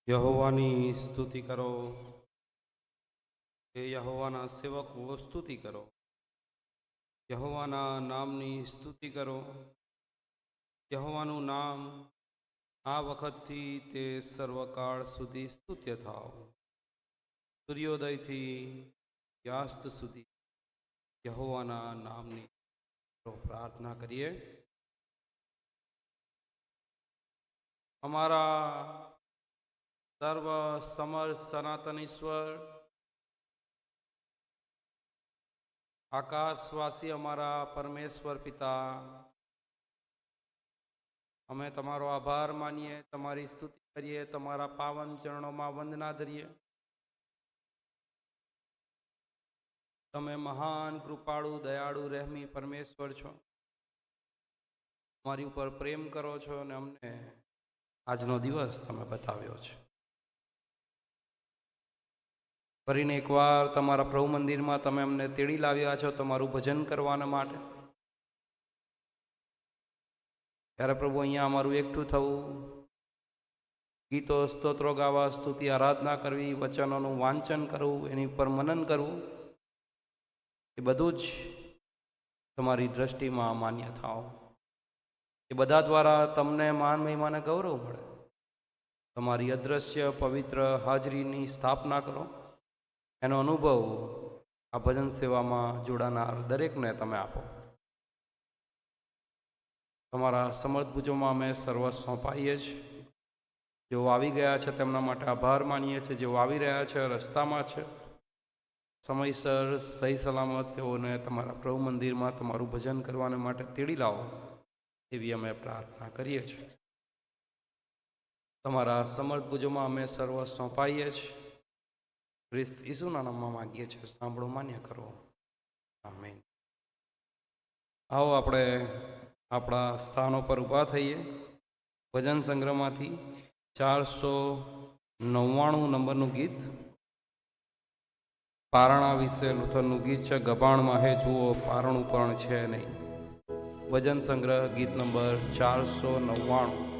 યહોવાની સ્તુતિ કરો, હે યહોવાના સેવકો સ્તુતિ કરો. યહોવાના નામની સ્તુતિ કરો. યહોવાનું નામ આ વખતથી તે સર્વકાળ સુધી સ્તુત્ય થાવ. સૂર્યોદયથી યાસ્ત સુધી યહોવાના નામની પ્રાર્થના કરીએ. અમારા સર્વ સમર્થ સનાતન ઈશ્વર, આકાશવાસી અમારા પરમેશ્વર પિતા, અમે તમારો આભાર માનીએ, તમારી સ્તુતિ કરીએ, તમારા પાવન ચરણોમાં વંદના ધરીએ. તમે મહાન કૃપાળુ દયાળુ રહેમી પરમેશ્વર છો. અમારી ઉપર પ્રેમ કરો છો અને અમને આજનો દિવસ તમે બતાવ્યો છે. ફરીને એકવાર તમારા પ્રભુ મંદિરમાં તમે અમને તેડી લાવ્યા છો તમારું ભજન કરવાના માટે. ત્યારે પ્રભુ અહીંયા અમારું એકઠું થવું, ગીતો સ્તોત્રો ગાવા, સ્તુતિ આરાધના કરવી, વચનોનું વાંચન કરવું, એની ઉપર મનન કરવું, એ બધું જ તમારી દ્રષ્ટિમાં માન્ય થાવ. એ બધા દ્વારા તમને માન મહિમાને ગૌરવ મળે. તમારી અદ્રશ્ય પવિત્ર હાજરીની સ્થાપના કરો. એનો અનુભવ આ ભજન સેવામાં જોડાનાર દરેકને તમે આપો. તમારા સમર્થ ભુજોમાં અમે સર્વ સોંપાઈએ છીએ. જેઓ આવી ગયા છે તેમના માટે આભાર માનીએ છીએ. જેઓ આવી રહ્યા છે, રસ્તામાં છે, સમયસર સહી સલામત તેઓને તમારા પ્રભુ મંદિરમાં તમારું ભજન કરવાને માટે તેડી લાવો એવી અમે પ્રાર્થના કરીએ છીએ. તમારા સમર્થ ભુજોમાં અમે સર્વ સોંપાઈએ છીએ. ખ્રિસ્ત ઈસુના નામમાં માગીએ છીએ, સાંભળો, માન્ય કરો. આમીન. આવો આપણે આપણા સ્થાનો પર ઊભા થઈએ. ભજન સંગ્રહમાંથી 499 નંબરનું ગીત, પારણા વિશે લુથરનું ગીત છે. ગભાણમાં હે જુઓ પારણું પણ છે નહીં. ભજન સંગ્રહ ગીત નંબર 499.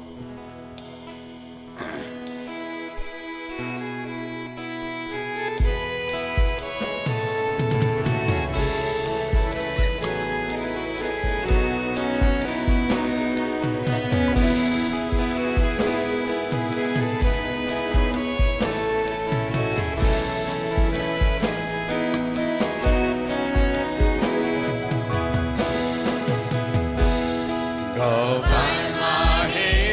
ગભાણમાં હે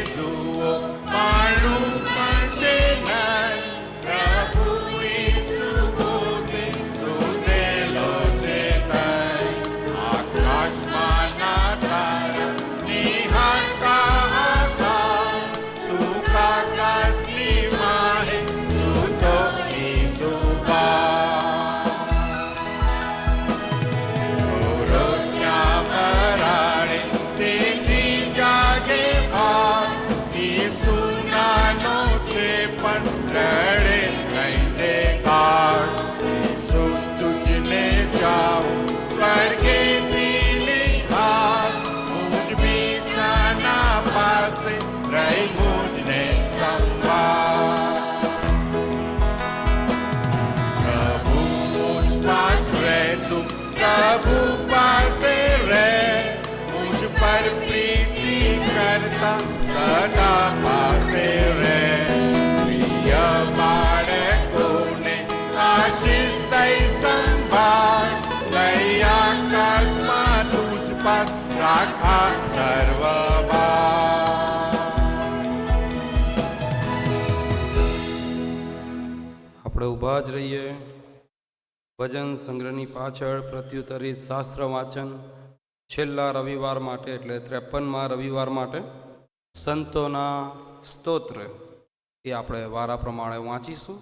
प्रभु पासे रह, मुझ पर प्रीति करता सदा पासे रह। प्रिय बाळकोने आशीष दई संभाळ, लई आकाशમાં तुझ पास રાખા સર્વભાર। આપણે ઊભા જ રહીએ। ભજન સંગ્રહની પાછળ પ્રત્યુત્તરી શાસ્ત્ર વાંચન છેલ્લા રવિવાર માટે એટલે 53મા રવિવાર માટે સંતોના સ્તોત્ર એ આપણે વારા પ્રમાણે વાંચીશું।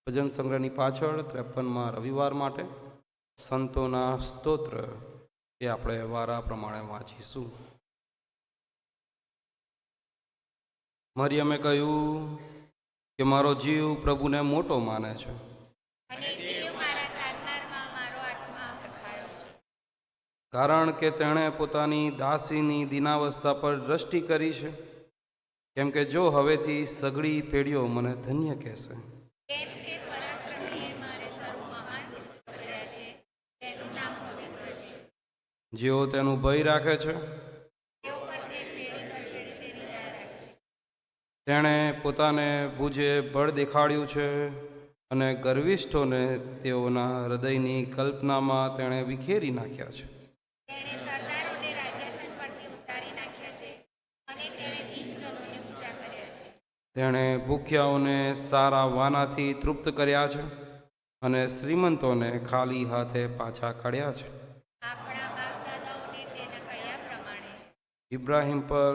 ભજન સંગ્રહની પાછળ 53મા રવિવાર માટે સંતોના સ્તોત્ર એ આપણે વારા પ્રમાણે વાંચીશું। મરિયમે કહ્યું કે મારો જીવ પ્રભુને મોટો માને છે, કારણ કે તેણે પોતાની દાસીની દીનાવસ્થા પર દ્રષ્ટિ કરી છે। કેમ કે જો હવેથી સઘળી પેઢીઓ મને ધન્ય કહેશે। જેઓ તેનું ભય રાખે છે, તેણે પોતાને ભુજે બળ દેખાડ્યું છે, અને ગર્વિષ્ઠોને તેઓના હૃદયની કલ્પનામાં તેણે વિખેરી નાખ્યા છે। તેણે ભૂખ્યાઓને સારા વાનાથી તૃપ્ત કર્યા છે, અને શ્રીમંતોને ખાલી હાથે પાછા કાઢ્યા છે। ઇબ્રાહિમ પર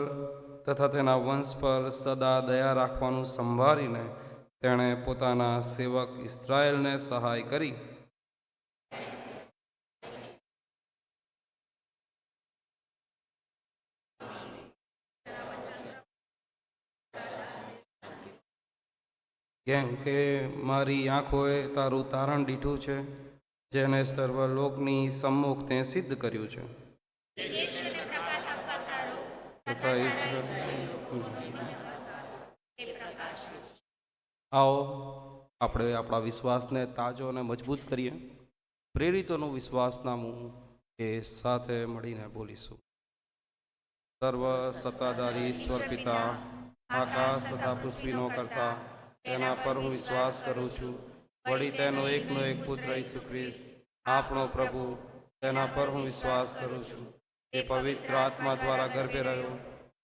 તથા તેના વંશ પર સદા દયા રાખવાનું સંભાળીને તેણે પોતાના સેવક ઇસ્રાયેલને સહાય કરી। કેમ કે મારી આંખોએ તારું તારણ દીઠું છે, જેને સર્વલોકની સમ્મુખ તે સિદ્ધ કર્યું છે। આવો આપણે આપણા વિશ્વાસને તાજો અને મજબૂત કરીએ। પ્રેરિતોનું વિશ્વાસનામું એ સાથે મળીને બોલીશું। સર્વ સત્તાધારી ઈશ્વર પિતા, આકાશ તથા પૃથ્વીનો કરતા, તેના પર હું વિશ્વાસ કરું છું। વળી તેનો એકનો એક પુત્ર ઈસુ ખ્રિસ્ત આપણો પ્રભુ, તેના પર હું વિશ્વાસ કરું છું કે પવિત્ર આત્મા દ્વારા ગર્ભે રહ્યો,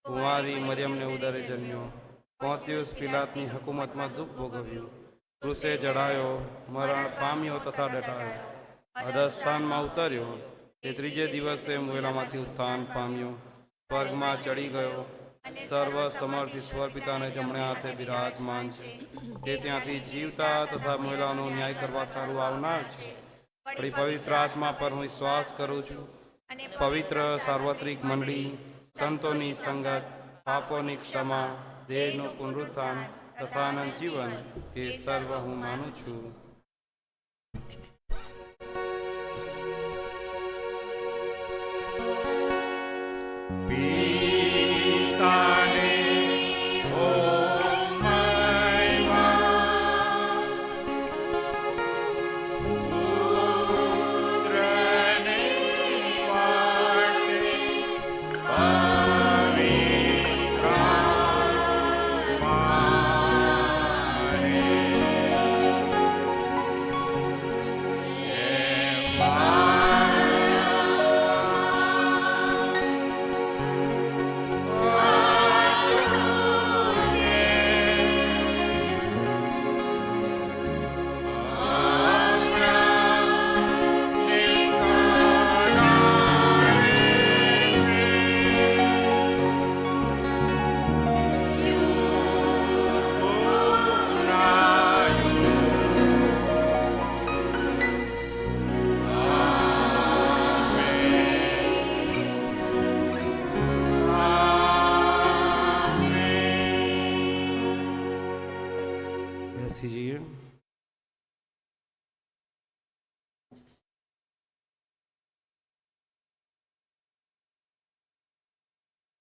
કુંવારી મરિયમને ઉદરે જન્મ્યો, પોંતિયુસ પિલાતની હુકુમતમાં દુઃખ ભોગવ્યું, ક્રૂસે જડાયો, મરણ પામ્યો તથા દટાયો, અધસ્થાનમાં ઉતર્યો, તે ત્રીજે દિવસે મુએલામાંથી ઉત્થાન પામ્યો, સ્વર્ગમાં ચડી ગયો, સર્વ સમર્થ ઈશ્વર પિતાને જમણે હાથે બિરાજમાન છે। તે ત્યાંથી જીવતા તથા મુએલાનો ન્યાય કરવા સારું આવનાર છે। વળી પવિત્ર આત્મા પર હું વિશ્વાસ કરું છું, પવિત્ર સાર્વત્રિક મંડળી, સંતોની સંગત, પાપોની ક્ષમા, દેહનું પુનરુત્થાન તથા અનંત જીવન એ સર્વ હું માનું છું। પિતાને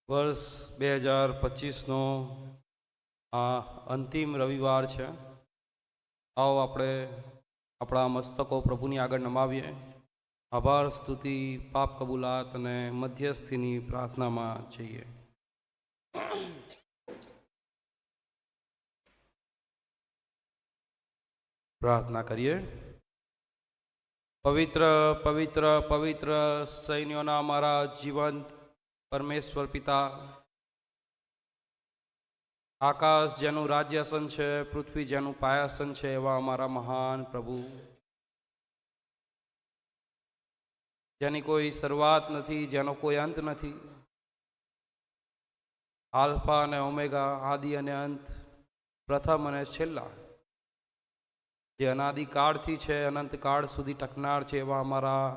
વર્ષ 2025નો આ અંતિમ રવિવાર છે। આવો આપણે આપણા મસ્તકો પ્રભુની આગળ નમાવીએ આભાર, સ્તુતિ, પાપ કબૂલાત અને મધ્યસ્થીની પ્રાર્થનામાં જઈએ. પ્રાર્થના કરીએ. પવિત્ર પવિત્ર પવિત્ર સૈન્યોના અમારા જીવંત પરમેશ્વર પિતા, આકાશ જેનું રાજ્યાસન છે, પૃથ્વી જેનું પાયાસન છે, એવા અમારા મહાન પ્રભુ, જેની કોઈ શરૂઆત નથી, જેનો કોઈ અંત નથી, આલ્ફા અને ઓમેગા, આદિ અને અંત, પ્રથમ અને છેલ્લા, જે અનાદિકાળથી છે, અનંતકાળ સુધી ટકનાર છે, એવા અમારા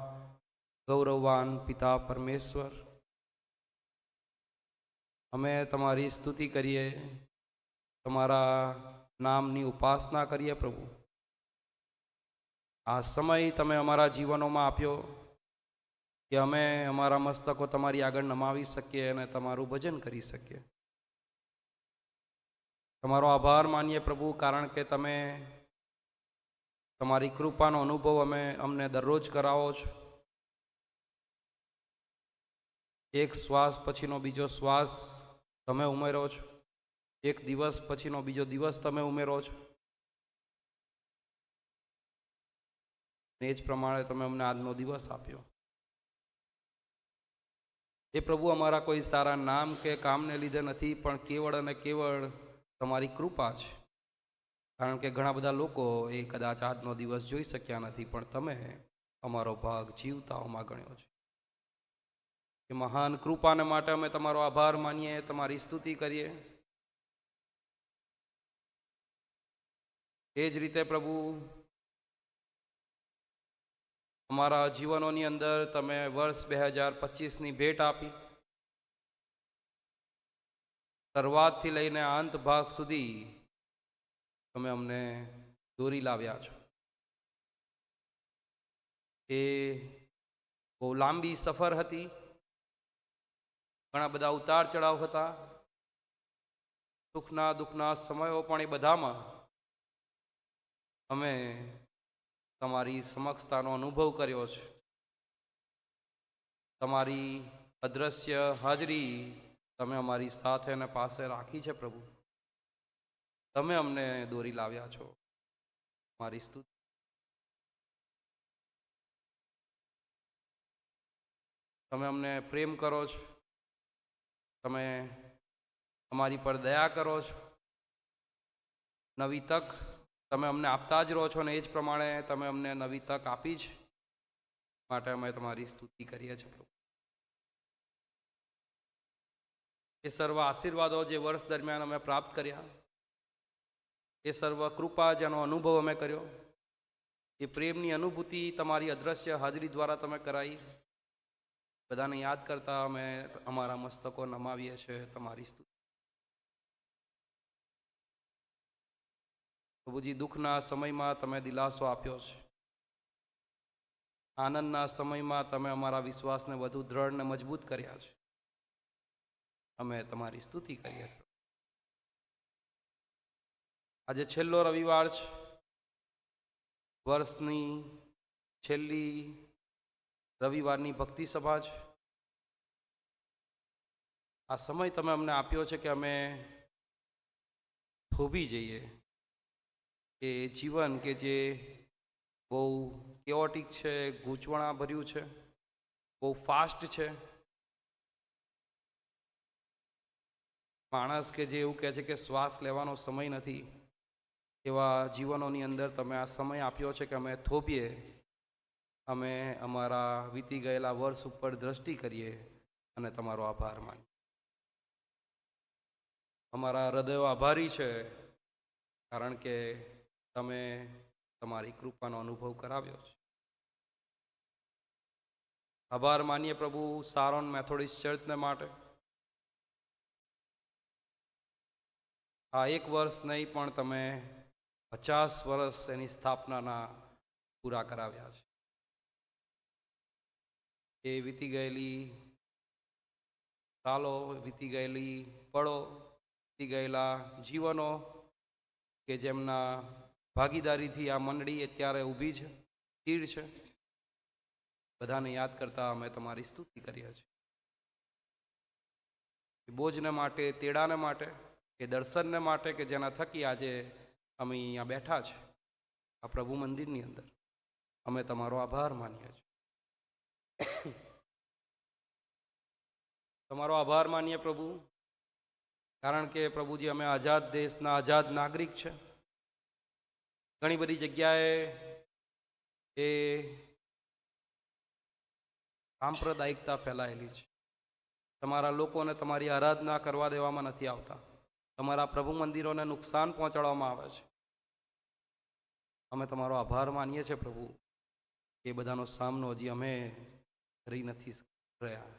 ગૌરવવાન પિતા પરમેશ્વર, અમે તમારી સ્તુતિ કરીએ, તમારા નામની ઉપાસના કરીએ. પ્રભુ, આ સમય તમે અમારા જીવનોમાં આપ્યો કે અમે અમારા મસ્તકો તમારી આગળ નમાવી શકીએ અને તમારું ભજન કરી શકીએ. તમારો આભાર માનીએ પ્રભુ, કારણ કે તમે તમારી કૃપાનો અનુભવ અમને દરરોજ કરાવો છો. એક શ્વાસ પછીનો બીજો શ્વાસ તમે ઉમેરો છો, એક દિવસ પછીનો બીજો દિવસ તમે ઉમેરો છો. એ જ પ્રમાણે તમે અમને આજનો દિવસ આપ્યો. એ પ્રભુ અમારા કોઈ સારા નામ કે કામને લીધે નથી, પણ કેવળ અને કેવળ તમારી કૃપા છે. કારણ કે ઘણા બધા લોકો એ કદાચ આજનો દિવસ જોઈ શક્યા નથી, પણ તમે અમારો ભાગ જીવતાઓમાં ગણ્યો છે. એ મહાન કૃપાને માટે અમે તમારો આભાર માનીએ, તમારી સ્તુતિ કરીએ. એ જ રીતે પ્રભુ, અમારા જીવનોની અંદર તમે વર્ષ 2025ની ભેટ આપી. શરૂઆતથી લઈને અંત ભાગ સુધી તમે અમને દોરી લાવ્યા છો. એ બહુ લાંબી સફર હતી, ઘણા બધા ઉતાર ચઢાવ હતા, સુખના દુઃખના સમયો પણ એ બધામાં અમે તમારી સમક્ષતાનો અનુભવ કર્યો છે. તમારી અદ્રશ્ય હાજરી તમે અમારી સાથે અને પાસે રાખી છે. પ્રભુ, તમે અમને દોરી લાવ્યા છો. મારી સ્તુતિ. તમે અમને પ્રેમ કરો છો, તમે અમારી પર દયા કરો છો. નવી તક તમે અમને આપતા જ રહો છો, અને એ જ પ્રમાણે તમે અમને નવી તક આપી છે. માટે અમે તમારી સ્તુતિ કરીએ છીએ. પ્રભુ, એ સર્વ આશીર્વાદો જે વર્ષ દરમિયાન અમે પ્રાપ્ત કર્યા, એ સર્વ કૃપા જેનો અનુભવ અમે કર્યો, એ પ્રેમની અનુભૂતિ તમારી અદ્રશ્ય હાજરી દ્વારા તમે કરાઈ, બધાને યાદ કરતા અમે અમારા મસ્તકો નમાવીએ છીએ તમારી સ્તુતિ. પ્રભુજી, દુઃખના સમયમાં તમે દિલાસો આપ્યો છે. આનંદના સમયમાં તમે અમારા વિશ્વાસને વધુ દ્રઢ અને મજબૂત કર્યા છે. અમે તમારી સ્તુતિ કરીએ. આજે છેલ્લો રવિવાર છે, વર્ષની છેલ્લી રવિવારની ભક્તિ સભા છે. આ સમય તમે અમને આપ્યો છે કે અમે થોભી જઈએ એ જીવન કે જે બહુ કેઓટિક છે, ગૂંચવણા ભર્યું છે, બહુ ફાસ્ટ છે. માણસ કે જે એવું કહે છે કે શ્વાસ લેવાનો સમય નથી, એવા જીવનોની અંદર તમે આ સમય આપ્યો છે કે અમે થોભીએ, અમે અમારા વીતી ગયેલા વર્ષ ઉપર દ્રષ્ટિ કરીએ અને તમારો આભાર માનીએ. અમારા હૃદયો આભારી છે, કારણ કે તમે તમારી કૃપાનો અનુભવ કરાવ્યો છે. આભાર માનીએ પ્રભુ સારોન મેથોડિસ્ટ ચર્ચને માટે. આ એક વર્ષ નહીં, પણ તમે 50 વર્ષ એની સ્થાપનાના પૂરા કરાવ્યા છે. એ વીતી ગયેલી સાલો, વીતી ગયેલી પળો, વીતી ગયેલા જીવનો કે જેમના ભાગીદારીથી આ મંડળી અત્યારે ઊભી છે, સ્થિર છે, બધાને યાદ કરતા અમે તમારી સ્તુતિ કરીએ છીએ. બોજને માટે, તેડાને માટે, એ દર્શનને માટે કે જેના થકી આજે અમે અહીંયા બેઠા છે આ પ્રભુ મંદિરની અંદર, અમે તમારો આભાર માનીએ છીએ. તમારો આભાર માનીએ પ્રભુ, કારણ કે પ્રભુજી અમે આઝાદ દેશના આઝાદ નાગરિક છે. ઘણી બધી જગ્યાએ એ સાંપ્રદાયિકતા ફેલાયેલી છે. તમારા લોકોને તમારી આરાધના કરવા દેવામાં નથી આવતા. તમારા પ્રભુ મંદિરોને નુકસાન પહોંચાડવામાં આવે છે. અમે તમારો આભાર માનીએ છીએ પ્રભુ, એ બધાનો સામનો હજી અમે કરી નથી રહ્યા,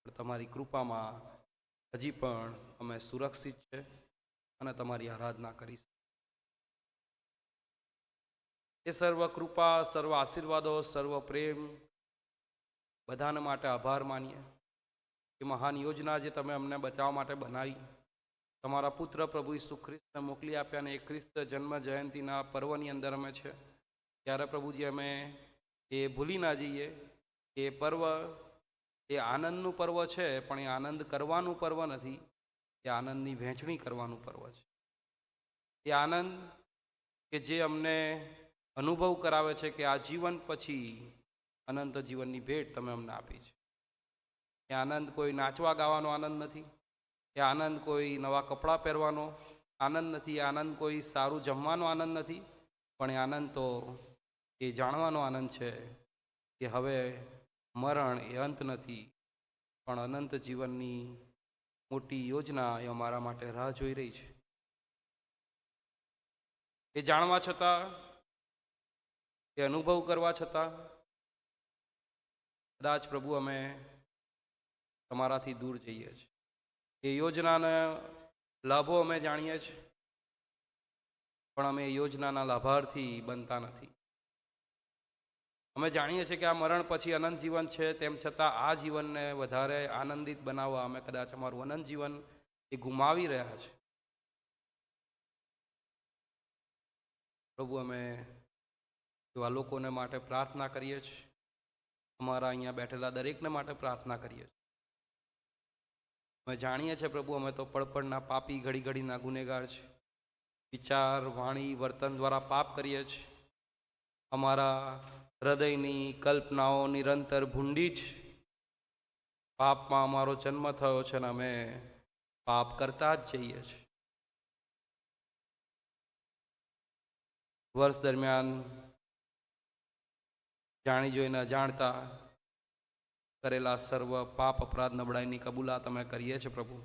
પણ તમારી કૃપામાં હજી પણ અમે સુરક્ષિત છે અને તમારી આરાધના કરી શકીએ. એ સર્વ કૃપા, સર્વ આશીર્વાદો, સર્વ પ્રેમ બધાને માટે આભાર માનીએ. એ મહાન યોજના જે તમે અમને બચાવવા માટે બનાવી, તમારા પુત્ર પ્રભુ ઈસુ ખ્રિસ્તને મોકલી આપ્યા, અને એ ખ્રિસ્ત જન્મ જયંતિના પર્વની અંદર અમે છે, ત્યારે પ્રભુજી અમે એ ભૂલી ના જઈએ. એ પર્વ એ આનંદનું પર્વ છે, પણ એ આનંદ કરવાનું પર્વ નથી, એ આનંદની વહેંચણી કરવાનું પર્વ છે. એ આનંદ કે જે અમને અનુભવ કરાવે છે કે આ જીવન પછી અનંત જીવનની ભેટ તમે અમને આપી છે. એ આનંદ કોઈ નાચવા ગાવાનો આનંદ નથી, એ આનંદ કોઈ નવા કપડાં પહેરવાનો આનંદ નથી, એ આનંદ કોઈ સારું જમવાનો આનંદ નથી, પણ એ આનંદ તો એ જાણવાનો આનંદ છે કે હવે મરણ એ અંત નથી, પણ અનંત જીવનની મોટી યોજના એ અમારા માટે રાહ જોઈ રહી છે. એ જાણવા છતાં, એ અનુભવ કરવા છતાં કદાચ પ્રભુ અમે તમારાથી દૂર જઈએ છીએ. એ યોજનાના લાભો અમે જાણીએ છીએ, પણ અમે એ યોજનાના લાભાર્થી બનતા નથી. અમે જાણીએ છીએ કે આ મરણ પછી અનંત જીવન છે, તેમ છતાં આ જીવનને વધારે આનંદિત બનાવવા અમે કદાચ અમારું અનંત જીવન એ ગુમાવી રહ્યા છે. પ્રભુ અમે એવા લોકોને માટે પ્રાર્થના કરીએ છીએ, અમારા અહીંયા બેઠેલા દરેકને માટે પ્રાર્થના કરીએ છીએ. અમે જાણીએ છીએ પ્રભુ, અમે તો પડપડના પાપી, ઘડી ઘડીના ગુનેગાર છે. વિચાર, વાણી, વર્તન દ્વારા પાપ કરીએ છીએ. અમારા હૃદયની કલ્પનાઓ નિરંતર ભૂંડી છે. પાપમાં અમારો જન્મ થયો છે અને અમે પાપ કરતા જ જઈએ છીએ. વર્ષ દરમિયાન જાણી જોઈને અજાણતા કરેલા સર્વ પાપ, અપરાધ, નબળાઈની કબૂલાત અમે કરીએ છીએ પ્રભુ.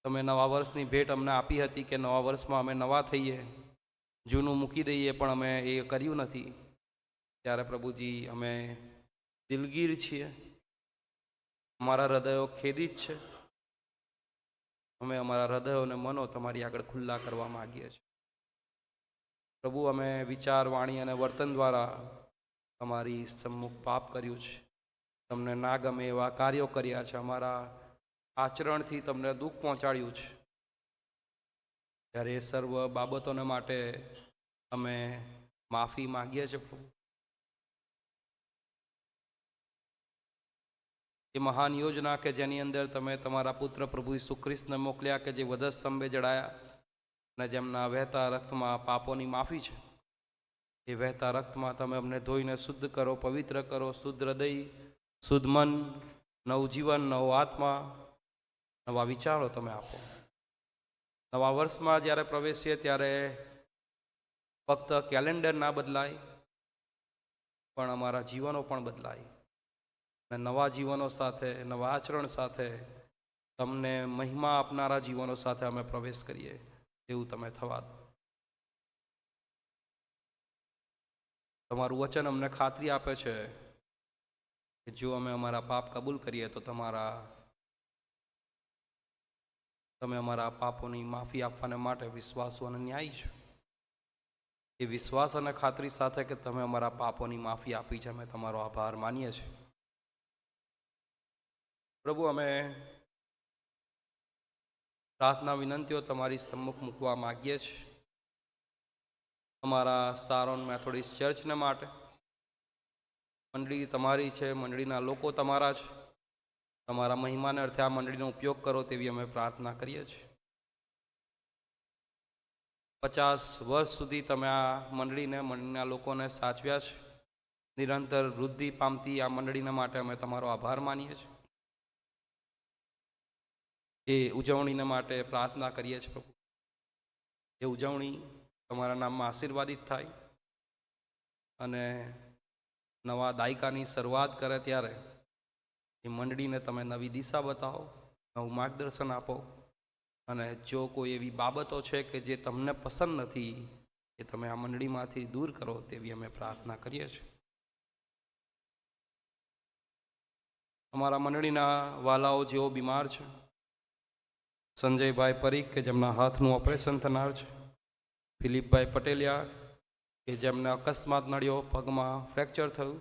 તમે નવા વર્ષની ભેટ અમને આપી હતી કે નવા વર્ષમાં અમે નવા થઈએ, જૂનું મૂકી દઈએ, પણ અમે એ કર્યું નથી. ત્યારે પ્રભુજી અમે દિલગીર છીએ, અમારા હૃદયો ખેદિત છે. અમે અમારા હૃદયો અને મનો તમારી આગળ ખુલ્લા કરવા માગીએ છીએ પ્રભુ. અમે વિચાર, વાણી અને વર્તન દ્વારા તમારી સમ્મુખ પાપ કર્યું છે, તમને ના ગમે એવા કાર્યો કર્યા છે, અમારા આચરણથી તમને દુઃખ પહોંચાડ્યું છે. ત્યારે એ સર્વ બાબતોને માટે અમે માફી માગીએ છીએ પ્રભુ. એ મહાન યોજના કે જેની અંદર તમે તમારા પુત્ર પ્રભુ ઈસુ ખ્રિસ્તને મોકલ્યા, કે જે વધસ્તંભે જડાયા અને જેમના વહેતા રક્તમાં પાપોની માફી છે, એ વહેતા રક્તમાં તમે અમને ધોઈને શુદ્ધ કરો, પવિત્ર કરો. શુદ્ધ હૃદય, શુદ્ધ મન, નવું જીવન, નવો આત્મા, નવા વિચારો તમે આપો. નવા વર્ષમાં જ્યારે પ્રવેશીએ ત્યારે ફક્ત કેલેન્ડર ના બદલાય, પણ અમારા જીવનો પણ બદલાય, અને નવા જીવનો સાથે, નવા આચરણ સાથે, તમને મહિમા આપનારા જીવનો સાથે અમે પ્રવેશ કરીએ, એવું તમે થવા દો. તમારું વચન અમને ખાતરી આપે છે કે જો અમે અમારા પાપ કબૂલ કરીએ તો તમે અમારા પાપોની માફી આપવાને માટે વિશ્વાસુ અને ન્યાયી છો. એ વિશ્વાસ અને ખાતરી સાથે કે તમે અમારા પાપોની માફી આપી છે, અમે તમારો આભાર માનીએ છીએ પ્રભુ. અમે પ્રાર્થના વિનંતીઓ તમારી સમ્મુખ મૂકવા માગીએ છીએ. અમારા સારોન મેથોડિસ્ટ ચર્ચને માટે. મંડળી તમારી છે, મંડળીના લોકો તમારા છે. તમારા મહિમાને અર્થે આ મંડળીનો ઉપયોગ કરો તેવી અમે પ્રાર્થના કરીએ છીએ. 50 વર્ષ સુધી તમે આ મંડળીના લોકોને સાચવ્યા છે. નિરંતર વૃદ્ધિ પામતી આ મંડળીને માટે અમે તમારો આભાર માનીએ છીએ. એ ઉજવણીને માટે પ્રાર્થના કરીએ છીએ પ્રભુ. એ ઉજવણી તમારા નામમાં આશીર્વાદિત થાય અને નવા દાયકાની શરૂઆત કરે ત્યારે એ મંડળીને તમે નવી દિશા બતાવો, નવું માર્ગદર્શન આપો અને જો કોઈ એવી બાબતો છે કે જે તમને પસંદ નથી એ તમે આ મંડળીમાંથી દૂર કરો તેવી અમે પ્રાર્થના કરીએ છીએ. અમારા મંડળીના વાલાઓ જેઓ બીમાર છે, સંજયભાઈ પરીખ કે જેમના હાથનું ઓપરેશન થનાર છે, ફિલિપભાઈ પટેલિયા કે જેમને અકસ્માત નડ્યો, પગમાં ફ્રેક્ચર થયું,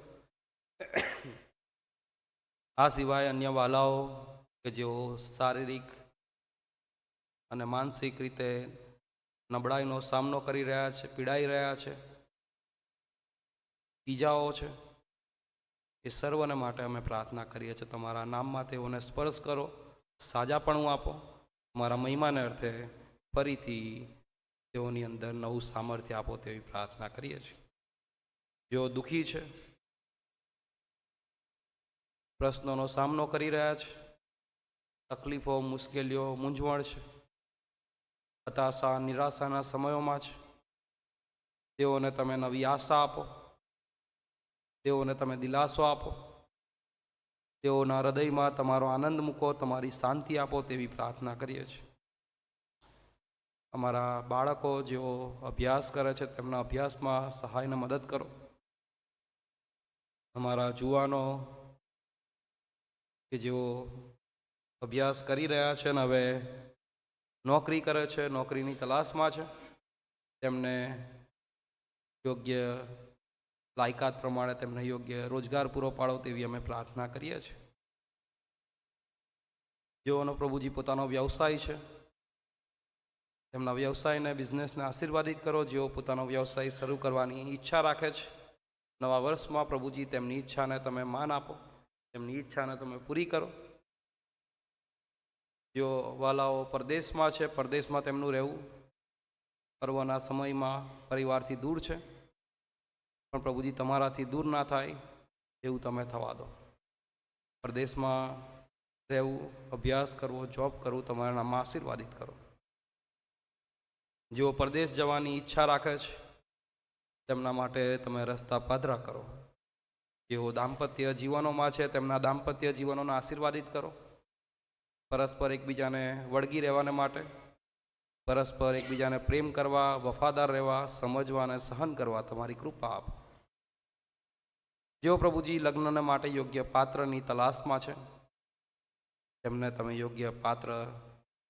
આ સિવાય અન્ય વાલાઓ કે જેઓ શારીરિક અને માનસિક રીતે નબળાઈનો સામનો કરી રહ્યા છે, પીડાઈ રહ્યા છે, ઈજાઓ છે, એ સર્વને માટે અમે પ્રાર્થના કરીએ છીએ. તમારા નામમાં તેઓને સ્પર્શ કરો, સાજાપણું આપો. અમારા મહિમાને અર્થે ફરીથી તેઓની અંદર નવું સામર્થ્ય આપો તેવી પ્રાર્થના કરીએ છીએ. જેઓ દુઃખી છે, પ્રશ્નોનો સામનો કરી રહ્યા છે, તકલીફો, મુશ્કેલીઓ, મૂંઝવણ છે, હતાશા, નિરાશાના સમયોમાં છે, તેઓને તમે નવી આશા આપો, તેઓને તમે દિલાસો આપો, તેઓના હૃદયમાં તમારો આનંદ મૂકો, તમારી શાંતિ આપો તેવી પ્રાર્થના કરીએ છીએ. અમારા બાળકો જેઓ અભ્યાસ કરે છે તેમના અભ્યાસમાં સહાયને મદદ કરો. અમારા જુવાનો કે જેઓ અભ્યાસ કરી રહ્યા છે અને હવે નોકરી કરે છે, નોકરીની તલાશમાં છે, તેમને યોગ્ય લાયકાત પ્રમાણે તેમને યોગ્ય રોજગાર પૂરો પાડો તેવી અમે પ્રાર્થના કરીએ છીએ. જેઓનો પ્રભુજી પોતાનો વ્યવસાય છે તેમના વ્યવસાયને, બિઝનેસને આશીર્વાદિત કરો. જેઓ પોતાનો વ્યવસાય શરૂ કરવાની ઈચ્છા રાખે છે, નવા વર્ષમાં પ્રભુજી તેમની ઈચ્છાને તમે માન આપો, તેમની ઈચ્છાને તમે પૂરી કરો. જેઓ વાલાઓ પરદેશમાં છે, પરદેશમાં તેમનું રહેવું પર્વના સમયમાં પરિવારથી દૂર છે, પણ પ્રભુજી તમારાથી દૂર ના થાય એવું તમે થવા દો. પરદેશમાં રહેવું, અભ્યાસ કરવો, જોબ કરવું તમારા નામમાં આશીર્વાદિત કરો. જેઓ પરદેશ જવાની ઈચ્છા રાખે છે તેમના માટે તમે રસ્તા પાદરા કરો. જેઓ દાંપત્ય જીવનોમાં છે તેમના દાંપત્ય જીવનોને આશીર્વાદિત કરો. પરસ્પર એકબીજાને વળગી રહેવાને માટે, પરસ્પર એકબીજાને પ્રેમ કરવા, વફાદાર રહેવા, સમજવા અને સહન કરવા તમારી કૃપા આપો. જેઓ પ્રભુજી લગ્નને માટે યોગ્ય પાત્રની તલાશમાં છે તેમને તમે યોગ્ય પાત્ર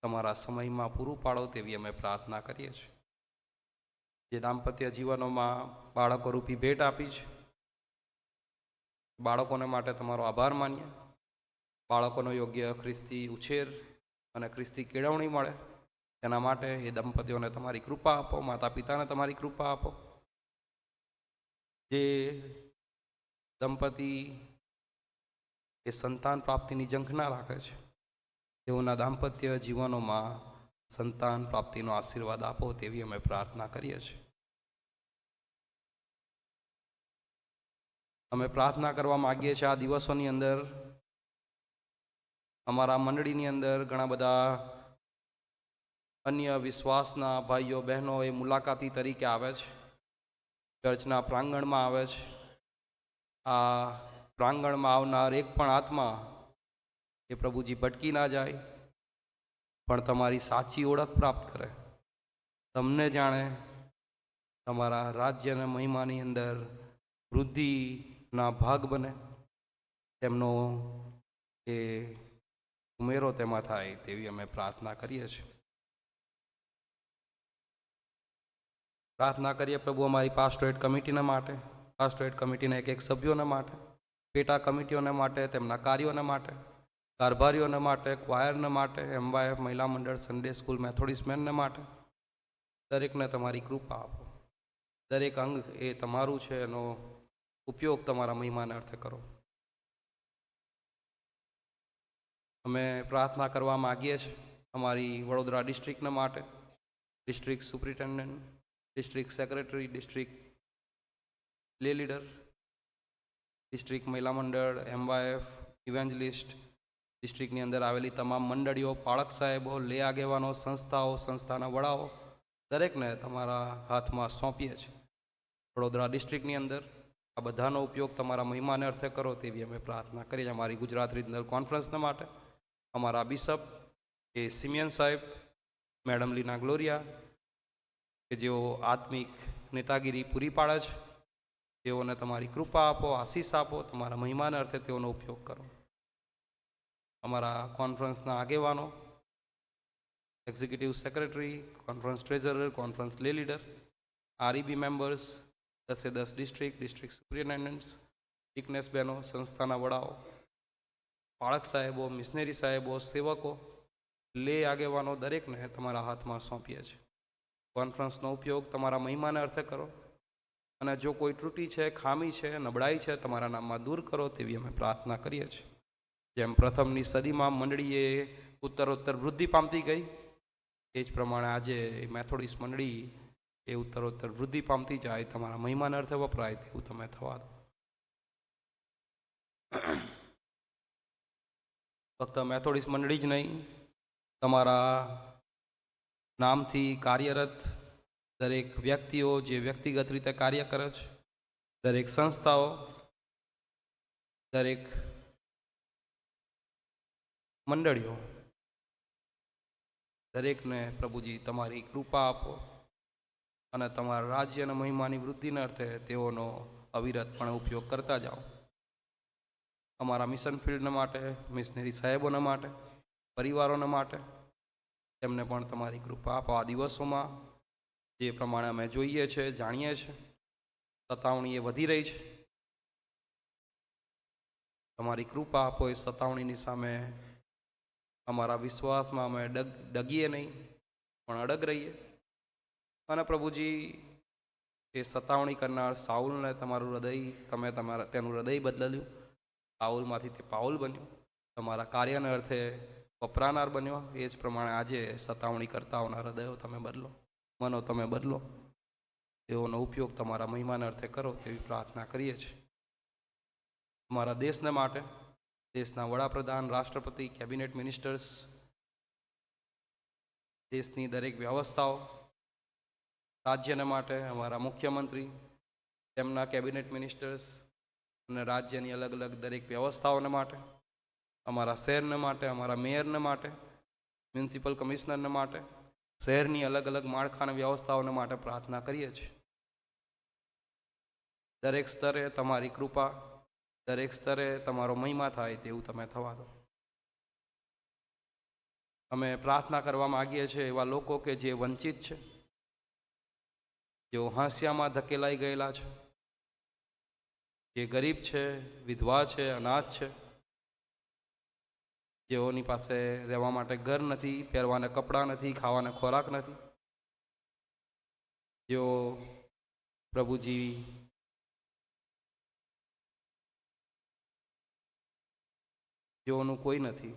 તમારા સમયમાં પૂરું પાડો તેવી અમે પ્રાર્થના કરીએ છીએ. જે દાંપત્ય જીવનોમાં બાળકો રૂપી ભેટ આપી છે, બાળકોને માટે તમારો આભાર માનીએ. બાળકોનો યોગ્ય ખ્રિસ્તી ઉછેર અને ખ્રિસ્તી કેળવણી મળે તેના માટે એ દંપતીઓને તમારી કૃપા આપો, માતા પિતાને તમારી કૃપા આપો. જે દંપતી એ સંતાન પ્રાપ્તિની ઝંખના રાખે છે તેઓના દાંપત્ય જીવનોમાં સંતાન પ્રાપ્તિનો આશીર્વાદ આપો તેવી અમે પ્રાર્થના કરીએ છીએ. અમે પ્રાર્થના કરવા માગીએ છીએ આ દિવસોની અંદર અમારા મંડળીની અંદર ઘણા બધા અન્ય વિશ્વાસના ભાઈઓ બહેનો એ મુલાકાતી તરીકે આવે છે, ચર્ચના પ્રાંગણમાં આવે છે. આ પ્રાંગણમાં આવનાર એક પણ આત્મા એ પ્રભુજી ભટકી ના જાય, પણ તમારી સાચી ઓળખ પ્રાપ્ત કરે, તમને જાણે, તમારા રાજ્ય અને મહિમાની અંદર વૃદ્ધિના ભાગ બને, તેમનો એ ઉમેરો તેમાં થાય તેવી અમે પ્રાર્થના કરીએ છીએ. પ્રાર્થના કરીએ પ્રભુ અમારી પાસ્ટોરેટ કમિટીના માટે, પાસ્ટોરેટ કમિટીના એક સભ્યોને માટે, પેટા કમિટીઓને માટે, તેમના કાર્યોને માટે, કારભારીઓને માટે, ક્વાયરને માટે, MYF મહિલા મંડળ, સન્ડે સ્કૂલ, મેથોડિસ્ટ મેનને માટે, દરેકને તમારી કૃપા આપો. દરેક અંગ એ તમારું છે, એનો ઉપયોગ તમારા મહિમાને અર્થે કરો. અમે પ્રાર્થના કરવા માગીએ છીએ અમારી વડોદરા ડિસ્ટ્રિક્ટના માટે, district superintendent, district secretary, district લે લીડર, ડિસ્ટ્રિક્ટ મહિલા મંડળ, MYF, ઇવેન્જલિસ્ટ, ડિસ્ટ્રિક્ટની અંદર આવેલી તમામ મંડળીઓ, પાળક સાહેબો, લે આગેવાનો, સંસ્થાઓ, સંસ્થાના વડાઓ, દરેકને તમારા હાથમાં સોંપીએ છીએ. વડોદરા ડિસ્ટ્રિક્ટની અંદર આ બધાનો ઉપયોગ તમારા મહિમાને અર્થે કરો તેવી અમે પ્રાર્થના કરીએ છીએ. અમારી ગુજરાત રિજનલ કોન્ફરન્સના માટે અમારા બિશપ એ સિમિયન સાહેબ, મેડમ લીના ગ્લોરિયા, કે જેઓ આત્મિક નેતાગીરી પૂરી પાડે છે, તેઓને તમારી કૃપા આપો, આશીષ આપો, તમારા મહિમાને અર્થે તેઓનો ઉપયોગ કરો. અમારા કોન્ફરન્સના આગેવાનો, executive secretary, conference treasurer, conference લે લીડર, REB મેમ્બર્સ, 10 ડિસ્ટ્રિક્ટ સુપ્રિન્ટેન્ડન્ટ્સ, ડિકનેસ બહેનો, સંસ્થાના વડાઓ, પાળક સાહેબો, મિશનરી સાહેબો, સેવકો, લે આગેવાનો, દરેકને તમારા હાથમાં સોંપીએ છીએ. કોન્ફરન્સનો ઉપયોગ તમારા મહિમાને અર્થે કરો અને જો કોઈ ત્રુટિ છે, ખામી છે, નબળાઈ છે, તમારા નામમાં દૂર કરો તેવી અમે પ્રાર્થના કરીએ છીએ. જેમ પ્રથમની સદીમાં મંડળીએ ઉત્તરોત્તર વૃદ્ધિ પામતી ગઈ, એ જ પ્રમાણે આજે મેથોડિસ્ટ મંડળી એ ઉત્તરોત્તર વૃદ્ધિ પામતી જાય, તમારા મહિમાને અર્થે વપરાય તેવું તમે થવા દો. ફક્ત મેથોડિસ્ટ મંડળી જ નહીં, તમારા નામથી કાર્યરત દરેક વ્યક્તિઓ જે વ્યક્તિગત રીતે કાર્ય કરે છે, દરેક સંસ્થાઓ, દરેક મંડળીઓ, દરેકને પ્રભુજી તમારી કૃપા આપો અને તમારા રાજ્ય અને મહિમાની વૃદ્ધિને અર્થે તેઓનો અવિરતપણે ઉપયોગ કરતા જાઓ. અમારા મિશન ફિલ્ડના માટે, મિશનરી સાહેબોના માટે, પરિવારોના માટે તેમને પણ તમારી કૃપા આપો. આ દિવસોમાં જે પ્રમાણે અમે જોઈએ છે, જાણીએ છીએ, સતાવણી એ વધી રહી છે. તમારી કૃપા આપો એ સતાવણીની સામે અમારા વિશ્વાસમાં અમે ડગીએ નહીં, પણ અડગ રહીએ. અને પ્રભુજી, એ સતાવણી કરનાર સાઉલને તમારું હૃદય, તેનું હૃદય બદલ્યું, સાઉલમાંથી તે પાઉલ બન્યું, તમારા કાર્યને અર્થે વપરાનાર બન્યો. એ જ પ્રમાણે આજે સતાવણી કરતાઓના હૃદયો તમે બદલો, મનો તમે બદલો, તેઓનો ઉપયોગ તમારા મહિમાને અર્થે કરો તેવી પ્રાર્થના કરીએ છીએ. અમારા દેશને માટે, દેશના વડાપ્રધાન, રાષ્ટ્રપતિ, કેબિનેટ મિનિસ્ટર્સ, દેશની દરેક વ્યવસ્થાઓ, રાજ્યને માટે અમારા મુખ્યમંત્રી, તેમના કેબિનેટ મિનિસ્ટર્સ અને રાજ્યની અલગ અલગ દરેક વ્યવસ્થાઓને માટે, અમારા શહેરને માટે, અમારા મેયરને માટે, મ્યુનિસિપલ કમિશનરને માટે, શહેરની અલગ અલગ માળખાની વ્યવસ્થાઓને માટે પ્રાર્થના કરીએ છીએ. દરેક સ્તરે તમારી કૃપા, દરેક સ્તરે તમારો મહિમા થાય તેવું તમે થવા દો. અમે પ્રાર્થના કરવા માગીએ છીએ એવા લોકો કે જે વંચિત છે, જેઓ હાંસિયામાં ધકેલાઈ ગયેલા છે, જે ગરીબ છે, વિધવા છે, અનાથ છે, જેઓની પાસે રહેવા માટે ઘર નથી, પહેરવાને કપડાં નથી, ખાવાને ખોરાક નથી, જેઓ પ્રભુજી જેઓનું કોઈ નથી,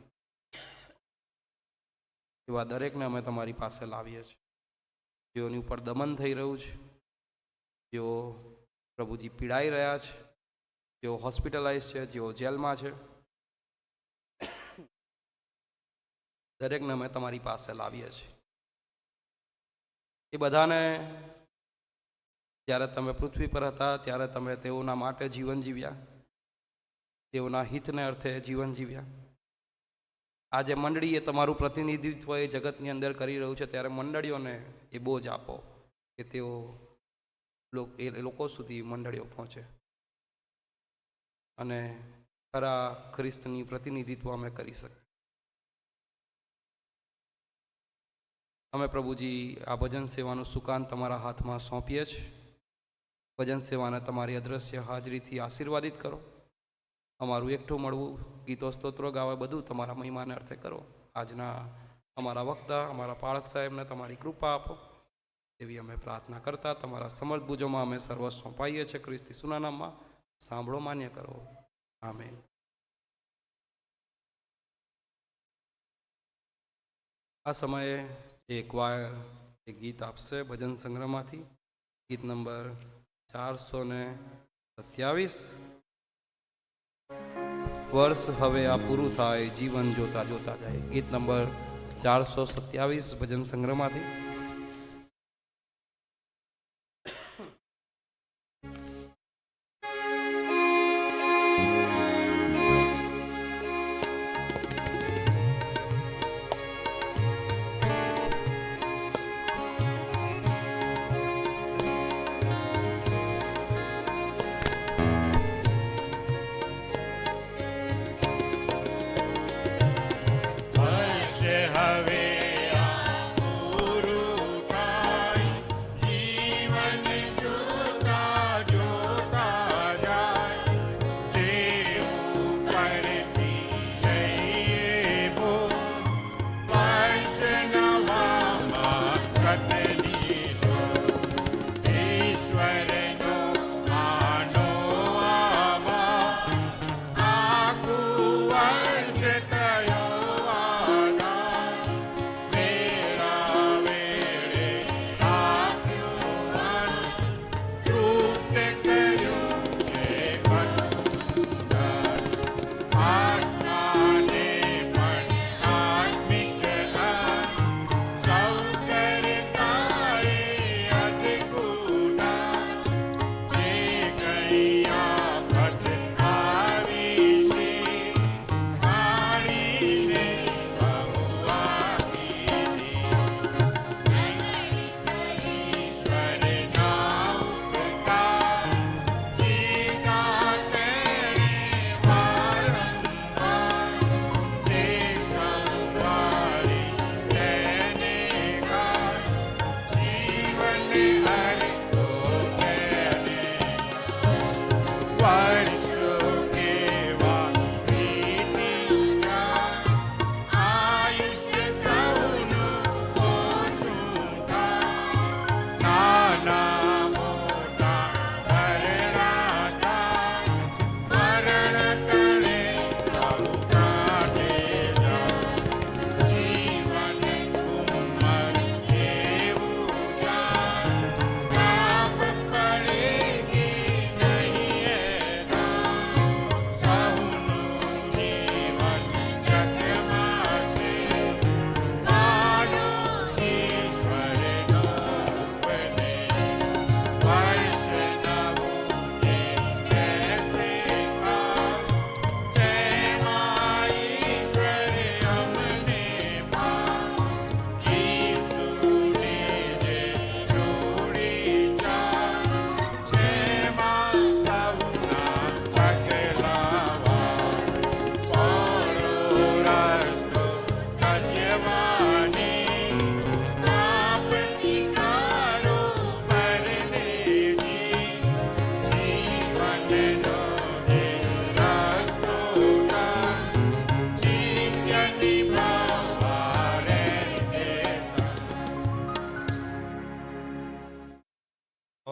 એવા દરેકને અમે તમારી પાસે લાવીએ છીએ. જેઓની ઉપર દમન થઈ રહ્યું છે, જેઓ પ્રભુજી પીડાઈ રહ્યા છે, જેઓ હોસ્પિટલાઇઝ છે, જેઓ જેલમાં છે, દરેકને અમે તમારી પાસે લાવીએ છીએ. એ બધાને જ્યારે તમે પૃથ્વી પર હતા ત્યારે તમે તેઓના માટે જીવન જીવ્યા, તેઓના હિતને અર્થે જીવન જીવ્યા. આજે મંડળી એ તમારું પ્રતિનિધિત્વ એ જગતની અંદર કરી રહ્યું છે, ત્યારે મંડળીઓને એ બોજ આપો કે તેઓ એ લોકો સુધી મંડળીઓ પહોંચે અને ખરા ખ્રિસ્તની પ્રતિનિધિત્વ અમે કરી શકીએ. અમે પ્રભુજી આ ભજન સેવાનું સુકાન તમારા હાથમાં સોંપીએ છીએ. ભજન સેવાને તમારી અદ્રશ્ય હાજરીથી આશીર્વાદિત કરો. અમારું એકઠું મળવું, ગીતો સ્તોત્રો ગાવા, બધું તમારા મહિમાને અર્થે કરો. આજના અમારા વક્તા, અમારા પાળક સાહેબને તમારી કૃપા આપો. એવી અમે પ્રાર્થના કરતા તમારા સમર્થ ભુજોમાં અમે સર્વ સોંપાઈએ છીએ. ખ્રિસ્તી સુના નામમાં સાંભળો, માન્ય કરો. આમેન. આ સમયે એક વાયર એક ગીત આપશે ભજન સંગ્રહમાંથી, ગીત નંબર 427. વર્ષ હવે આ પૂરું થાય, જીવન જોતા જોતા જાય. ગીત નંબર 427 ભજન સંગ્રહમાંથી.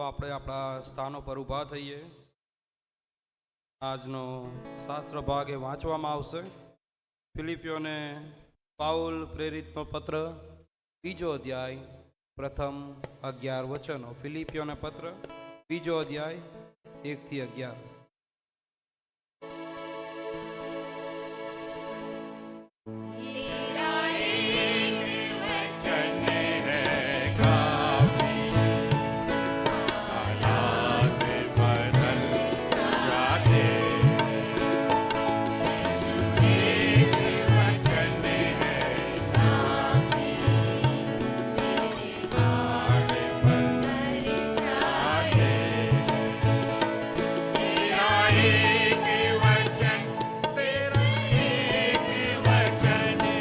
આપણે આપણા સ્થાનો પર ઊભા થઈએ. આજનો શાસ્ત્ર ભાગ એ વાંચવામાં આવશે. ફિલિપીઓને પાઉલ પ્રેરિતનો પત્ર, 2 અધ્યાય, પ્રથમ 11 વચનો. ફિલિપીઓને પત્ર 2 અધ્યાય 1 થી 11. एक वचन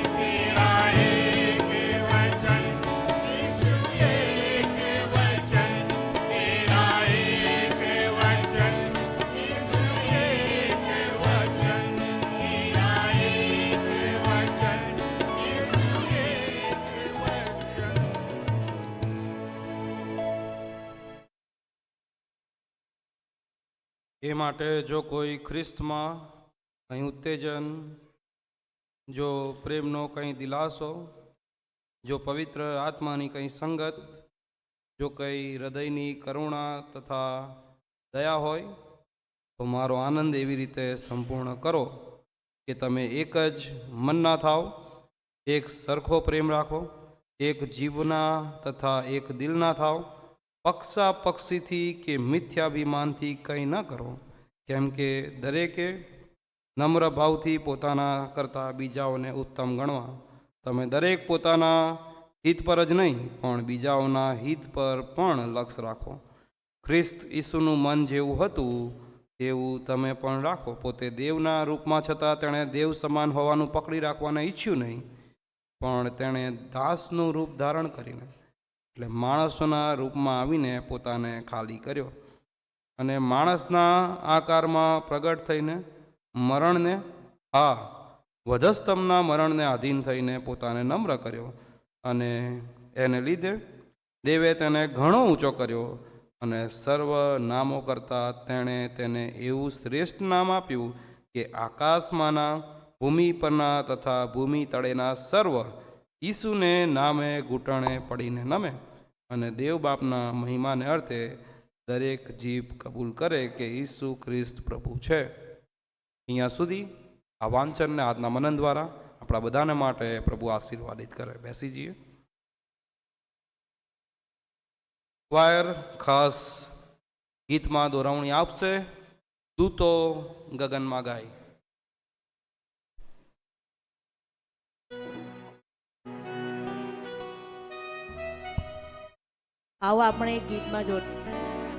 એ માટે જો કોઈ ખ્રિસ્તમાં કંઈ ઉત્તેજન, જો પ્રેમનો કંઈ દિલાસો, જો પવિત્ર આત્માની કંઈ સંગત, જો કંઈ હૃદયની કરુણા તથા દયા હોય, તો મારો આનંદ એવી રીતે સંપૂર્ણ કરો કે તમે એક જ મનના થાઓ, એક સરખો પ્રેમ રાખો, એક જીવના તથા એક દિલના થાઓ, પક્ષાપક્ષીથી કે મિથ્યાભિમાનથી કંઈ ન કરો, કેમ કે દરેકે નમ્ર ભાવથી પોતાના કરતાં બીજાઓને ઉત્તમ ગણવા. તમે દરેક પોતાના હિત પર જ નહીં પણ બીજાઓના હિત પર પણ લક્ષ્ય રાખો. ખ્રિસ્ત ઈસુનું મન જેવું હતું તેવું તમે પણ રાખો. પોતે દેવના રૂપમાં છતાં તેણે દેવ સમાન હોવાનું પકડી રાખવાને ઈચ્છ્યું નહીં, પણ તેણે દાસનું રૂપ ધારણ કરીને એટલે માણસોના રૂપમાં આવીને પોતાને ખાલી કર્યો અને માણસના આકારમાં પ્રગટ થઈને મરણને, હા વધસ્તંભના મરણને આધીન થઈને પોતાને નમ્ર કર્યો અને એને લીધે દેવે તેને ઘણો ઊંચો કર્યો અને સર્વ નામો કરતાં તેણે તેને એવું શ્રેષ્ઠ નામ આપ્યું કે આકાશમાંના, ભૂમિ પરના તથા ભૂમિ તળેના સર્વ ઈસુને નામે ઘૂંટણે પડીને નમે અને દેવ બાપના મહિમાને અર્થે દરેક જીભ કબૂલ કરે કે ઈસુ ખ્રિસ્ત પ્રભુ છે. અહીંયા સુધી આ વાંચનને આજના મનન દ્વારા આપણા બધાને માટે પ્રભુ આશીર્વાદિત કરે. બેસી જઈએ. વાયર ખાસ ગીતમાં દોરવણી આપશે, દૂતો ગગનમાં ગાય. આવો આપણે ગીતમાં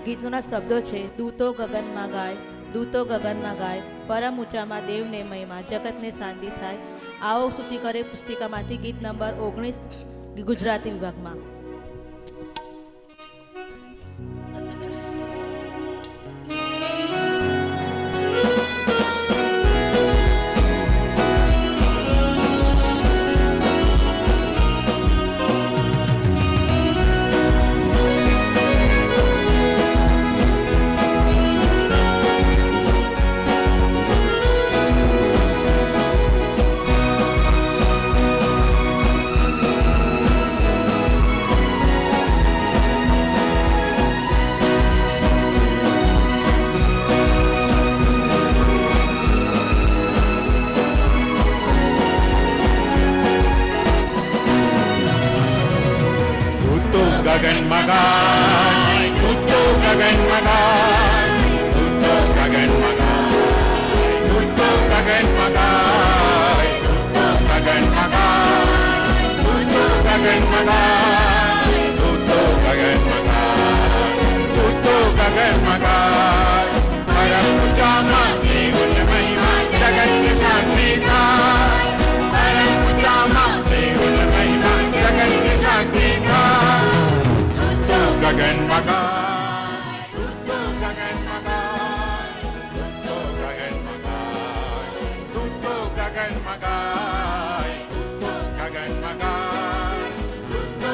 ગીતના શબ્દો છે: દૂતો ગગનમાં ગાય, દૂતો ગગનમાં ગાય, પરમ ઊંચામાં દેવને મહિમા, જગતને શાંતિ થાય. આવો સ્તુતિ કરે પુસ્તિકામાંથી ગીત નંબર 19 ગુજરાતી વિભાગમાં. ગગનમાં ગાય, દૂતો ગગનમાં ગાય, દૂતો ગગનમાં ગાય, દૂતો ગગનમાં ગાય, દૂતો ગગનમાં ગાય, દૂતો ગગનમાં ગાય, દૂતો ગગનમાં ગાય, દૂતો ગગનમાં ગાય. પરમ ઊંચામાં દેવની મહિમા, જગતની શાંતિ થાય. પરમ ઊંચામાં દેવની મહિમા, જગતની શાંતિ થાય. ગગનમાં ગાય, દૂતો ગગનમાં ગાય, દૂતો ગગનમાં ગાય, દૂતો ગગનમાં ગાય, દૂતો ગગનમાં ગાય, દૂતો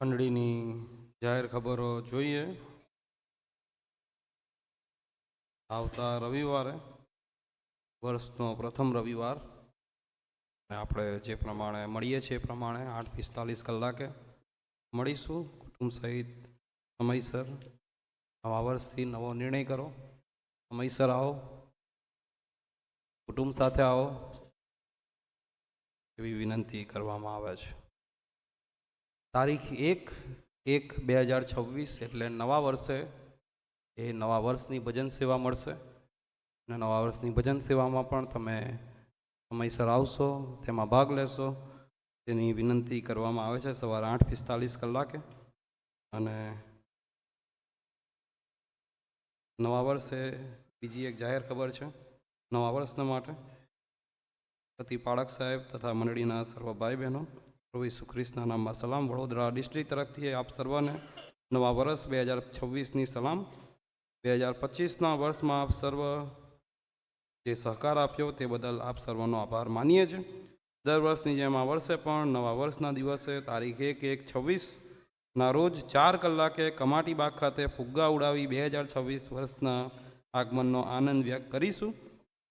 મંડળીની જાહેર ખબરો જોઈએ. આવતા રવિવારે, વર્ષનો પ્રથમ રવિવાર, અને આપણે જે પ્રમાણે મળીએ છીએ એ પ્રમાણે 8:45 કલાકે મળીશું. કુટુંબ સહિત સમયસર. નવા વર્ષથી નવો નિર્ણય કરો, સમયસર આવો, કુટુંબ સાથે આવો, એવી વિનંતી કરવામાં આવે છે. તારીખ 1/1/2026 એટલે નવા વર્ષે એ નવા વર્ષની ભજન સેવા મળશે, અને નવા વર્ષની ભજન સેવામાં પણ તમે સમયસર આવશો, તેમાં ભાગ લેશો, તેની વિનંતી કરવામાં આવે છે. સવારે 8:45 કલાકે. અને નવા વર્ષે બીજી એક જાહેર ખબર છે. નવા વર્ષના માટે પતિ પાળક સાહેબ તથા મંડળીના સર્વ ભાઈ બહેનો, પ્રભુ ઈસુ ખ્રિસ્તના નામમાં સલામ. વડોદરા ડિસ્ટ્રિક્ટ તરફથી આપ સર્વને નવા વર્ષ 2026ની સલામ. 2025ના વર્ષમાં આપ સર્વ જે સહકાર આપ્યો તે બદલ આપ સર્વનો આભાર માનીએ છીએ. દર વર્ષની જેમ આ વર્ષે પણ નવા વર્ષના દિવસે તારીખ 1/1/26ના રોજ 4 કલાકે કમાટી બાગ ખાતે ફુગ્ગા ઉડાવી 2026 વર્ષના આગમનનો આનંદ વ્યક્ત કરીશું.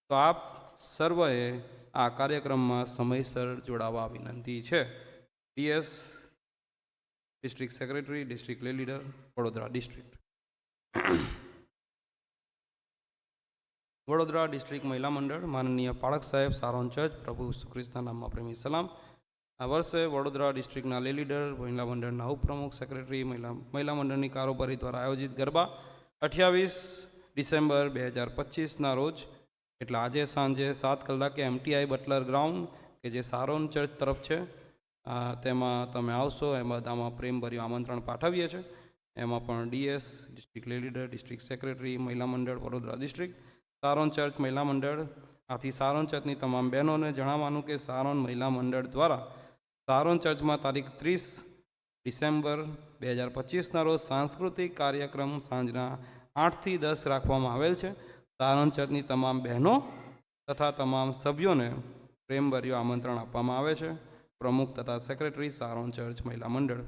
તો આપ સર્વએ આ કાર્યક્રમમાં સમયસર જોડાવા વિનંતી છે. ડીએસ ડિસ્ટ્રિક્ટ સેક્રેટરી, ડિસ્ટ્રિક્ટ લે leader, Vadodara district. Vadodara district મહિલા મંડળ, માનનીય પાળક સાહેબ, સારોન ચર્ચ, પ્રભુ ઈસુ ખ્રિસ્તના નામમાં પ્રેમી સલામ. આ વર્ષે વડોદરા ડિસ્ટ્રિક્ટના લે લીડર, મહિલા મંડળના ઉપપ્રમુખ, સેક્રેટરી, મહિલા મંડળની કારોબારી દ્વારા આયોજિત ગરબા 28 ડિસેમ્બર 2025ના રોજ એટલે આજે સાંજે 7 કલાકે MTI બટલર ગ્રાઉન્ડ કે જે સારોન ચર્ચ તરફ છે, તેમાં તમે આવશો. એ બધામાં પ્રેમભર્યું આમંત્રણ પાઠવીએ છીએ. એમાં પણ ડીએસ ડિસ્ટ્રિક્ટ લે લીડર, ડિસ્ટ્રિક્ટ સેક્રેટરી, મહિલા મંડળ વડોદરા ડિસ્ટ્રિક્ટ, સારોન ચર્ચ મહિલા મંડળ. આથી સારોન ચર્ચની તમામ બહેનોને જણાવવાનું કે સારોન મહિલા મંડળ દ્વારા સારોન ચર્ચમાં તારીખ 30 ડિસેમ્બર 2025ના રોજ સાંસ્કૃતિક કાર્યક્રમ સાંજના 8 થી 10 રાખવામાં આવેલ છે. સારોન ચર્ચની તમામ બહેનો તથા તમામ સભ્યોને પ્રેમભર્યું આમંત્રણ આપવામાં આવે છે. પ્રમુખ તથા સેક્રેટરી, સારોન ચર્ચ મહિલા મંડળ.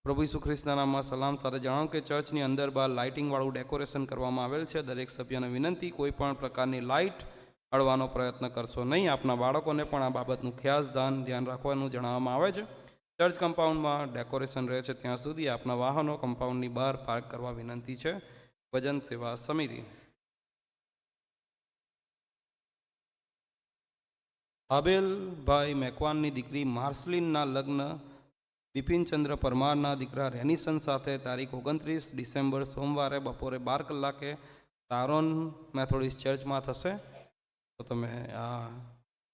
પ્રભુ ઈસુ ખ્રિસ્તના નામમાં સલામ. સાથે જણાવો કે ચર્ચની અંદર બહાર લાઇટિંગવાળું ડેકોરેશન કરવામાં આવેલ છે. દરેક સભ્યને વિનંતી, કોઈ પણ પ્રકારની લાઇટ અડવાનો પ્રયત્ન કરશો નહીં. આપના બાળકોને પણ આ બાબતનું ખાસ ધ્યાન રાખવાનું જણાવવામાં આવે છે. ચર્ચ કમ્પાઉન્ડમાં ડેકોરેશન રહે છે ત્યાં સુધી આપના વાહનો કમ્પાઉન્ડની બહાર પાર્ક કરવા વિનંતી છે. ભજન સેવા સમિતિ. આબેલભાઈ મેકવાનની દીકરી માર્સલિનના લગ્ન બિપિનચંદ્ર પરમારના દીકરા રેનિસન સાથે તારીખ 29 ડિસેમ્બર સોમવારે બપોરે 12 કલાકે સારોન મેથોડિસ્ટ ચર્ચમાં થશે. તો તમે આ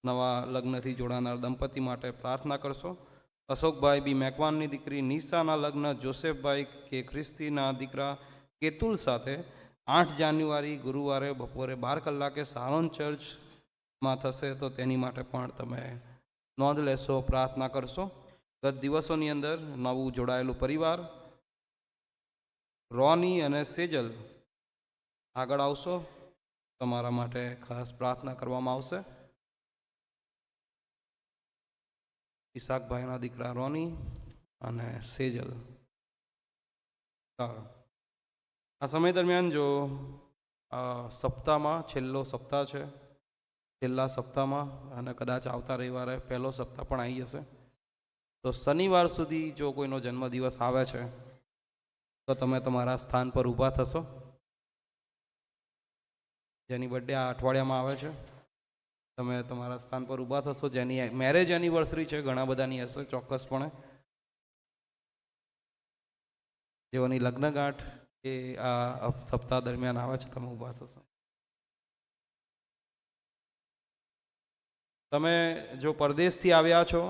નવા લગ્નથી જોડાનાર દંપતી માટે પ્રાર્થના કરશો. અશોકભાઈ બી મેકવાનની દીકરી નિશાના લગ્ન જોસેફભાઈ કે ખ્રિસ્તીના દીકરા કેતુલ સાથે 8 જાન્યુઆરી ગુરુવારે બપોરે 12 કલાકે સારોન ચર્ચમાં થશે. તો તેની માટે પણ તમે નોંધ લેશો, પ્રાર્થના કરશો. ગત દિવસોની અંદર નવું જોડાયેલું પરિવાર રોની અને સેજલ આગળ આવશો, તમારા માટે ખાસ પ્રાર્થના કરવામાં આવશે. ઈસાકભાઈના દીકરા રોની અને સેજલ. આ સમય દરમિયાન જો સપ્તાહમાં છેલ્લો સપ્તાહ છે, છેલ્લા સપ્તાહમાં અને કદાચ આવતા રવિવારે પહેલો સપ્તાહ પણ આવી જશે. તો શનિવાર સુધી જો કોઈનો જન્મદિવસ આવે છે તો તમે તમારા સ્થાન પર ઊભા થશો. જેની બર્થડે આ અઠવાડિયામાં આવે છે, તમે તમારા સ્થાન પર ઊભા થશો. જેની મેરેજ એનિવર્સરી છે, ઘણા બધાની હશે ચોક્કસપણે. જેઓની લગ્નગાંઠ એ આ સપ્તાહ દરમિયાન આવે છે, તમે ઊભા થશો. તમે જો પરદેશથી આવ્યા છો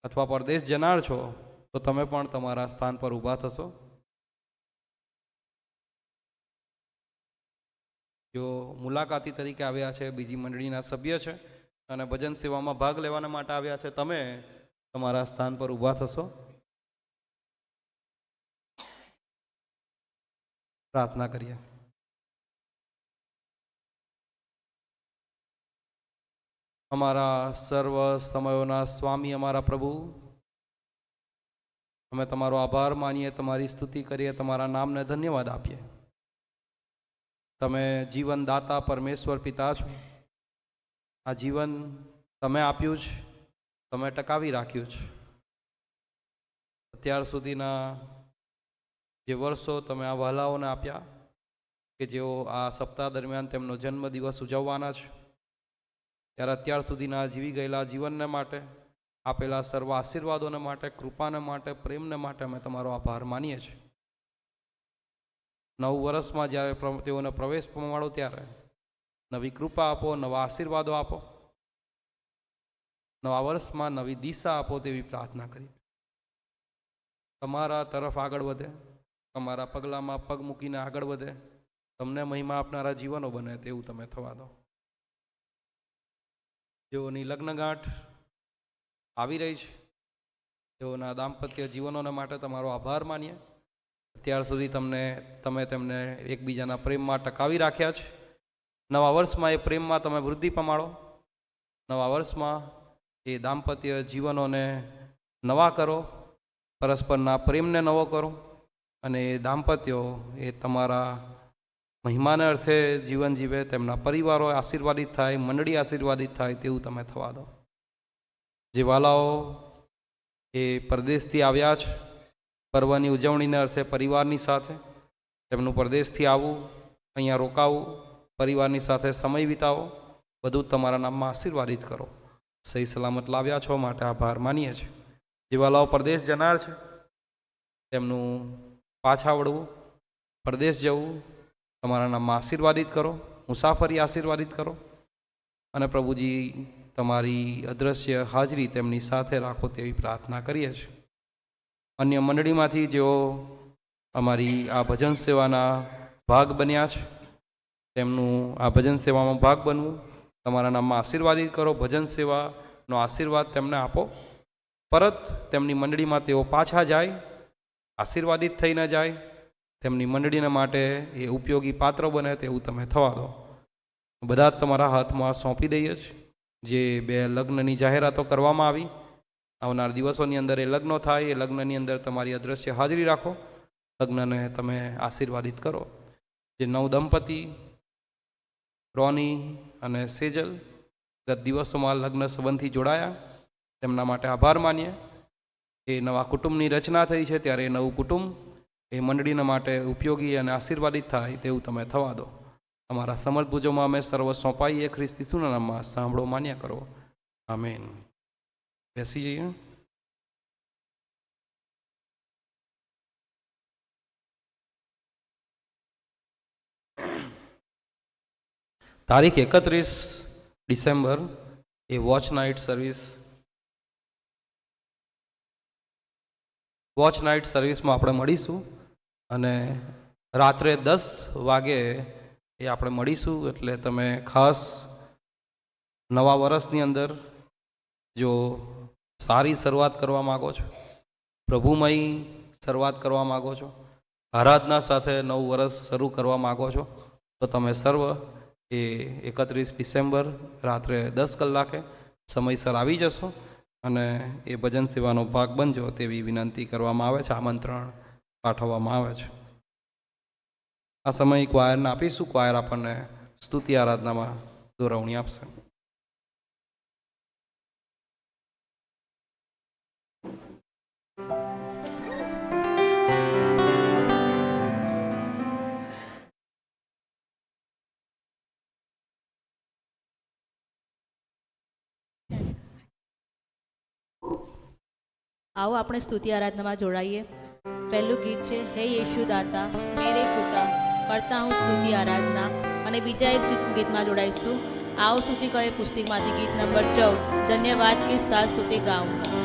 અથવા પરદેશ જનાર છો તો તમે પણ તમારા સ્થાન પર ઊભા થશો. જો મુલાકાતી તરીકે આવ્યા છે, બીજી મંડળીના સભ્ય છે અને ભજન સેવામાં ભાગ લેવાના માટે આવ્યા છે, તમે તમારા સ્થાન પર ઊભા થશો. પ્રાર્થના કરીએ. અમારા સર્વ સમયોના સ્વામી, અમારા પ્રભુ, અમે તમારો આભાર માનીએ, તમારી સ્તુતિ કરીએ, તમારા નામને ધન્યવાદ આપીએ. તમે જીવનદાતા પરમેશ્વર પિતા છો. આ જીવન તમે આપ્યું છે, તમે ટકાવી રાખ્યું છે. અત્યાર સુધીના જે વર્ષો તમે આ વહાલાઓને આપ્યા કે જેઓ આ સપ્તાહ દરમિયાન તેમનો જન્મદિવસ ઉજવવાના છે, ત્યારે અત્યાર સુધીના જીવી ગયેલા જીવનને માટે, આપેલા સર્વ આશીર્વાદોને માટે, કૃપાને માટે, પ્રેમને માટે અમે તમારો આભાર માનીએ છીએ. નવું વર્ષમાં જ્યારે તેઓને પ્રવેશ પમાડો ત્યારે નવી કૃપા આપો, નવા આશીર્વાદો આપો, નવા વર્ષમાં નવી દિશા આપો તેવી પ્રાર્થના કરી. તમારા તરફ આગળ વધે, તમારા પગલામાં પગ મૂકીને આગળ વધે, તમને મહિમા આપનારા જીવનો બને તેવું તમે થવા દો. જેઓની લગ્નગાંઠ આવી રહી છે, તેઓના દાંપત્ય જીવનોને માટે તમારો આભાર માનીએ. અત્યાર સુધી તમે તેમને એકબીજાના પ્રેમમાં ટકાવી રાખ્યા છે. નવા વર્ષમાં એ પ્રેમમાં તમે વૃદ્ધિ પમાડો. નવા વર્ષમાં એ દાંપત્ય જીવનોને નવા કરો, પરસ્પરના પ્રેમને નવો કરો, અને એ દાંપત્યો એ તમારા મહિમાને અર્થે જીવન જીવે, તેમના પરિવારો આશીર્વાદિત થાય, મંડળી આશીર્વાદિત થાય તેવું તમે થવા દો. જે વાલાઓ એ પરદેશથી આવ્યા છે, પર્વની ઉજવણીને અર્થે પરિવારની સાથે, તેમનું પરદેશથી આવવું, અહીંયા રોકાવું, પરિવારની સાથે સમય વિતાવો, બધું તમારા નામમાં આશીર્વાદિત કરો. સહી સલામત લાવ્યા છો માટે આભાર માનીએ છીએ. જે વાલાઓ પરદેશ જનાર છે, તેમનું પાછા વળવું, પરદેશ જવું, તમારા નામમાં આશીર્વાદિત કરો, મુસાફરી આશીર્વાદિત કરો, અને પ્રભુજી તમારી અદૃશ્ય હાજરી તેમની સાથે રાખો તેવી પ્રાર્થના કરીએ છીએ. અન્ય મંડળીમાંથી જેઓ અમારી આ ભજન સેવાના ભાગ બન્યા છે, તેમનું આ ભજન સેવામાં ભાગ બનવું તમારા નામમાં આશીર્વાદિત કરો. ભજન સેવાનો આશીર્વાદ તેમને આપો. પરત તેમની મંડળીમાં તેઓ પાછા જાય, આશીર્વાદિત થઈને જાય, તેમની મંડળીને માટે એ ઉપયોગી પાત્ર બને તેવું તમે થવા દો. બધા જ તમારા હાથમાં સોંપી દઈએ છીએ. જે 2 લગ્નની જાહેરાતો કરવામાં આવી, આવનાર દિવસોની અંદર એ લગ્નો થાય, એ લગ્નની અંદર તમારી અદૃશ્ય હાજરી રાખો, લગ્નને તમે આશીર્વાદિત કરો. જે નવ દંપતી રોની અને સેજલ ગત દિવસોમાં લગ્ન સંબંધથી જોડાયા, તેમના માટે આભાર માનીએ. એ નવા કુટુંબની રચના થઈ છે, ત્યારે એ નવું કુટુંબ એ મંડળીને માટે ઉપયોગી અને આશીર્વાદિત થાય તેવું તમે થવા દો. અમારા સમર્થ ભુજોમાં અમે સર્વ સોંપાઈએ ખ્રિસ્તી ઈસુના નામમાં. સાંભળો, માન્ય કરો. આમેન. બેસી જઈએ. તારીખ 31 ડિસેમ્બર એ વોચ નાઇટ સર્વિસમાં આપણે મળીશું, અને રાત્રે 10 વાગે એ આપણે મળીશું. એટલે તમે ખાસ નવા વર્ષની અંદર જો સારી શરૂઆત કરવા માગો છો, પ્રભુમય શરૂઆત કરવા માગો છો, આરાધના સાથે નવું વર્ષ શરૂ કરવા માગો છો, તો તમે સર્વ એ 31 ડિસેમ્બર રાત્રે 10 કલાકે સમયસર આવી જશો અને એ ભજન સેવાનો ભાગ બનજો તેવી વિનંતી કરવામાં આવે છે, આમંત્રણ પાઠવવામાં આવે છે. આ સમય ક્વાયરને આપીશું. ક્વાયર આપણને સ્તુતિ આરાધનામાં દોરવણી આપશે. આવો આપણે સ્તુતિ આરાધનામાં જોડાઈએ. પહેલું ગીત છે હે યેશુ દાતા મેરે ખુદા, કરતા હું સ્તુતિ આરાધના. અને બીજા એક ગીતમાં જોડાઈશું. આવો સ્તુતિ કહે પુસ્તકમાંથી ગીત નંબર 14, ધન્યવાદ કે સાથ સ્તુતિ ગાઉંગા.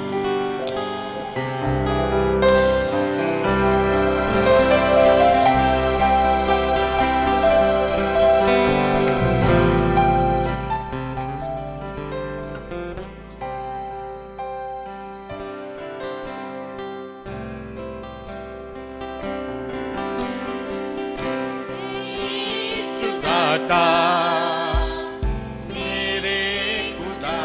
दाता मेरे खुदा,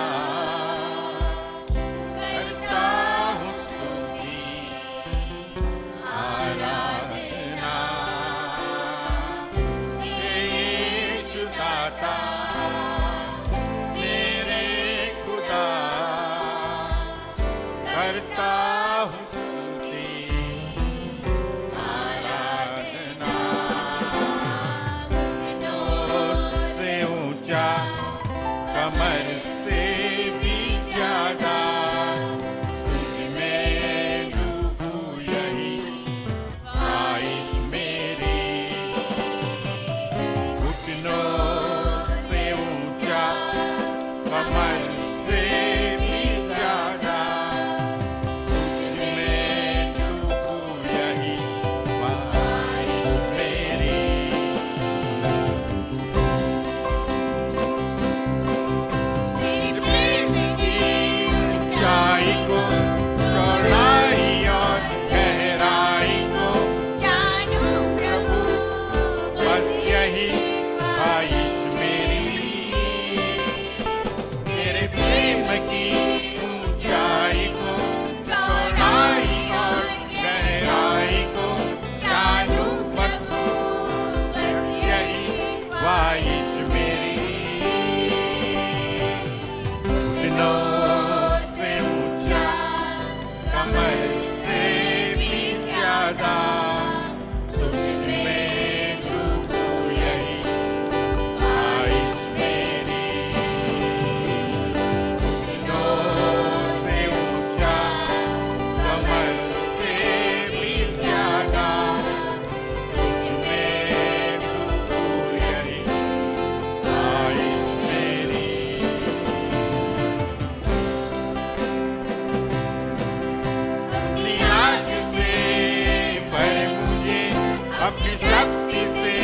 अपनी शक्ति से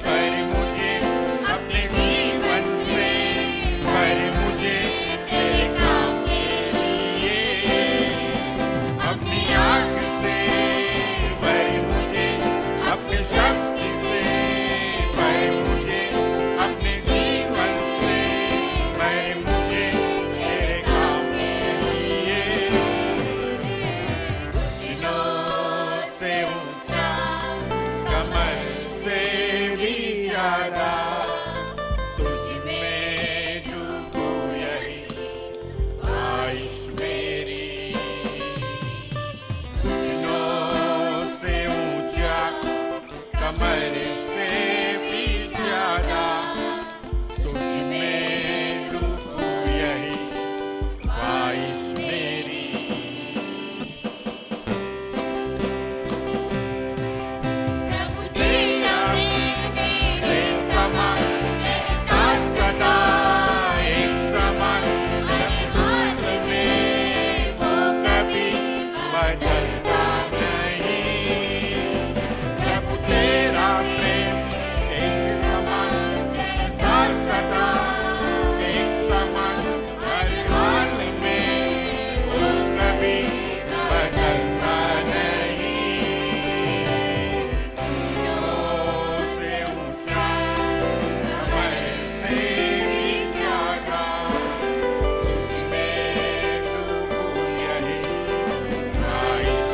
भर मुझे, अपने जीवन से भर मुझे तेरे काम के लिए। अपनी आग से भर मुझे, अपनी शक्ति से भर मुझे, अपने जीवन से भर मुझे तेरे काम के लिए। दिनों से ऊंचा, कमर से भी ज्यादा तुझ में डूबो यही ख्वाहिश मेरी। दिनों से ऊंचा, कमर से भी ज्यादा तुझ में डूबो यही ख्वाहिश मेरी। प्रभु तेरा मेरे समान रहता सदा एक समान, हाल में वो कभी बदलता नहीं। प्रभु तेरा प्रेम एक समान रहता सदा एक समान, हर हाल में वो कभी बदलता नहीं। दिनों से ऊंचा, कमर से भी ज्यादा तुझ में डूबूं यही ख्वाहिश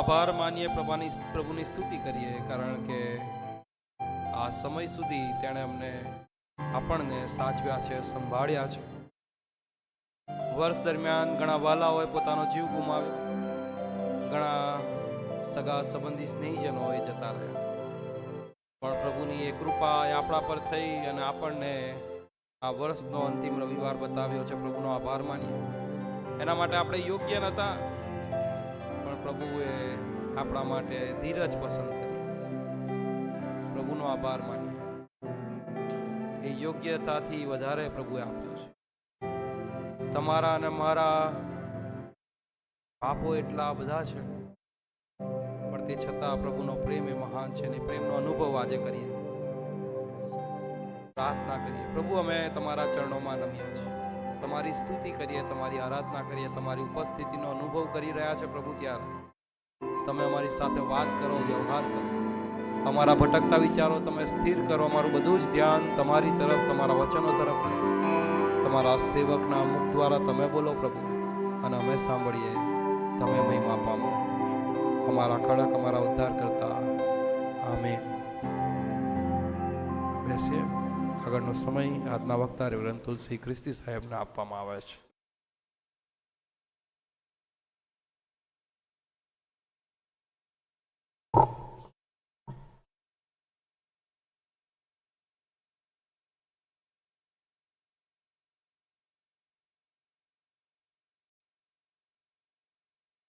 આભાર માનીએ, પ્રભુની સ્તુતિ કરીએ, કારણ કે આ સમય સુધી તેણે આપણને સાચવ્યા છે, સંભાળ્યા છે. વર્ષ દરમિયાન ઘણા વાલાઓએ પોતાનો જીવ ગુમાવ્યો, ઘણા સગા સંબંધી સ્નેહીજનોએ જતા રહ્યા, પણ પ્રભુની એ કૃપા એ આપણા પર થઈ અને આપણને આ વર્ષનો અંતિમ રવિવાર બતાવ્યો છે. પ્રભુનો આભાર માનીએ. એના માટે આપણે યોગ્ય નહોતા, પણ પ્રભુએ આપણા માટે ધીરજ પસંદ કરી. પ્રભુનો આભાર માનીએ. એ યોગ્યતાથી વધારે પ્રભુએ આપ્યું છે. તમારા અને મારા પાપો એટલા બધા છે, પણ તે છતાં પ્રભુનો પ્રેમ એ મહાન છે ને પ્રેમનો અનુભવ આજે કરીએ, પ્રાર્થના કરીએ. પ્રભુ, અમે તમારા ચરણોમાં નમ્યા છીએ, તમારી સ્તુતિ કરીએ, તમારી આરાધના કરીએ, તમારી ઉપસ્થિતિનો અનુભવ કરી રહ્યા છે. પ્રભુ, ત્યારે તમે અમારી સાથે વાત કરો, વ્યવહાર કરો, અમારા ભટકતા વિચારો તમે સ્થિર કરો, અમારું બધું જ ધ્યાન તમારી તરફ, તમારા વચનો તરફ, તમારા સેવકના મુખ દ્વારા તમે બોલો પ્રભુ, અને અમે સાંભળીએ. તમે મહિમા પામો. અમારા ખડક, અમારા ઉદ્ધાર કરતા. આમેન. બેસીએ. આગળનો સમય આજના વક્તા રેવરન્ડ તુલસી ખ્રિસ્તી સાહેબને આપવામાં આવે છે.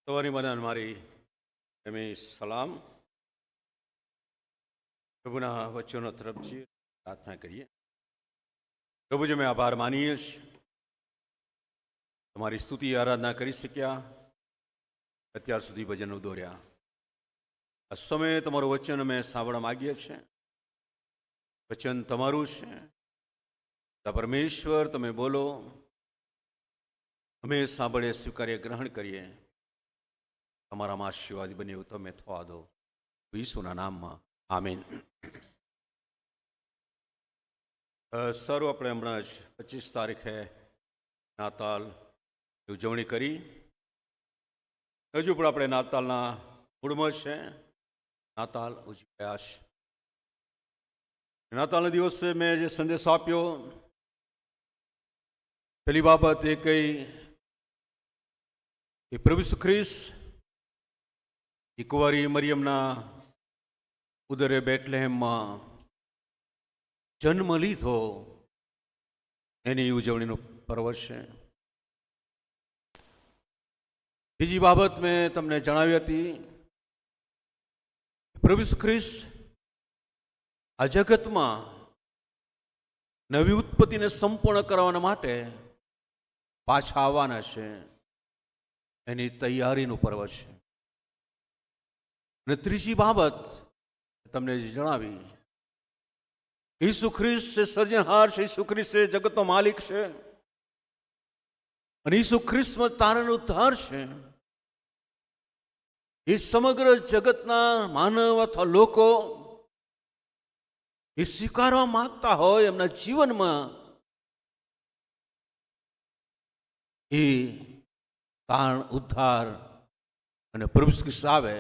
સવારની બધાને મારી એમ સલામ. પ્રભુના વચનો તરફથી પ્રાર્થના કરીએ. પ્રભુજી, અમે આભાર માનીએ છીએ, તમારી સ્તુતિ આરાધના કરી શક્યા, અત્યાર સુધી ભજનો દોર્યા. આ સમયે તમારું વચન અમે સાંભળવા માગીએ છીએ. વચન તમારું છે, પરમેશ્વર તમે બોલો, અમે સાંભળીએ, સ્વીકારીએ, ગ્રહણ કરીએ. તમારામાં આશીર્વાદ બને એવું તમે થવા દો, ઈસુના નામમાં. આમીન. સારું, આપણે હમણાં જ 25 તારીખે નાતાલની ઉજવણી કરી. હજુ પણ આપણે નાતાલના મૂળમાં છે, નાતાલ ઉજવી રહ્યા છે. નાતાલના દિવસે મેં જે સંદેશ આપ્યો, પહેલી બાબત એ કઈ કે પ્રભુ ઈસુ ખ્રિસ્ત એ કુંવારી મરિયમના ઉદરે બેથલેહેમમાં જન્મ લીધો, એની ઉજવણીનું પર્વ છે. બીજી બાબત મેં તમને જણાવી હતી, પ્રભુ ઈસુ ખ્રિસ્ત આ જગતમાં નવી ઉત્પત્તિને સંપૂર્ણ કરવાના માટે પાછા આવવાના છે, એની તૈયારીનું પર્વ છે. અને ત્રીજી બાબત તમને જણાવી, ઈસુ ખ્રિસ્ત છે સર્જનહાર છે, ઈસુ ખ્રિસ્ત છે જગતનો માલિક છે, અને ઈસુ ખ્રિસ્તમાં તારણ ઉદ્ધાર છે. એ સમગ્ર જગતના માનવ અથવા લોકો એ સ્વીકારવા માંગતા હોય એમના જીવનમાં, એ તારણ ઉદ્ધાર અને પ્રભુ ખ્રિસ્ત આવે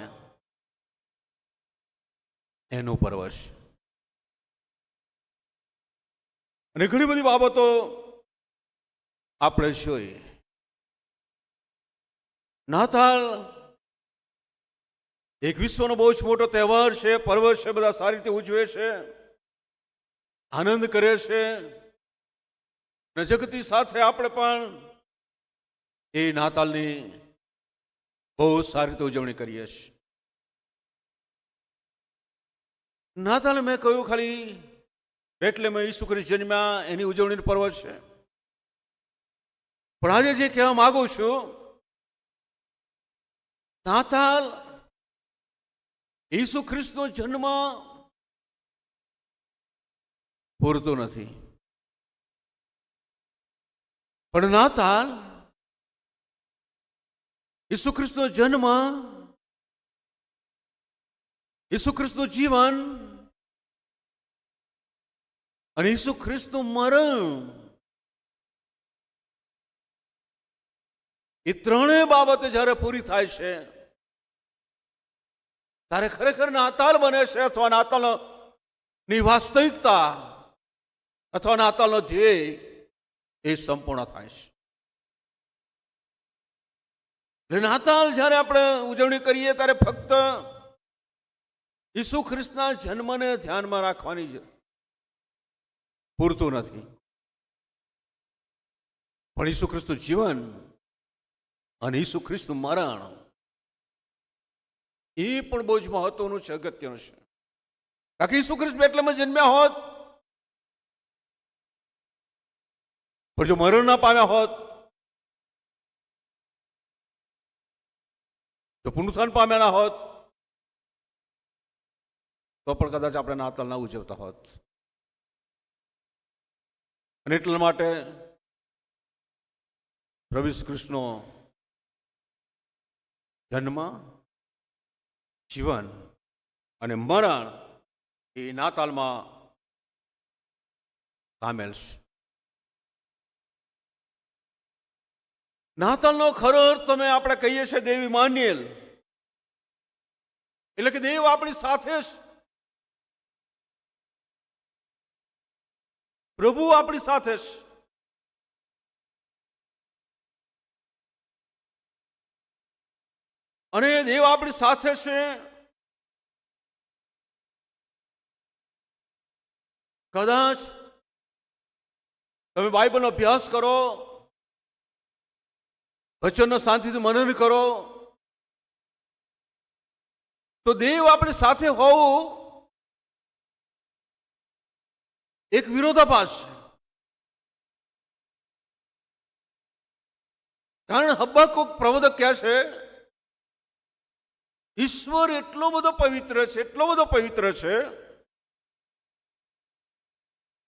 એનું પર્વ છે. અને ઘણી બધી બાબતો આપણે જોઈએ. નાતાલ એક વિશ્વનો બહુ જ મોટો તહેવાર છે, પર્વ છે. બધા સારી રીતે ઉજવે છે, આનંદ કરે છે, અને જગતની સાથે આપણે પણ એ નાતાલની બહુ સારી રીતે ઉજવણી કરીએ છીએ. નાતાલ મેં કહ્યું ખાલી બેથલેહેમમાં ઈસુ ખ્રિસ્ત જન્મ્યા એની ઉજવણીનું પર્વ છે, પણ આજે જે કહેવા માંગુ છું, નાતાલ ઈસુ ખ્રિસ્તનો જન્મ પૂરતો નથી, પણ નાતાલ ઈસુ ખ્રિસ્તનો જન્મ, ઈસુ ખ્રિસ્તનું જીવન અને ઈસુ ખ્રિસ્તનું મરણ, એ ત્રણેય બાબતે જ્યારે પૂરી થાય છે, ત્યારે ખરેખર નાતાલ બને છે, અથવા નાતાલની વાસ્તવિકતા અથવા નાતાલનો ધ્યેય એ સંપૂર્ણ થાય છે. એટલે નાતાલ જ્યારે આપણે ઉજવણી કરીએ ત્યારે ફક્ત ઈસુ ખ્રિસ્તના જન્મને ધ્યાનમાં રાખવાની જ પૂરતું નથી, પણ ઈસુ ખ્રિસ્તનું જીવન અને ઈસુ ખ્રિસ્તનું મરણ એ પણ બહુ જ મહત્વનું છે, અગત્યનું છે. કારણ કે ઈસુ ખ્રિસ્ત બેટલેહમમાં જન્મ્યા હોત, પણ જો મરણ ના પામ્યા હોત, જો પુનરુત્થાન પામ્યા ના હોત, તો પણ કદાચ આપણે નાતાલ ના ઉજવતા હોત. અને એટલા માટે પ્રભુ ઈસુ ખ્રિસ્તનો જન્મ, જીવન અને મરણ એ નાતાલમાં સામેલ છે. નાતાલનો ખરો અર્થ તમે આપણે કહીએ છીએ દેવ ઇમાન્યુએલ, એટલે કે દેવ આપણી સાથે છે, પ્રભુ આપણી સાથે છે. અને દેવ આપણી સાથે છે. કદાચ તમે બાઇબલનો અભ્યાસ કરો, વચનનો શાંતિથી મનન કરો, તો દેવ આપણી સાથે હોવું એક વિરોધાભાસ છે. કારણ હબક્કુક પ્રબોધક કહે છે, ઈશ્વર એટલો બધો પવિત્ર છે, એટલો બધો પવિત્ર છે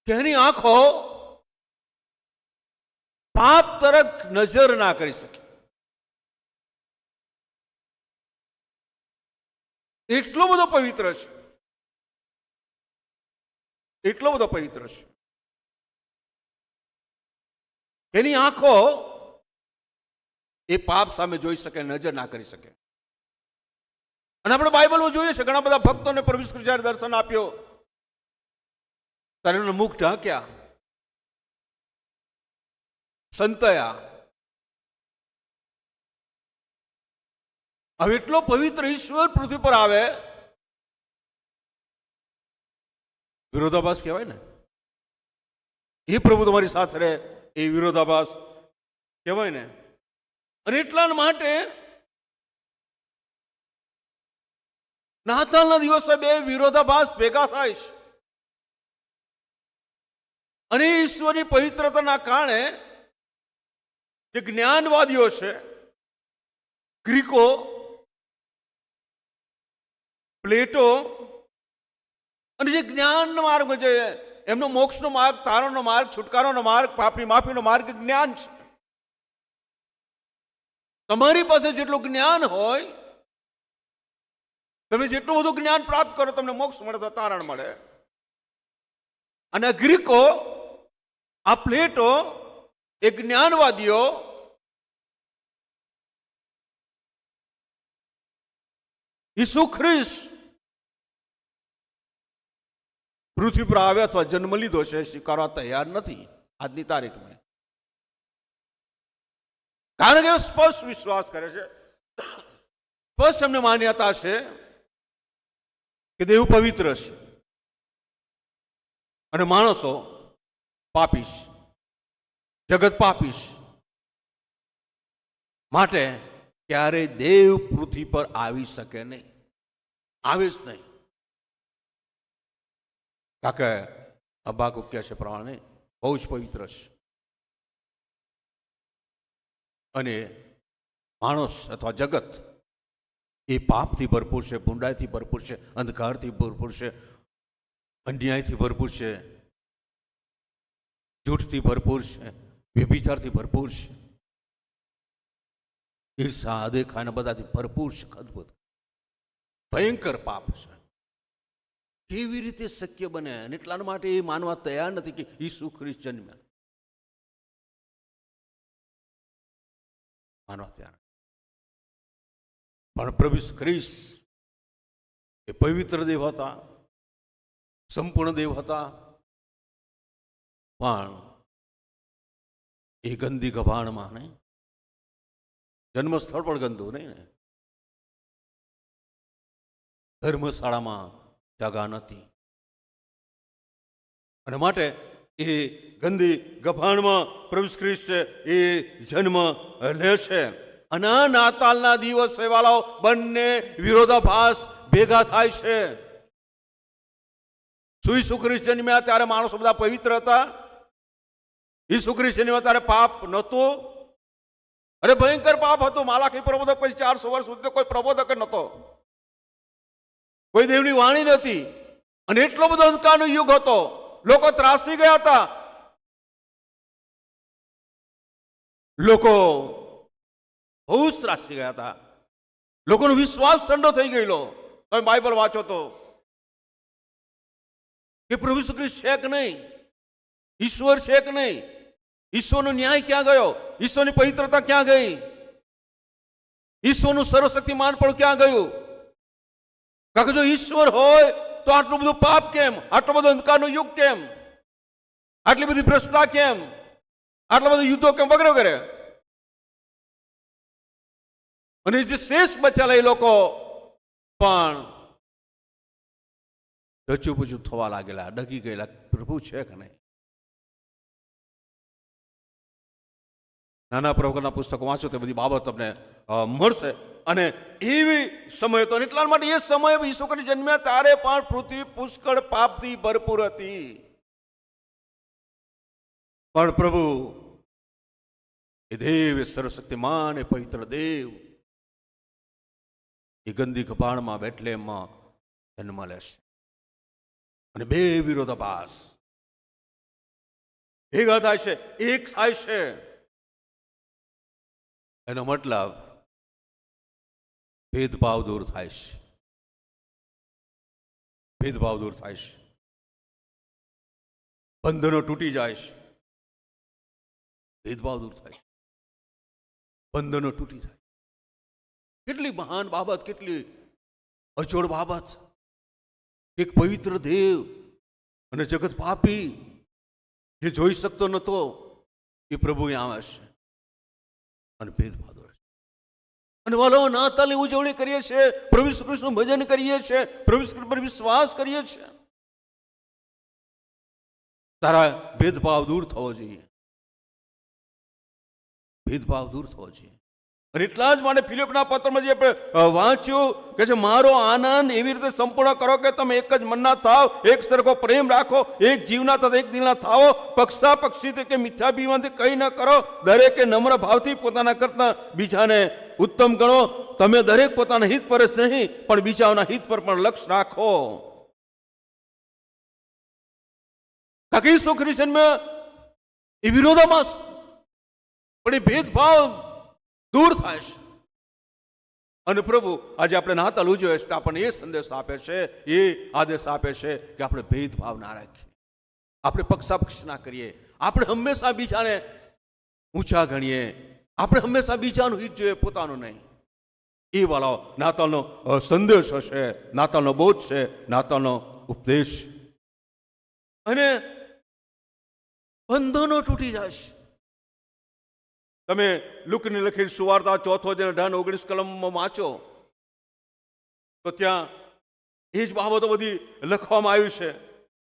કે એની આંખો પાપ તરફ નજર ના કરી શકે. એટલો બધો પવિત્ર છે, એટલો બધો પવિત્ર છે. એની આંખો એ પાપ સામે જોઈ શકે, નજર ના કરી શકે. અને આપણે બાઇબલમાં જોઈએ છે ઘણા બધા ભક્તોને પ્રભુ ઈસુ ખ્રિસ્તે જ્યારે દર્શન આપ્યો ત્યારે એમનું મુખ ઢાંક્યા, સંતયા. હવે એટલો પવિત્ર ઈશ્વર પૃથ્વી પર આવે, વિરોધાભાસ કહેવાય ને. એ પ્રભુ તમારી સાથે રહે, એ વિરોધાભાસ કહેવાય ને. અને એટલા માટે નાતાલના દિવસે બે વિરોધાભાસ ભેગા થાય છે. અને ઈશ્વરની પવિત્રતાના કારણે જે જ્ઞાનવાદીઓ છે, ગ્રીકો, પ્લેટો, અને જે જ્ઞાનનો માર્ગ છે, એમનો મોક્ષનો માર્ગ, તારણનો માર્ગ, છુટકારાનો માર્ગ, પાપની માફીનો માર્ગ જ્ઞાન છે. તમારી પાસે જેટલું જ્ઞાન હોય, તમે જેટલું બધું જ્ઞાન પ્રાપ્ત કરો, તમને મોક્ષ મળે, તો તારણ મળે. અને ગ્રીકો, આ પ્લેટો, એ જ્ઞાનવાદીઓ ઈસુ ખ્રિસ્ત પૃથ્વી પર આવે અથવા જન્મ લીધો છે સ્વીકારવા તૈયાર નથી આજની તારીખમાં. કારણ કે સ્પષ્ટ વિશ્વાસ કરે છે, સ્પષ્ટ એમને માન્યતા છે કે દેવ પવિત્ર છે અને માણસો પાપી છે, જગત પાપી છે. માટે ક્યારેય દેવ પૃથ્વી પર આવી શકે નહીં, આવે જ નહીં. કારણ કે હબાકુક કહે છે પ્રમાણે બહુ જ પવિત્ર છે. અને માણસ અથવા જગત એ પાપથી ભરપૂર છે, ભૂંડાઈથી ભરપૂર છે, અંધકારથી ભરપૂર છે, અન્યાયથી ભરપૂર છે, જૂઠથી ભરપૂર છે, વ્યભિચારથી ભરપૂર છે, ઈર્ષા, અદેખાને બધાથી ભરપૂર છે. અદભુત ભયંકર પાપ છે. કેવી રીતે શક્ય બને? અને એટલા માટે એ માનવા તૈયાર નથી કે ઈસુ ખ્રિસ્ત જન્મ્યા. માનવા તૈયાર. પણ પ્રભુ ખ્રિસ્ત એ પવિત્ર દેવ હતા, સંપૂર્ણ દેવ હતા, પણ એ ગંદી ગભાણમાં નહીં, જન્મસ્થળ પણ ગંદુ નહીં ને, ધર્મશાળામાં જગા નથી, અને માટે એ ગંદી ગભાણમાં પ્રભુ ખ્રિસ્ત એ જન્મ લે છે. અને નાતાલના દિવસે વાળાઓ બંને વિરોધાભાસ ભેગા થાય છે. ઈસુ ખ્રિસ્ત જન્મ્યા ત્યારે માણસો બધા પવિત્ર હતા. ઈસુ ખ્રિસ્ત જન્મ્યા ત્યારે પાપ નહોતું. અરે ભયંકર પાપ હતું. માલાખી પ્રબોધક પછી 400 વર્ષ સુધી કોઈ પ્રબોધક નહોતો, કોઈ દેવની વાણી નથી, અને એટલો બધો અંધકારનો યુગ હતો. લોકો ત્રાસી ગયા હતા. લોકો બહુ જ ત્રાસી ગયા હતા. લોકોનો વિશ્વાસ ઠંડો થઈ ગયેલો. તમે બાઇબલ વાંચો તો કે પ્રભુ ઈસુ ખ્રિસ્ત છે કે નહીં, ઈશ્વર છે કે નહીં, ઈશ્વરનો ન્યાય ક્યાં ગયો, ઈશ્વરની પવિત્રતા ક્યાં ગઈ, ઈશ્વરનું સર્વશક્તિમાન પણ ક્યાં ગયું? કારણ કે જો ઈશ્વર હોય તો આટલું બધું પાપ કેમ, આટલો બધો અંધકારનો યુગ કેમ, આટલી બધી ભ્રષ્ટતા કેમ, આટલા બધા યુદ્ધો કેમ વગેરે વગેરે. અને જે શેષ બચેલા એ લોકો પણ રચુપચું થવા લાગેલા, ડગી ગયેલા, પ્રભુ છે કે નહીં. નાના પ્રવચનના પુસ્તકો વાંચો તે બધી બાબત તમને મળશે. અને એવી સમય હતો, એટલા માટે એ સમયે ઈસુ ખ્રિસ્ત જન્મ્યા ત્યારે પણ પૃથ્વી પુષ્કળ પાપથી ભરપૂર હતી. પણ પ્રભુ એ દેવ, એ સર્વશક્તિમાન, એ પવિત્ર દેવ એ ગંદી કપાળમાં બેટલેહમમાં જન્મ લેશે. અને બે વિરોધાભાસ ભેગા થાય છે, એક થાય છે. એનો મતલબ ભેદભાવ દૂર થાય છે, ભેદભાવ દૂર થાય છે, બંધનો તૂટી જાય છે, ભેદભાવ દૂર થાય છે, બંધનો તૂટી જાય. કેટલી મહાન બાબત, કેટલી અજોડ બાબત. એક પવિત્ર દેવ અને જગત પાપી જે જોઈ શકતો નતો એ પ્રભુ આવે છે અને ભેદભાવ દૂર. અને વાલો નાતાલની ઉજવણી કરીએ છીએ, પ્રભુ ઈસુ ખ્રિસ્તનું ભજન કરીએ છીએ, પ્રભુ ઈસુ ખ્રિસ્ત પર વિશ્વાસ કરીએ છીએ. તારા ભેદભાવ દૂર થવો જોઈએ, ભેદભાવ દૂર થવો જોઈએ. અને એટલા જ માટે ફિલિપના પત્રમાં જે આપણે વાંચ્યું કે છે, મારો આનંદ એવી રીતે સંપૂર્ણ કરો કે તમે એક જ મનના થાવ, એક સરખો પ્રેમ રાખો, એક જીવના તથા એક દિલના થાવો, પક્ષાપક્ષીથી કે મિથ્યાભિમાનથી કંઈ ન કરો, દરેકે નમ્ર ભાવથી પોતાના કરતા બીજાને ઉત્તમ ગણો. તમે દરેક પોતાના હિત પર જ નહીં પણ બીજાઓના હિત પર પણ લક્ષ્ય રાખો. કારણ કે ઈસુ ખ્રિસ્ત એ વિરોધાભાસ પણ એ ભેદભાવ દૂર થાય છે. અને પ્રભુ આજે આપણે નાતાલ ઉજવીએ છીએ, આપણને એ સંદેશ આપે છે, એ આદેશ આપે છે કે આપણે ભેદભાવ ના રાખીએ, આપણે પક્ષાપક્ષ ના કરીએ, આપણે હંમેશા બીજાને ઊંચા ગણીએ, આપણે હંમેશા બીજાનું હિત જોઈએ, પોતાનું નહીં. એ વાળો નાતાલનો સંદેશ છે, નાતાલનો બોધ છે, નાતાલનો ઉપદેશ. અને બંધનો તૂટી જાય છે. તમે લુકની લખેલી સુવાર્તા 4 અધ્યાય 19 કલમમાં વાંચો તો ત્યાં એ જ બાબતો બધી લખવામાં આવી છે.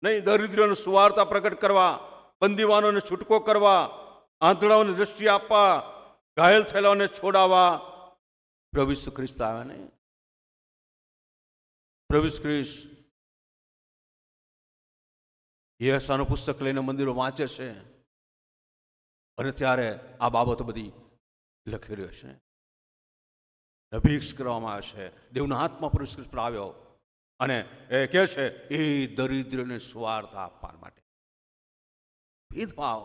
નહીં, દરિદ્રોને સુવાર્તા પ્રગટ કરવા, બંદીવાનોને છૂટકો કરવા, આંધળાઓને દ્રષ્ટિ આપવા, ઘાયલ થયેલાઓને છોડાવવા. પ્રભુ ઈસુ ખ્રિસ્ત આવે ને, પ્રભુ ઈસુ ખ્રિસ્ત યશાનું પુસ્તક લઈને મંદિરો વાંચે છે અને ત્યારે આ બાબતો બધી લખી રહ્યો છે, અભિષેક કરવામાં આવે છે. દેવના હાથમાં પ્રભુ ઈસુ ખ્રિસ્ત આવ્યો અને એ કહે છે એ દરિદ્રને સુવાર્તા આપવા માટે. ભેદભાવ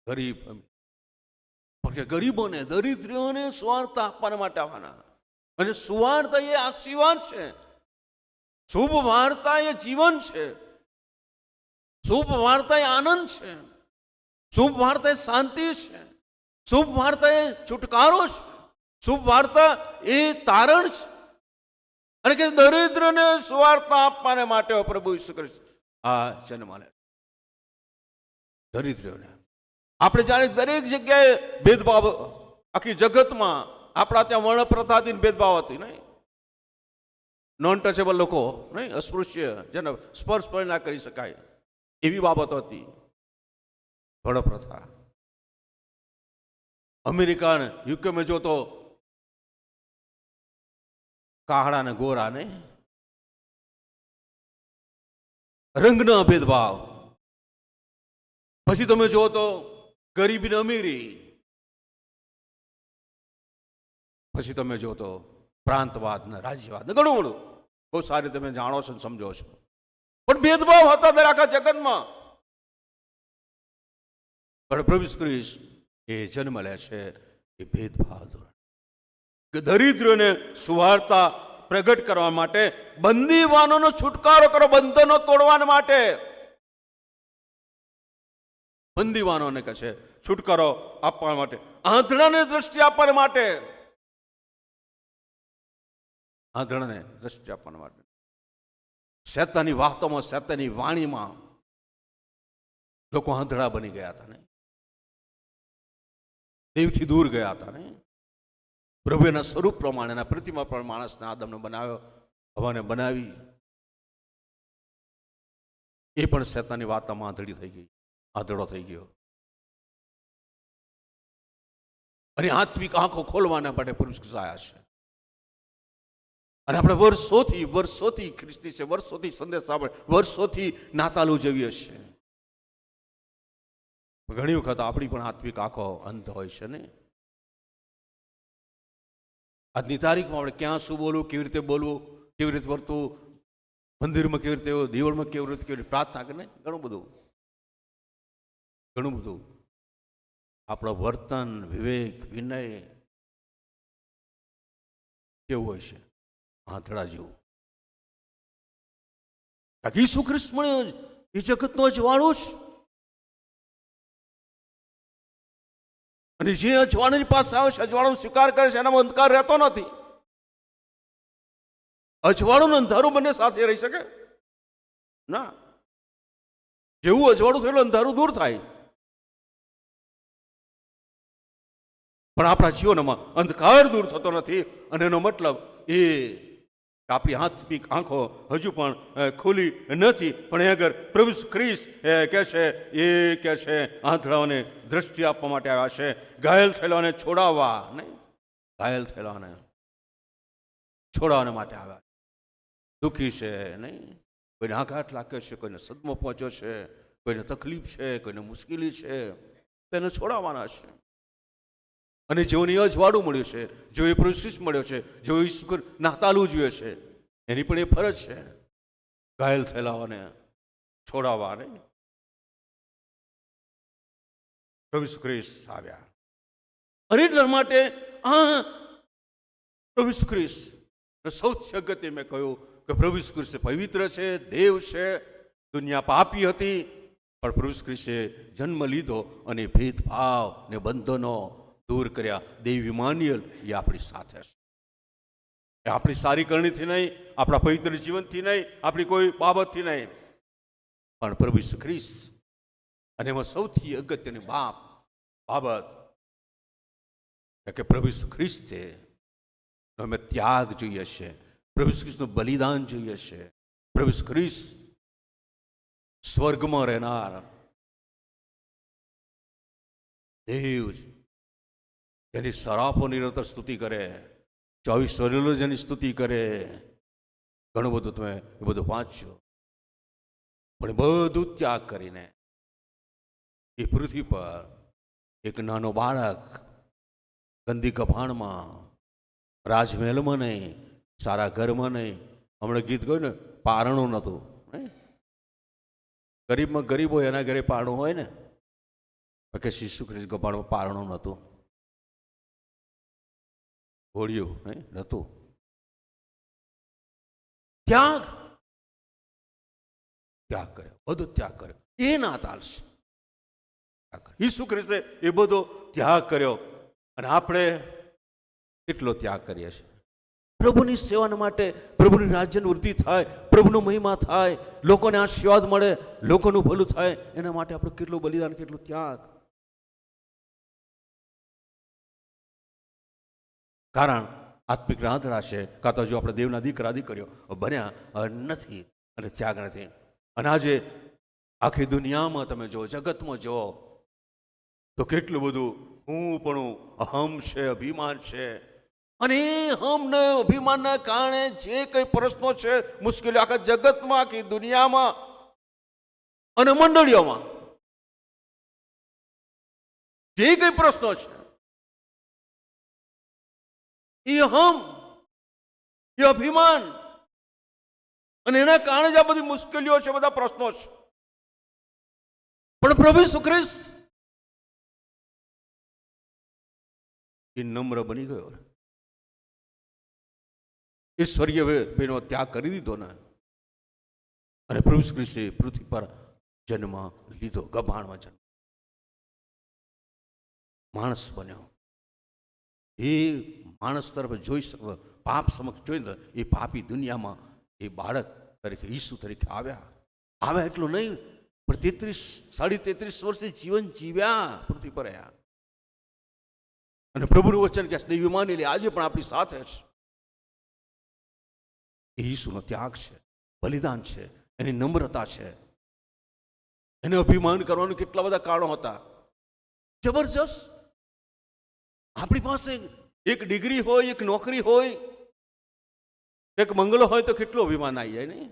ગરીબ, પણ કે ગરીબોને, દરિદ્રોને સુવાર્તા આપવા માટે આવવાના. અને સુવાર્તા એ આશીર્વાદ છે, શુભ વાર્તા એ જીવન છે, શુભ વાર્તા એ આનંદ છે, શુભ વાર્તા એ શાંતિ છે, શુભ વાર્તા એ છુટકારો છે, શુભ વાર્તા એ તારણ છે. અને કે દરિદ્રને સુવાર્તા આપવાને માટે પ્રભુ ઈસુ ખ્રિસ્ત આ જન્મ લે. દરિદ્રોને આપણે જાણે દરેક જગ્યાએ ભેદભાવ, આખી જગતમાં આપણા ત્યાં વર્ણ પ્રથાથી ભેદભાવ હતી નહીં. નોન ટચેબલ લોકો નહીં, અસ્પૃશ્ય, જેને સ્પર્શ પણ ના કરી શકાય એવી બાબતો હતી વર્ણ પ્રથા. અમેરિકા ને યુકેમાં જો તો કાળા ને ગોરા ને રંગના ભેદભાવ. પછી તમે જો તો ગરીબી ને અમીરી. પછી તમે જો તો પ્રાંતવાદ ને રાજ્યવાદ ને ઘણું બધું બહુ સારી તમે જાણો છો ને સમજો છો. પણ ભેદભાવ હતા દરેક આખા જગતમાં. પણ પ્રભુ ઈસુ ખ્રિસ્ત એ જન્મ લે છે એ ભેદભાવ ધોરણ, કે દરિદ્રને સુવાર્તા પ્રગટ કરવા માટે, બંદીવાનોનો છુટકારો કરો, બંધનો તોડવા માટે. બંદીવાનોને કહે છે છુટકારો આપવા માટે, આંધળાને દ્રષ્ટિ આપવા માટે. આંધળાને દ્રષ્ટિ આપવા માટે. શેતાની વાતોમાં, શેતાની વાણીમાં લોકો આંધળા બની ગયા હતા નહીં, દેવથી દૂર ગયા હતા નહીં. પ્રભુ એના સ્વરૂપ પ્રમાણે, એના પ્રતિમા પ્રમાણે માણસને, આદમને બનાવ્યો, હવાને બનાવી. એ પણ શેતાની વાતમાં આંધળી થઈ ગઈ, આંધળો થઈ ગયો. અને આત્મિક આંખો ખોલવાના માટે પ્રભુ ઈસુ આવ્યા છે. અને આપણે વર્ષોથી ખ્રિસ્તી છે, વર્ષોથી સંદેશ સાંભળે, વર્ષોથી નાતાલ ઉજવીએ છીએ. ઘણી વખત આપણી પણ આત્મિક આંખો અંધ હોય છે ને. આજની તારીખમાં આપણે ક્યાં શું બોલવું, કેવી રીતે બોલવું, કેવી રીતે વર્તવું, મંદિરમાં કેવી રીતે, દેવળમાં કેવી રીતે પ્રાર્થના કરીને ઘણું બધું આપણો વર્તન, વિવેક, વિનય કેવું હોય છે? આંધળા જેવું. ઈસુ ખ્રિસ્ત મળ્યો એ જગતનો અજવાળો છે. અને જે અજવાળાની પાસે આવે છે, અજવાળાનો સ્વીકાર કરે છે, એનામાં અંધકાર રહેતો નથી. અજવાળું અંધારું બંને સાથે રહી શકે ના. જેવું અજવાળું થયેલું અંધારું દૂર થાય. પણ આપણા જીવનમાં અંધકાર દૂર થતો નથી. અને એનો મતલબ એ આપણી આત્મિક આંખો હજુ પણ ખુલી નથી. પણ એ અગર પ્રભુ ઈસુ ખ્રિસ્ત કહે છે આંધળાઓને દ્રષ્ટિ આપવા માટે આવ્યા છે, ઘાયલ થયેલાને છોડાવવા નહીં, ઘાયલ થયેલાને છોડાવવા માટે આવ્યા. દુઃખી છે નહીં, કોઈને આઘાત લાગે છે, કોઈને સદમો પહોંચ્યો છે, કોઈને તકલીફ છે, કોઈને મુશ્કેલી છે, તેને છોડાવવાના છે. અને જેઓને અજવાળું મળ્યું છે, જેઓ એ પ્રભુ ખ્રિસ્ત મળ્યો છે, જેઓ ઈસુ નાતાલ ઉજવે છે, એની પણ એ ફરજ છે ઘાયલ થયેલાઓને છોડાવવા નહીં. પ્રભુ ઈસુ ખ્રિસ્ત આવ્યા. અને એટલા માટે પ્રભુ ઈસુ ખ્રિસ્ત સૌથી અગત્ય મેં કહ્યું કે પ્રભુ ઈસુ ખ્રિસ્ત પવિત્ર છે, દેવ છે. દુનિયા પાપી હતી, પણ પ્રભુ ઈસુ ખ્રિસ્તે જન્મ લીધો અને ભેદભાવ ને બંધનો દૂર કર્યા. દેવ ઇમાન્યુએલ એ આપણી સાથે છે. એ આપણી સારી કરણીથી નહીં, આપણા પવિત્ર જીવનથી નહીં, આપણી કોઈ બાબતથી નહીં, પણ પ્રભુ ઈસુ ખ્રિસ્ત. અને એમાં સૌથી અગત્યની બાબત કે પ્રભુ ઈસુ ખ્રિસ્તે અમે ત્યાગ જોઈએ છે, પ્રભુ ઈસુ ખ્રિસ્તનું બલિદાન જોઈએ છે. પ્રભુ ઈસુ ખ્રિસ્ત સ્વર્ગમાં રહેનાર દેવ, જેની સરાફો નિરંતર સ્તુતિ કરે, 24 સ્વરેલો જેની સ્તુતિ કરે, ઘણું બધું તમે એ બધું વાંચજો. પણ બધું ત્યાગ કરીને એ પૃથ્વી પર એક નાનો બાળક, ગંદી કભાણમાં, રાજમહેલમાં નહીં, સારા ઘરમાં નહીં. હમણાં ગીત ગયું ને, પારણું નહોતું. ગરીબમાં ગરીબ હોય એના ઘરે પારણું હોય ને, કે ઈસુ ખ્રિસ્ત ગોપાળમાં પારણું નહોતું, ઘોડિયું નહીં નહોતું. ત્યાગ કર્યો, બધો ત્યાગ કર્યો. એ નાતાલ છે. ઈસુ ખ્રિસ્તે એ બધો ત્યાગ કર્યો. અને આપણે કેટલો ત્યાગ કરીએ છીએ? પ્રભુની સેવાના માટે, પ્રભુની રાજ્યની વૃદ્ધિ થાય, પ્રભુનો મહિમા થાય, લોકોને આશીર્વાદ મળે, લોકોનું ભલું થાય, એના માટે આપણે કેટલું બલિદાન, કેટલું ત્યાગ. કારણ આત્મિક રાંધણા છે, કાં તો જો આપણે દેવના દીકરા દીકરીઓ બન્યા નથી અને ત્યાગ નથી. અને આજે આખી દુનિયામાં તમે જો, જગતમાં જો તો કેટલું બધું હું પણ અહમ છે, અભિમાન છે. અને એ હમને અભિમાનના કારણે જે કંઈ પ્રશ્નો છે, મુશ્કેલીઓ આખા જગતમાં, આખી દુનિયામાં અને મંડળીઓમાં જે કંઈ પ્રશ્નો છે, એ હમ, એ અભિમાન, અને એના કારણે જ આ બધી મુશ્કેલીઓ છે, બધા પ્રશ્નો છે. પણ પ્રભુ ઈસુ ખ્રિસ્ત એ નમ્ર બની ગયો, ઈશ્વરીય બેનો ત્યાગ કરી દીધો ને, અને પ્રભુ ઈસુ ખ્રિસ્તે પૃથ્વી પર જન્મ લીધો, ગભાણમાં જન્મ, માણસ બન્યો. એ માણસ તરફ જોઈ શકો, પાપ સમક્ષ જોઈ, એ પાપી દુનિયામાં એ બાળક તરીકે, ઈસુ તરીકે આવ્યા એટલું નહીં, પણ 33 વર્ષથી જીવન જીવ્યા, પૃથ્વી પર રહ્યા. અને પ્રભુનું વચન કે દેવી માની લે, આજે પણ આપણી સાથે છે. એ ઈસુનો ત્યાગ છે, બલિદાન છે, એની નમ્રતા છે. એને અભિમાન કરવાનું કેટલા બધા કારણો હતા, જબરજસ્ત. આપણી પાસે એક ડિગ્રી હોય, એક નોકરી હોય, એક બંગલો હોય તો કેટલો અભિમાન આવી જાય નહીં?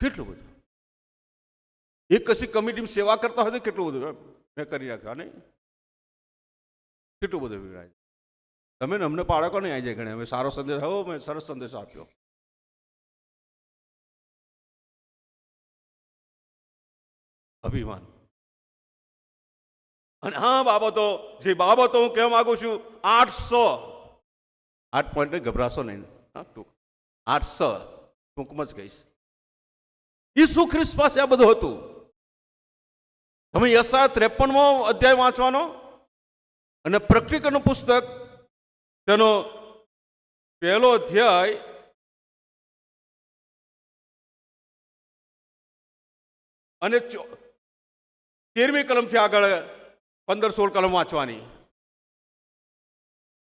કેટલું બધું. એક કશી કમિટીમાં સેવા કરતા હોય તો કેટલું બધું મેં કરી રાખ્યા નહીં? કેટલું બધું અભિમાન. તમે ને અમને બાળકો નહીં આવી જાય ગણે, અમે સારો સંદેશ, હો મેં સરસ સંદેશ આપ્યો. અભિમાન. અને હા, બાબતો, જે બાબતો હું કહેવા માંગુ છું, 8 પોઈન્ટ, ગભરાશો નહીં, 800 ટૂંકમાં જ કહીશ. ઈસુ ખ્રિસ્ત પાસે આ બધું હતું. તમે યશાયા 53મો અધ્યાય વાંચવાનો, અને પ્રકટીકરણનું પુસ્તક તેનો 1લો અધ્યાય અને 13મી કલમથી આગળ 15-16 કલમ વાંચવાની.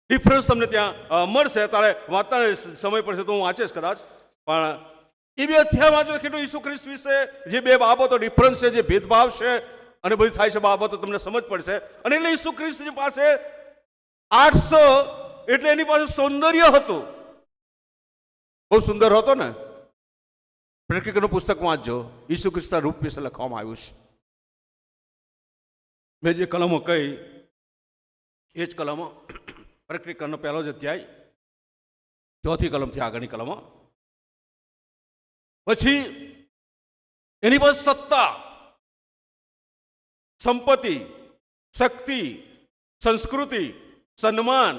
ડિફરન્સ તમને ત્યાં મળશે. તારે વાંચતા સમય પડશે તો હું વાંચીશ કદાચ, પણ એ 2 અધ્યાય વાંચો કેટલું ઈસુ ખ્રિસ્ત વિશે જે 2 બાબતો ડિફરન્સ છે, જે ભેદભાવ છે અને બધી થાય છે બાબતો તમને સમજ પડશે. અને એટલે ઈસુ ખ્રિસ્તની પાસે 800 એટલે એની પાસે સૌંદર્ય હતું, બહુ સુંદર હતો ને. પ્રકટીકરણનું પુસ્તક વાંચજો, ઈસુ ખ્રિસ્તના રૂપ વિશે લખવામાં આવ્યું છે. મેં જે કલમો કહી એ જ કલમો, પ્રકટીકરણનો 1લો જ અધ્યાય 4થી કલમથી આગળની કલમો. પછી એની પાસે સત્તા, સંપત્તિ, શક્તિ, સંસ્કૃતિ, સન્માન,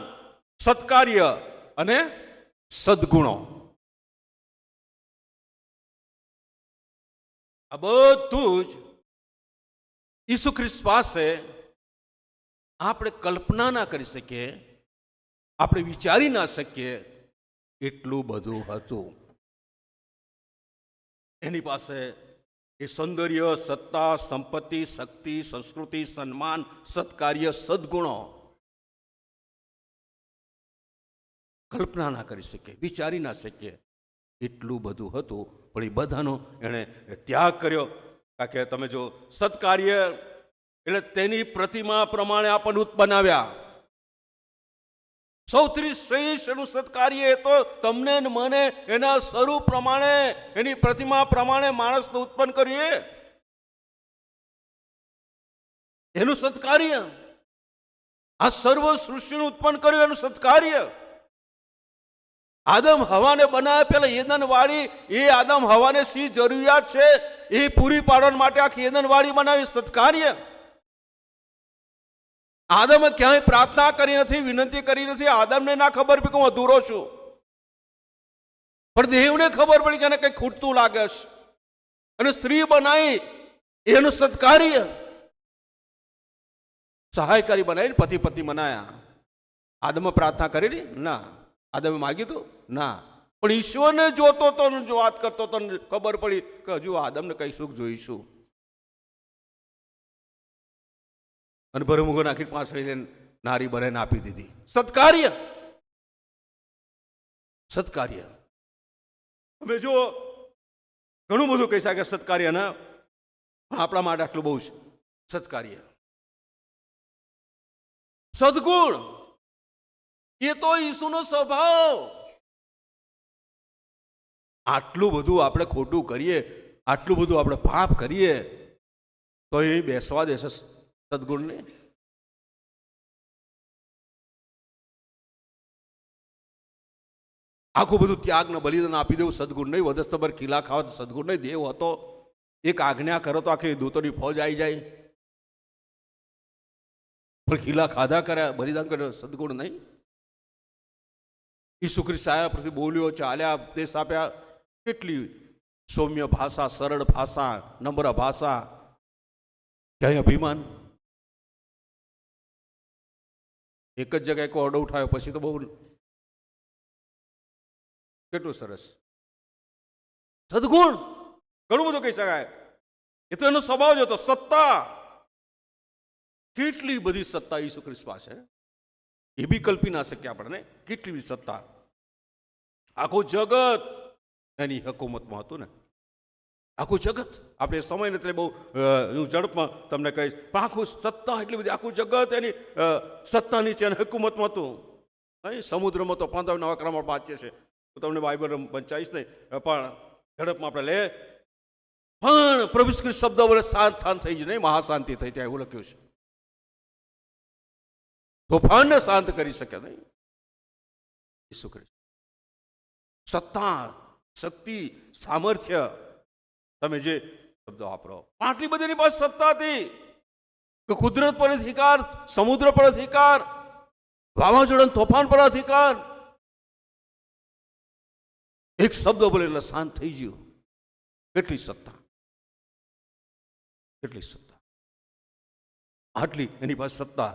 સત્કાર્ય અને સદગુણો, આ બધું જ ઈસુ ખ્રિસ્ત પાસે આપણે કલ્પના ના કરી શકીએ, આપણે વિચારી ના શકીએ એટલું બધું હતું એની પાસે. એ સૌંદર્ય, સત્તા, સંપત્તિ, શક્તિ, સંસ્કૃતિ, સન્માન, સત્કાર્ય, સદગુણો કલ્પના ના કરી શકીએ, વિચારી ના શકીએ એટલું બધું હતું. પણ એ બધાનો એણે ત્યાગ કર્યો. કારણ કે તમે જો સત્કાર્ય એટલે તેની પ્રતિમા પ્રમાણે આપણને બનાવ્યા. સૌથી શ્રેષ્ઠ એનું સત્કાર્ય એ તો તમને ને મને એના સ્વરૂપ પ્રમાણે, એની પ્રતિમા પ્રમાણે માણસને ઉત્પન્ન કરીએ, એનું સત્કાર્ય. આ સર્વ સૃષ્ટિનું ઉત્પન્ન કર્યું એનું સત્કાર્ય. આદમ હવાને બનાવ્યા પહેલા એદન વાળી, એ આદમ હવાને શી જરૂરિયાત છે એ પૂરી પાડવા માટે આખી એદન વાળી બનાવી, સત્કાર્ય. આદમે ક્યાંય પ્રાર્થના કરી નથી, વિનંતી કરી નથી. આદમને ના ખબર પડી કે હું અધૂરો છું, પણ દેવને ખબર પડી કે એને કંઈ ખૂટતું લાગે છે, અને સ્ત્રી બનાવી એનું સત્કાર્ય. સહાયકારી બનાવીને પતિ પત્ની બનાયા. આદમે પ્રાર્થના કરેલી? ના. આદમે માગ્યું હતું? ના. પણ ઈશ્વરને જોતો તો જો વાત કરતો તો ખબર પડી કે હજુ આદમને કઈ સુખ જોઈશું. અને ભરમુગો નાખી પાછળ લઈને નારી બને આપી દીધી. સત્કાર્ય. સત્કાર્ય. અમે જો ઘણું બધું કહી શકે સત્કાર્ય ના, પણ આપણા માટે આટલું બહુ છે. સત્કાર્ય, સદગુણ, એ તો ઈસુનો સ્વભાવ. આટલું બધું આપણે ખોટું કરીએ, આટલું બધું આપણે પાપ કરીએ, તો એ બેસવા દેશે સદગુણને? આખું બધું ત્યાગને બલિદાન આપી દેવું સદગુણ નહીં. વધસ્તભર ખીલા ખાવા તો સદગુણ નહીં. દેવ હતો, એક આજ્ઞા કરો તો આખી દૂતોની ફોજ આવી જાય. પણ ખીલા ખાધા કર્યા, બલિદાન કર્યો, સદગુણ નહીં. ઈસુ ખ્રિસ્ત આયા, પછી બોલ્યો, ચાલ્યા, ઉપદેશ આપ્યા. કેટલી સૌમ્ય ભાષા, સરળ ભાષા, નમ્ર ભાષા, ક્યાંય અભિમાન. એક જ જગ્યાએ કોઈ ઓર્ડર ઉઠાવ્યો પછી તો બહુ કેટલું સરસ. સદગુણ ઘણું બધું કહી શકાય. એ તો એનો સ્વભાવ જ હતો. સત્તા, કેટલી બધી સત્તા ઈસુ ખ્રિસ્ત પાસે, એ બી કલ્પી ના શકીએ આપણને. કેટલી બધી સત્તા. આખું જગત એની હકુમતમાં હતું ને. આખું જગત. આપણે સમય નથી બહુ હું ઝડપમાં તમને કહીશ, પણ આખું સત્તા એટલી બધી, આખું જગત એની સત્તા નીચે એની હકુમતમાં હતું. અહીં સમુદ્રમાં તો 15 નવા ક્રમમાં વાંચીએ છે, તો તમને બાઇબલ વંચાઈશ નહીં, પણ ઝડપમાં આપણે લે. પણ પ્રભુ ખ્રિસ્ત શબ્દ વડે શાંત થઈ ગયું નહીં, મહાશાંતિ થઈ, ત્યાં એવું લખ્યું છે. તોફાનને શાંત કરી શકે નહીં ઈસુ ખ્રિસ્ત. સત્તા, શક્તિ, સામર્થ્ય, તમે જે શબ્દો વાપરો, આટલી બધી એની પાસે સત્તા હતી કે કુદરત પર અધિકાર, સમુદ્ર પર અધિકાર, વાવાઝોડા તોફાન પર અધિકાર. એક શબ્દ બોલે એટલે શાંત થઈ ગયું. કેટલી સત્તા, કેટલી સત્તા. આટલી એની પાસે સત્તા.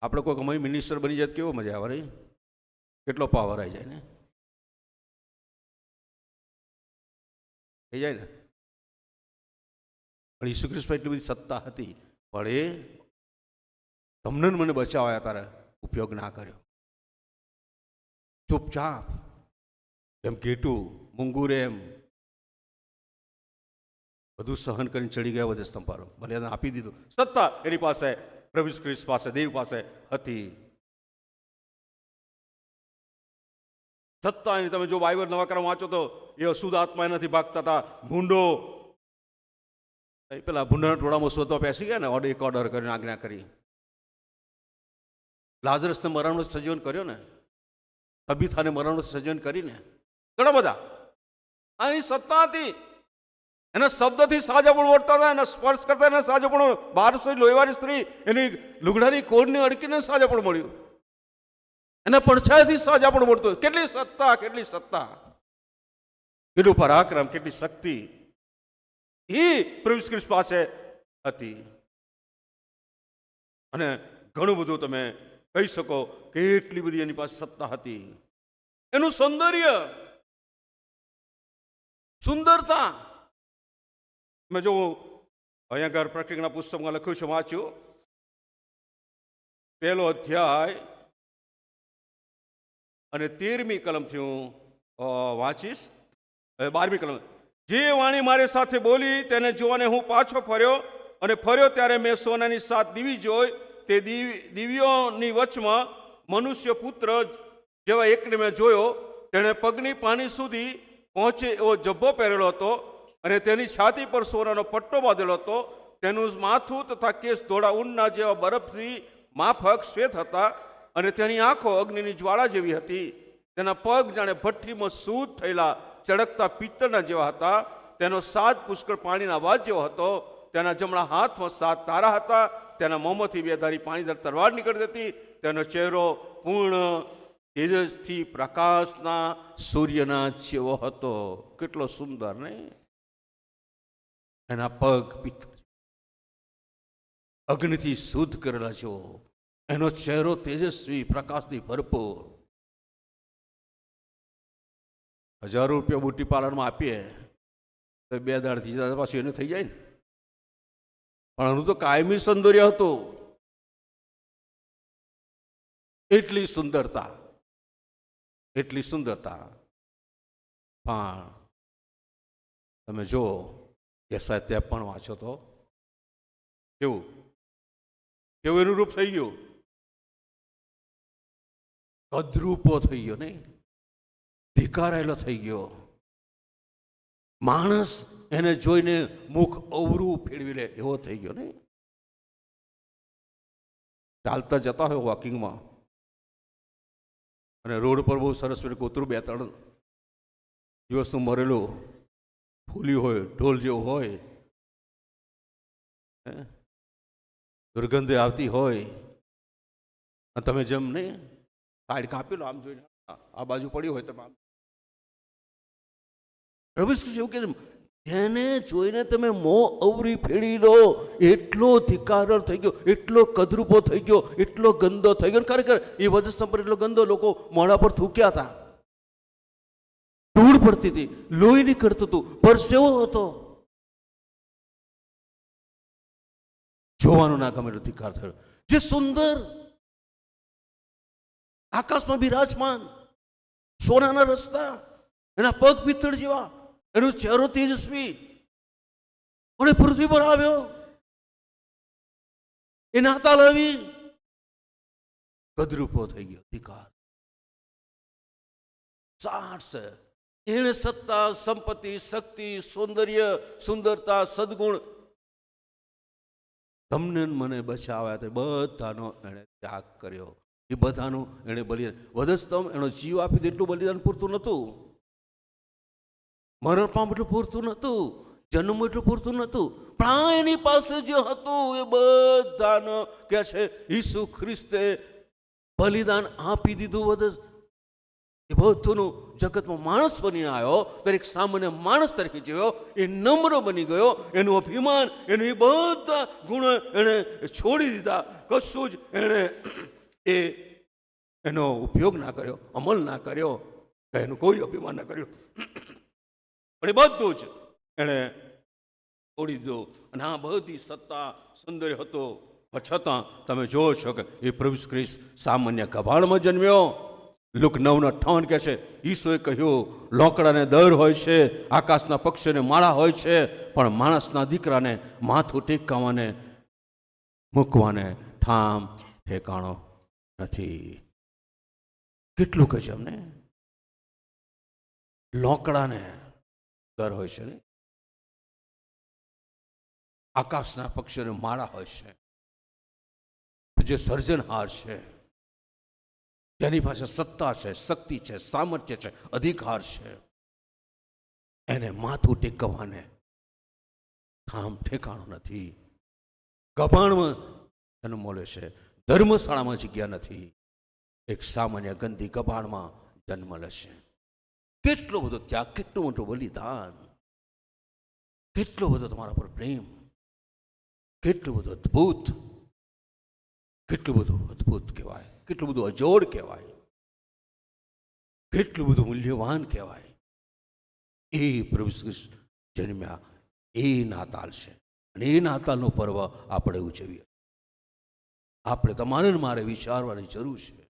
આપણે કોઈ અમારી મિનિસ્ટર બની જાય કેવો મજા આવે નહીં? કેટલો પાવર આવી જાય ને, થઈ જાય ને. પણ ઈસુ ખ્રિસ્તમાં એટલી બધી સત્તા હતી, પણ એ તમને મને બચાવ્યા તારે ઉપયોગ ના કર્યો. ચૂપચાપ એમ ઘેટું મૂંગુરે એમ બધું સહન કરીને ચડી ગયા વધે સ્તંભારો, બલિદાન આપી દીધું. સત્તા એની પાસે, પ્રભુ ખ્રિસ્ત પાસે, દેવ પાસે હતી. સત્તા એની. તમે જો બાઇબલ નવા ક્રમ વાંચો તો એ અશુદ્ધ આત્મા નથી ભાગતા હતા. ભૂંડો, પેલા ભૂંડાના ટોળામાં શોધવા બેસી ગયા ને, એક ઓર્ડર કરીને આજ્ઞા કરી. લાજરસને મરણનું સજીવન કર્યો ને, તબીથાને મરણનું સજીવન કરીને, ઘણા બધા. આની સત્તા હતી. એના શબ્દથી સાજા પણ ઓળતા હતા, એના સ્પર્શ કરતા એને સાજા પણ. 1200 લોહીવાળી સ્ત્રી એની લુગડાની કોડને અડકીને સાજા પણ મળ્યું. એના પડછાયાથી સાજા પણ મળતું. કેટલી સત્તા, કેટલી સત્તા, કેટલું પરાક્રમ, કેટલી શક્તિ એ પ્રભુ ખ્રિસ્ત પાસે હતી. અને ઘણું બધું તમે કહી શકો કે એટલી બધી એની પાસે સત્તા હતી. એનું સૌંદર્ય, સુંદરતા. મેં જો અહીંયા ઘર પ્રકટીના પુસ્તકમાં લખ્યું છે, વાંચ્યું, 1લો અધ્યાય અને 13મી કલમથી હું વાંચીશ. 12મી કલમ. જે વાણી મારી સાથે બોલી તેને જોવાને હું પાછો ફર્યો, અને ફર્યો ત્યારે મેં સોનાની 7 દીવી જોઈ. તે દીવીઓની વચમાં મનુષ્ય પુત્ર જેવા એકને મેં જોયો. તેણે પગની પાની સુધી પહોંચે એવો જબ્બો પહેરેલો હતો, અને તેની છાતી પર સોનાનો પટ્ટો બાંધેલો હતો. તેનું માથું તથા કેસ ધોળા ઊનના જેવા બરફથી માફક શ્વેત હતા, અને તેની આંખો અગ્નિની જ્વાળા જેવી હતી. તેના પગ જાણે ભઠ્ઠીમાં સૂદ થયેલા ચળકતા પિત્તળના જેવા હતા. તેનો સાજ પુષ્કળ પાણીના અવાજ જેવો હતો. તેના જમણા હાથમાં 7 તારા હતા. તેના મોંમાંથી 2 ધારી પાણીદાર તલવાર નીકળતી હતી. તેનો ચહેરો પૂર્ણ તેજસથી પ્રકાશના સૂર્યના જેવો હતો. કેટલો સુંદર નહીં? એના પગ પિત્તળ, અગ્નિથી શુદ્ધ કરેલા છો. એનો ચહેરો તેજસ્વી પ્રકાશથી ભરપૂર. 1000 રૂપિયા બ્યુટી પાર્લરમાં આપીએ તો 2 દાડથી પાછું એને થઈ જાય ને. પણ એનું તો કાયમી સૌંદર્ય હતું. એટલી સુંદરતા, એટલી સુંદરતા. પણ તમે જો યશાયા 53 વાંચો તો કેવું કેવું એનું રૂપ થઈ ગયું, કદરૂપો થઈ ગયો નહીં, ધિકારાયેલો થઈ ગયો. માણસ એને જોઈને મુખ અવરું ફેરવી લે એવો થઈ ગયો નહીં. ચાલતા જતા હોય વોકિંગમાં અને રોડ પર બહુ સરસ કૂતરું 2-3 દિવસનું મરેલું ફૂલ્યું હોય, ઢોલ જેવું હોય, દુર્ગંધ આવતી હોય, અને તમે જેમ નહીં સાઈડ કાપી લો, આમ જોઈને આ બાજુ પડ્યું હોય તમે આમ. પ્રભુ એવું કે જેને જોઈને તમે મોં અવરી ફેરી લો એટલો ધિકારણ થઈ ગયો, એટલો કદરૂપો થઈ ગયો, એટલો ગંદો થઈ ગયો. ખરેખર એ વધસ્તંભ પર એટલો ગંદો, લોકો મોઢા પર થૂક્યા હતા, ધૂળ પડતી હતી, લોહી નીકળતું હતું, પરસેવો હતો. જોવાનું ના ગમે એટલો ધિકાર થયો. જે સુંદર આકાશમાં બિરાજમાન, સોનાના રસ્તા, એના પગ પિત્તળ જેવા, એનો ચહેરો તેજસ્વી, અને પૃથ્વી પર આવ્યો. એ નાતાલ આવી, કદરૂપો થઈ ગયો, ધિકાર. સાઠ છે એને સત્તા, સંપત્તિ, શક્તિ, સૌંદર્ય, સુંદરતા, સદગુણ તમને મને બચાવ્યા, તે બધાનો એણે ત્યાગ કર્યો. એ બધાનું એણે બલિદાન, વધસ્તંભ એનો જીવ આપી દે એટલું બલિદાન પૂરતું નહોતું, મરણ પામ એટલું પૂરતું નહોતું, જન્મ એટલું પૂરતું નહોતું, પણ એની પાસે જે હતું એ બધાનો કે છે ઈસુ ખ્રિસ્તે બલિદાન આપી દીધું. વધસ એ બધુંનું જગતમાં માણસ બનીને આવ્યો, દરેક સામાન્ય માણસ તરીકે જીવ્યો, એ નમ્ર બની ગયો, એનું અભિમાન, એનું એ બધા ગુણ એણે છોડી દીધા. કશું જ એણે એનો ઉપયોગ ના કર્યો, અમલ ના કર્યો, એનું કોઈ અભિમાન ના કર્યું, પણ એ બધું જ એણે છોડી દીધું. અને આ બધી સત્તા, સૌંદર્ય હતો, છતાં તમે જોવો છો કે એ પ્રભુ ખ્રિસ્ત સામાન્ય ગભાણમાં જન્મ્યો. લુક 9:58 કહે છે, ઈસુએ કહ્યું લોકડાને દર હોય છે, આકાશના પક્ષીઓને માળા હોય છે, પણ માણસના દીકરાને માથું ટેકવાને મૂકવાને ઠામ ઠેકાણો નથી. કેટલું કહે છે અમને, લોકડાને દર હોય છે ને, આકાશના પક્ષીઓને માળા હોય છે, જે સર્જનહાર છે, જેની પાસે સત્તા છે, શક્તિ છે, સામર્થ્ય છે, અધિકાર છે, એને માથું ટેકવાને ઠામ ઠેકાણું નથી. ગભાણમાં જન્મ લે છે, ધર્મશાળામાં જગ્યા નથી, એક સામાન્ય ગંદી ગભાણમાં જન્મ લે છે. કેટલો બધો ત્યાગ, કેટલું મોટું બલિદાન, કેટલો બધો તમારા પર પ્રેમ, કેટલું બધું અદ્ભુત, કેટલું બધું અદ્ભુત કહેવાય, કેટલું બધું અજોડ કહેવાય, કેટલું બધું મૂલ્યવાન કહેવાય. એ પ્રભુ જન્મ્યા, એ નાતાલ છે, અને એ નાતાલનો પર્વ આપણે ઉજવીએ. આપણે તમારે મારે વિચારવાની જરૂર છે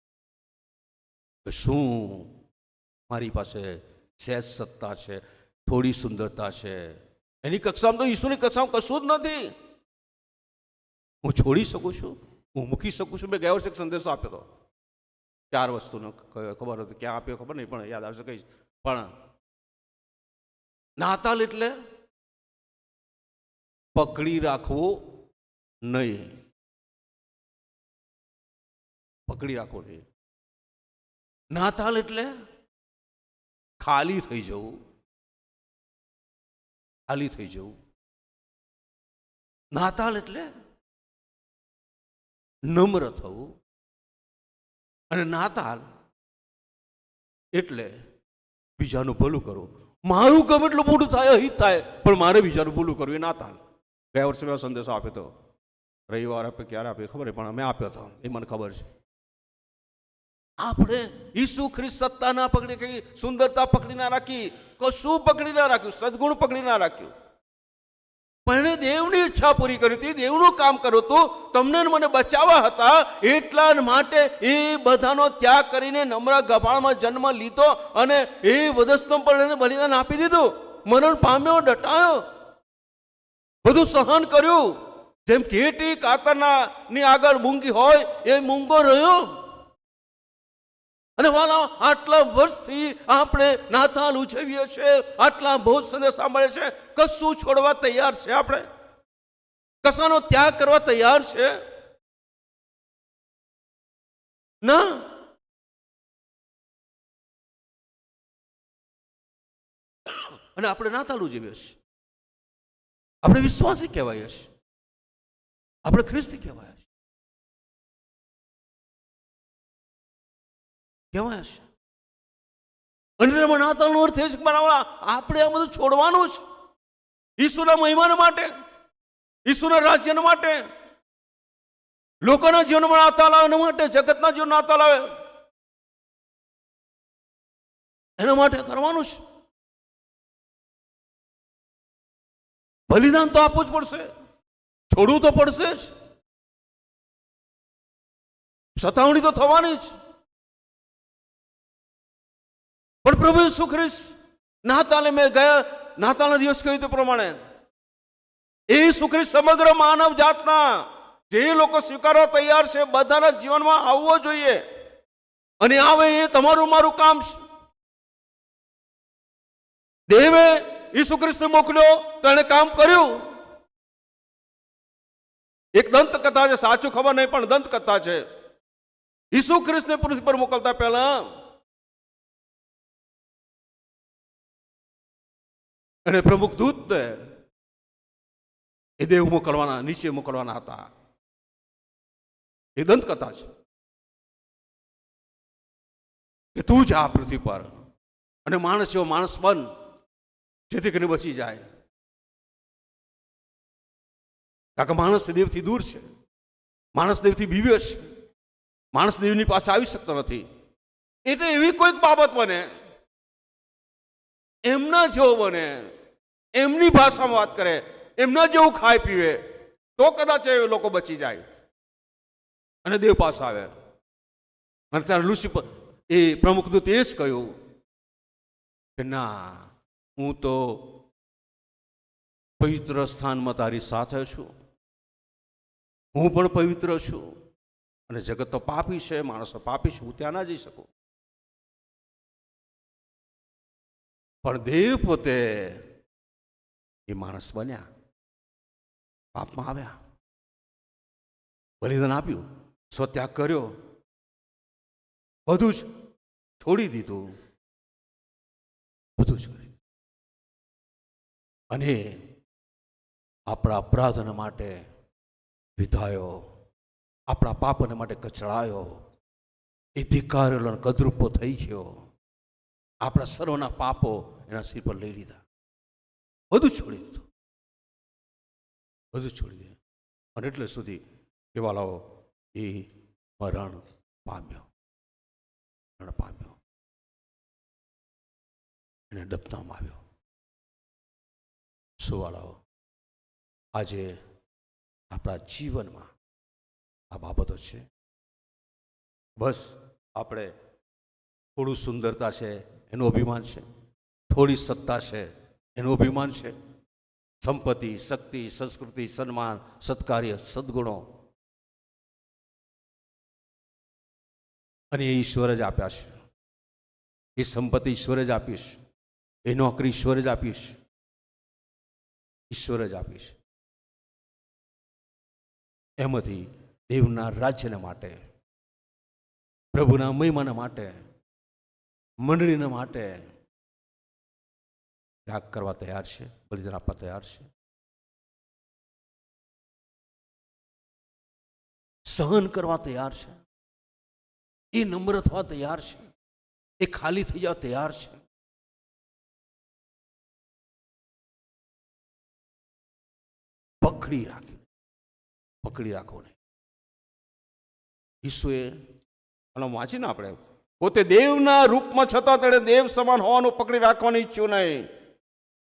કે શું મારી પાસે સહેજ સત્તા છે, થોડી સુંદરતા છે, એની કક્ષામાં તો ઈશ્વરની કક્ષામાં કશું જ નથી. હું છોડી શકું છું, હું મૂકી શકું છું. મેં ગયા વર્ષે એક સંદેશો આપ્યો હતો, 4 વસ્તુનો, ખબર હતી ક્યાં આપ્યો ખબર નહીં, પણ યાદ આવશે કહીશ. પણ નાતાલ એટલે પકડી રાખવું નહીં, પકડી રાખવું નહીં. નાતાલ એટલે ખાલી થઈ જવું, ખાલી થઈ જવું. નાતાલ એટલે નમ્ર થવું, અને નાતાલ એટલે બીજાનું ભલું કરવું. મારું ગમે એટલું મોટું થાય, અહિત થાય, પણ મારે બીજાનું ભલું કરવું, એ નાતાલ. ગયા વર્ષે મેં સંદેશો આપ્યો હતો રવિવાર આપે ક્યારે આપે ખબર નહીં, પણ અમે આપ્યો હતો એ મને ખબર છે. આપણે ઈસુ ખ્રિસ્ત સત્તા ના પકડી, કઈ સુંદરતા પકડી ના રાખી, કશું પકડી ના રાખ્યું, સદગુણ પકડી ના રાખ્યું, પણ એને દેવની ઈચ્છા પૂરી કરી હતી, દેવનું કામ કર્યું હતું, તમને ને મને બચાવવા હતા. એટલા માટે એ બધાનો ત્યાગ કરીને નમ્ર ગભાળમાં જન્મ લીધો અને એ વધસ્તંભ પર એને બલિદાન આપી દીધું. મરણ પામ્યો, ડટાયો, બધું સહન કર્યું. જેમ ઘેટી કાતરના ની આગળ મૂંગી હોય એ મૂંગો રહ્યો. અને વાલા, આટલા વર્ષથી આપણે નાતાલ ઉજવીએ છીએ, આટલા ભોજ સંદેશ સાંભળે છે, કશું છોડવા તૈયાર છે? આપણે કશાનો ત્યાગ કરવા તૈયાર છે? ના. અને આપણે નાતાલ ઉજવીએ છીએ, આપણે વિશ્વાસી કહેવાય છે, આપણે ખ્રિસ્તી કહેવાય છે, કહેવાય છે. અને નાતાલનો અર્થ એ છે કે આપણે આ બધું છોડવાનું છે ઈસુના મહિમા માટે, ઈસુના રાજ્ય માટે, લોકોના જીવનમાં નાતાલ આવે એના માટે, જગતના જીવન નાતાલ આવે એના માટે કરવાનું છે. બલિદાન તો આપવું જ પડશે, છોડવું તો પડશે જ, સતાવણી તો થવાની જ. પણ પ્રભુ ઈસુ ખ્રિસ્ત નાતાલે, મેં ગયા નાતાલના દિવસ કહ્યું તે પ્રમાણે, એ ઈસુ ખ્રિસ્ત સમગ્ર માનવ જાતના જે લોકો સ્વીકારવા તૈયાર છે બધાના જીવનમાં આવવો જોઈએ. અને આવે એ તમારું મારું કામ છે. દેવે ઈસુ ખ્રિસ્ત મોકલ્યો તો એને કામ કર્યું. એક દંત કથા છે, સાચું ખબર નહીં પણ દંત કથા છે. ઈસુ ખ્રિસ્તને પૃથ્વી પર મોકલતા પહેલા અને પ્રમુખ દૂત એ દેવ મોકલવાના, નીચે મોકલવાના હતા. એ દંત કથા છે કે તું જ આ પૃથ્વી પર અને માણસ જેવો માણસ બન, જેથી કરીને બચી જાય. કારણ કે માણસ દેવથી દૂર છે, માણસ દેવથી બીવ્યો છે, માણસ દેવની પાસે આવી શકતો નથી. એટલે એવી કોઈક બાબત બને, એમના જેવો બને, એમની ભાષામાં વાત કરે, એમના જેવું ખાય પીવે, તો કદાચ એ લોકો બચી જાય અને દેવ પાસે આવે. અને ત્યારે લુસિફર, એ પ્રમુખ દૂત એ જ કહ્યું કે ના, હું તો પવિત્ર સ્થાનમાં તારી સાથે છું, હું પણ પવિત્ર છું, અને જગત તો પાપી છે, માણસો પાપી છે, હું ત્યાં ના જઈ શકું. પણ દેવ પોતે એ માણસ બન્યા, પાપમાં આવ્યા, બલિદાન આપ્યું, સ્વત્યાગ કર્યો, બધું જ છોડી દીધું, બધું જ કર્યું. અને આપણા અપરાધને માટે વિધાયો, આપણા પાપને માટે કચડાયો, એ ધિક્કારેલો અને કદરૂપો થઈ ગયો, આપણા સર્વના પાપો એના સિર પર લઈ લીધા, બધું છોડી દીધું, બધું છોડી દીધું. અને એટલે સુધી કેવાલાઓ એ મરણ પામ્યો, મરણ પામ્યો, એને દફનાવવામાં આવ્યો. સુવાલાઓ, આજે આપણા જીવનમાં આ બાબતો છે. બસ આપણે થોડું સુંદરતા છે એનું અભિમાન છે, થોડી સત્તા છે એનું અભિમાન છે, સંપત્તિ, શક્તિ, સંસ્કૃતિ, સન્માન, સત્કાર્ય, સદગુણો, અને એ ઈશ્વર જ આપ્યા છે. એ સંપત્તિ ઈશ્વર જ આપીશ, એ નોકરી ઈશ્વર જ આપીશ, ઈશ્વર જ આપીશ. એમાંથી દેવના રાજ્યને માટે, પ્રભુના મહિમાના માટે, મંડળીના માટે ત્યાગ કરવા તૈયાર છે, બલિદાન આપવા તૈયાર છે, સહન કરવા તૈયાર છે, એ નમ્ર થવા તૈયાર છે, એ ખાલી થઈ જવા તૈયાર છે. પકડી રાખીને પકડી રાખો નહીં. ઈસુએ આનો વાંચીને આપણે પોતે દેવના રૂપમાં છતાં તેણે દેવ સમાન હોવાનું પકડી રાખવાનું ઈચ્છ્યું નહીં,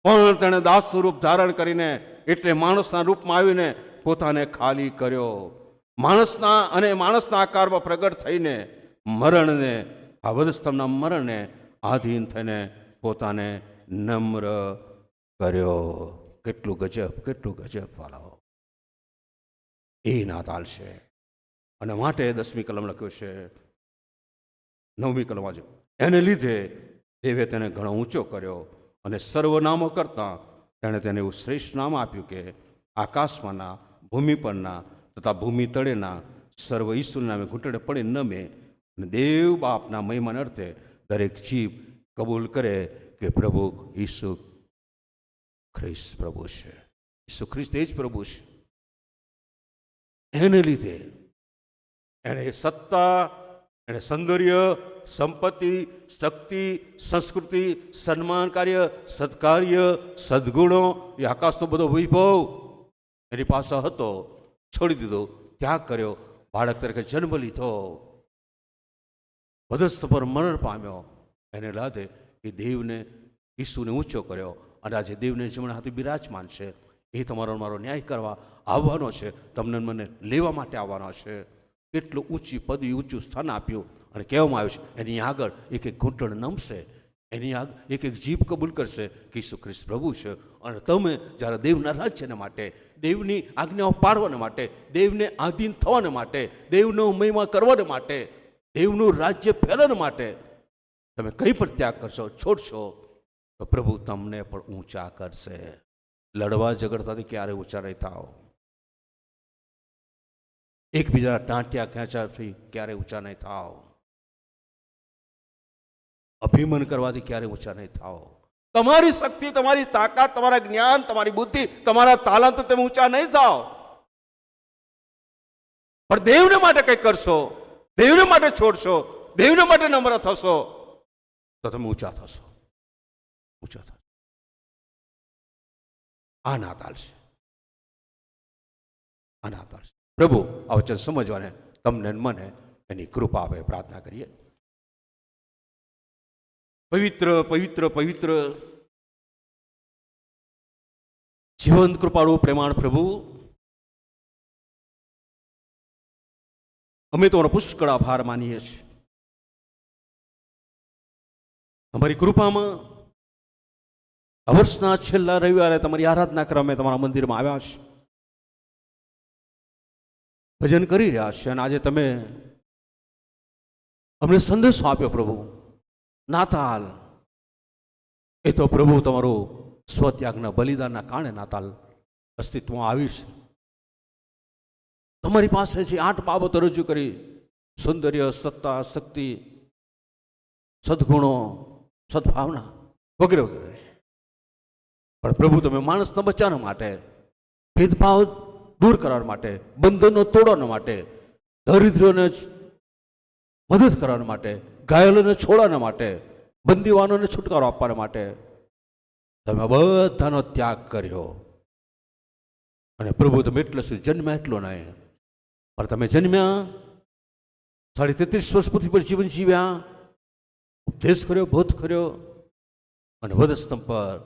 પણ તેણે દાસનું રૂપ ધારણ કરીને એટલે માણસના રૂપમાં આવીને પોતાને ખાલી કર્યો. માણસના આકારમાં પ્રગટ થઈને મરણને, આ વધસ્તંભના મરણને આધીન થઈને પોતાને નમ્ર કર્યો. કેટલું ગજબ વાલાઓ! એ નાતાલ છે. અને માટે 10મી કલમ લખ્યું છે, 9મી કલમ વાંચો. એને લીધે દેવે તેને ઘણો ઊંચો કર્યો અને સર્વનામો કરતાં તેણે તેને એવું શ્રેષ્ઠ નામ આપ્યું કે આકાશમાંના, ભૂમિ પરના તથા ભૂમિ તળેના સર્વ ઈશ્વરના નામે ઘૂંટણે પડી નમે, અને દેવ બાપના મહિમાને અર્થે દરેક જીવ કબૂલ કરે કે પ્રભુ ઈસુ ખ્રિસ્ત પ્રભુ છે. ઈસુ ખ્રિસ્ત એ જ પ્રભુ છે. એને લીધે એણે સત્તા, એણે સૌંદર્ય, સંપત્તિ, શક્તિ, સંસ્કૃતિ, સન્માન કાર્ય, સત્કાર્ય, સદગુણો, એ આકાશનો બધો વૈભવ એની પાસે હતો, છોડી દીધો, ત્યાગ કર્યો, બાળક તરીકે જન્મ લીધો, વધસ્ત પર મરણ પામ્યો. એને લાદે એ દેવને, ઈસુને ઊંચો કર્યો અને આજે દેવને જમણા હાથે બિરાજમાન છે. એ તમારો મારો ન્યાય કરવા આવવાનો છે, તમને મને લેવા માટે આવવાનો છે. કેટલું ઊંચી પદવી, ઊંચું સ્થાન આપ્યું. અને કહેવામાં આવ્યું છે એની આગળ એક એક ઘૂંટણ નમશે, એની આગળ એક એક જીભ કબૂલ કરશે કે ઈસુ ખ્રિસ્ત પ્રભુ છે. અને તમે જ્યારે દેવના રાજ્યને માટે, દેવની આજ્ઞાઓ પાડવાને માટે, દેવને આધીન થવાને માટે, દેવનો મહિમા કરવાને માટે, દેવનું રાજ્ય ફેરવવાને માટે તમે કંઈ પણ ત્યાગ કરશો, છોડશો, તો પ્રભુ તમને પણ ઊંચા કરશે. લડવા ઝઘડતાથી ક્યારે ઊંચા નહીં થાઓ. એકબીજાના ટાંટ્યા ખેંચાથી ક્યારે ઊંચા નહીં થાઓ. અભિમાન કરવાથી ક્યારે ઊંચા નહીં થાઓ. તમારી શક્તિ, તમારી તાકાત, તમારા જ્ઞાન, તમારી બુદ્ધિ, તમારા તાલાંત તમે ઊંચા નહીં થાઓ. પણ દેવને માટે કંઈક કરશો, દેવને માટે છોડશો, દેવને માટે નમ્ર થશો, તો તમે ઊંચા થશો. ઊંચા થશો. આ નાતાલ છે. આ નાતાલ છે. પ્રભુ આ વચન સમજવાને તમને મને એની કૃપા આપે, પ્રાર્થના કરીએ. પવિત્ર પવિત્ર પવિત્ર જીવંત કૃપાળુ પ્રેમાળ પ્રભુ, અમે તમારો પુષ્કળ આભાર માનીએ છીએ. તમારી કૃપામાં આ વર્ષના છેલ્લા રવિવારે તમારી આરાધના કરવા અમે તમારા મંદિરમાં આવ્યા છે, ભજન કરી રહ્યા છે. અને આજે તમે અમને સંદેશો આપ્યો પ્રભુ, નાતાલ એ તો પ્રભુ તમારું સ્વત્યાગના બલિદાનના કારણે નાતાલ અસ્તિત્વમાં આવી છે. તમારી પાસે જે 8 બાબતો રજૂ કરી, સૌંદર્ય, સત્તા, શક્તિ, સદગુણો, સદભાવના વગેરે વગેરે, પણ પ્રભુ તમે માણસને બચાવવા માટે, ભેદભાવ દૂર કરવા માટે, બંધનો તોડવા માટે, દરિદ્રોને મદદ કરવા માટે, ઘાયલોને છોડવા માટે, બંદીવાનોને છુટકારો આપવા માટે તમે બધાનો ત્યાગ કર્યો. અને પ્રભુ તમે એટલે સુધી જન્મ્યા એટલો નહીં, પણ તમે જન્મ્યા, 33.5 વર્ષ પૃથ્વી પર જીવન જીવ્યા, ઉપદેશ કર્યો, બોધ કર્યો, અને વધસ્તંભ પર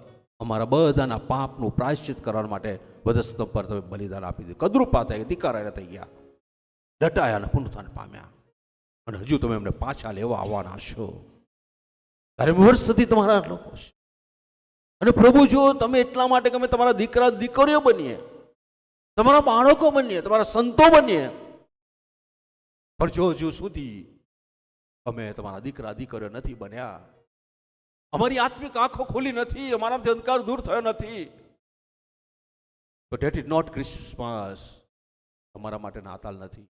અમારા બધાના પાપનું પ્રાયશ્ચિત કરવા માટે વધસ્તંભ પર તમે બલિદાન આપી દીધું. કદરૂપા થઈ ગયા, ધિક્કારાયા થઈ ગયા, ડટાયા અને પુનરુત્થાન પામ્યા. અને હજુ તમે એમને પાછા લેવા આવવાના છો. ત્યારે વર્ષથી તમારા લોકો છે. અને પ્રભુ જો તમે એટલા માટે કે અમે તમારા દીકરા દીકરીઓ બનીએ, તમારા બાળકો બનીએ, તમારા સંતો બનીએ, પણ જો હજુ સુધી અમે તમારા દીકરા દીકરીઓ નથી બન્યા, અમારી આત્મિક આંખો ખોલી નથી, અમારામાંથી અંધકાર દૂર થયો નથી, તો ધેટ ઇઝ નોટ ક્રિસમસ. તમારા માટે નાતાલ નથી.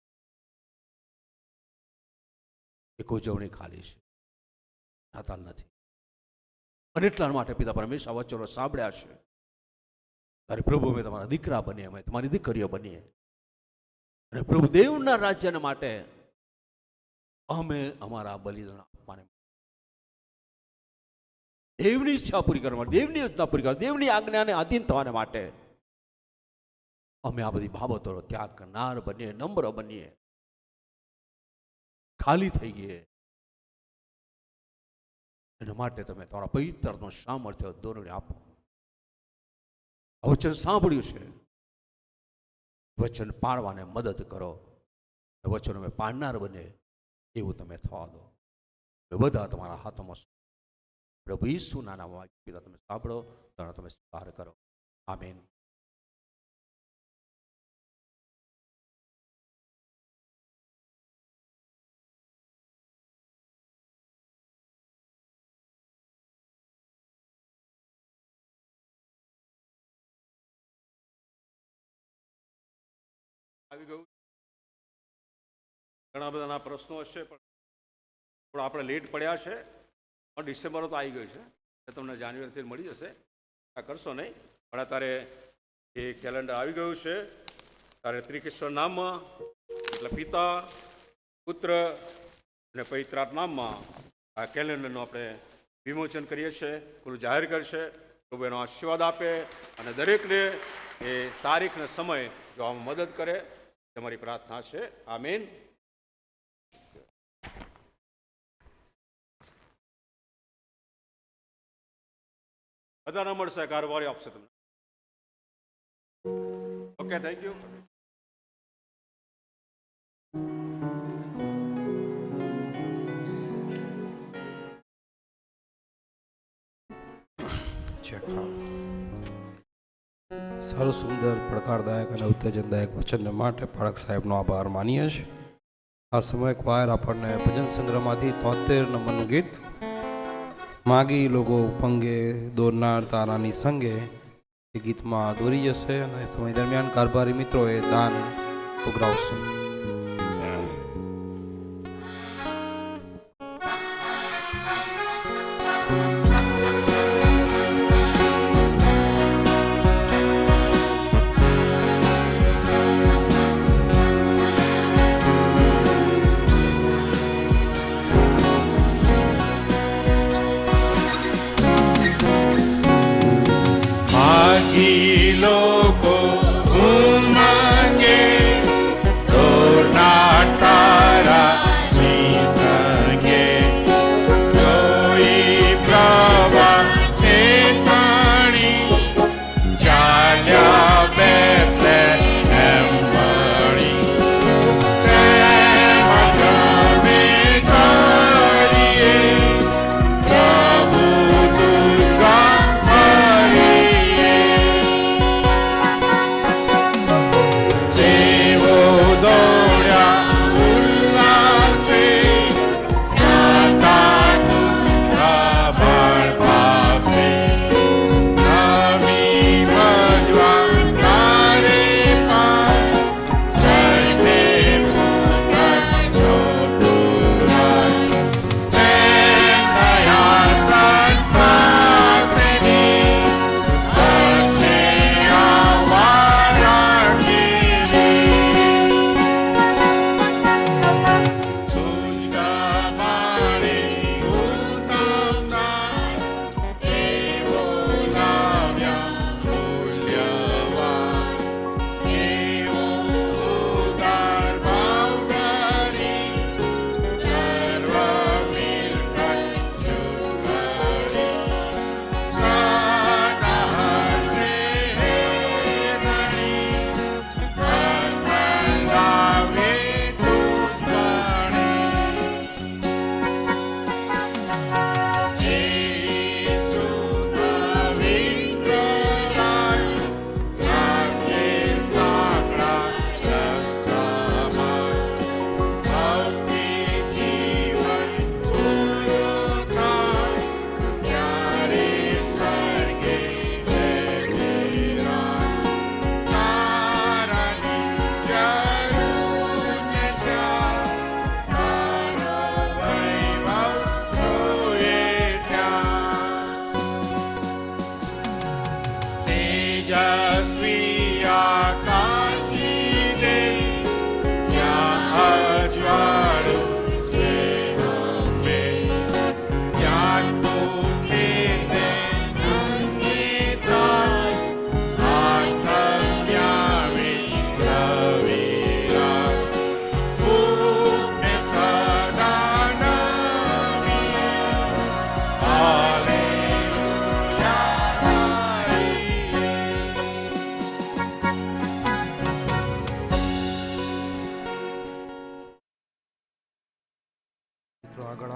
એક ઉજવણી ખાલી છે, નાતાલ નથી. અને એટલા માટે પિતા પરમેશ્વર વચનો સાંભળ્યા છે. ત્યારે પ્રભુ અમે તમારા દીકરા બનીએ, અમે તમારી દીકરીઓ બનીએ, અને પ્રભુ દેવના રાજ્યને માટે અમે અમારા બલિદાન આપવાને, દેવની ઈચ્છા પૂરી કરવા માટે, દેવની યોજના પૂરી કરવા, દેવની આજ્ઞાને આધીન થવાને માટે અમે આ બધી બાબતોનો ત્યાગ કરનાર બનીએ, નમ્ર બનીએ, ખાલી થઈ ગઈએ. એના માટે તમે તમારા પવિત્રનો સામર્થ્ય ધોરણે આપો. વચન સાંભળ્યું છે, વચન પાળવાને મદદ કરો. વચન અમે પાડનાર બને એવું તમે થવા દો. બધા તમારા હાથમાં પ્રભુ ઈસુના નામમાં પિતા તમે સાંભળો, તમે સ્વીકાર કરો. આમીન. આવી ગયું. ઘણા બધાના પ્રશ્નો હશે, પણ થોડા આપણે લેટ પડ્યા છે. ડિસેમ્બર તો આવી ગયું છે, એટલે તમને જાન્યુઆરીથી મળી જશે. આ કરશો નહીં, પણ અત્યારે એ કેલેન્ડર આવી ગયું છે. ત્યારે ત્રિકેશ્વર નામમાં એટલે પિતા, પુત્ર અને પવિત્રાત્મા નામમાં આ કેલેન્ડરનું આપણે વિમોચન કરીએ છીએ. પૂરું જાહેર કરશે. પ્રભુ એનો આશીર્વાદ આપે અને દરેકને એ તારીખ અને સમય જોવામાં મદદ કરે. તમારી પ્રાર્થના છે. આમીન. બધા ન મળશે, કારોબારી આપશે તમને. Okay, thank you. સારું, સુંદર, પડકારદાયક અને ઉત્તેજનદાયક વચનને માટે પાળક સાહેબનો આભાર માનીએ છીએ. આ સમય ક્વાયર આપણને ભજન સંગ્રહમાંથી 73 નંબરનું ગીત માગી લોકો પંગે દોરનાર તારાની સંગે એ ગીતમાં દોરી જશે અને સમય દરમિયાન કારભારી મિત્રોએ દાન ઉઘરાવશે. લોકો ઉમંગે દોરનાર તારાની સંગે કોઈ પ્રવાહ છે પાણી ચાલ્યા બેથલેહેમ વળી તેમાં તમે કરીએ પ્રભુ તુજવા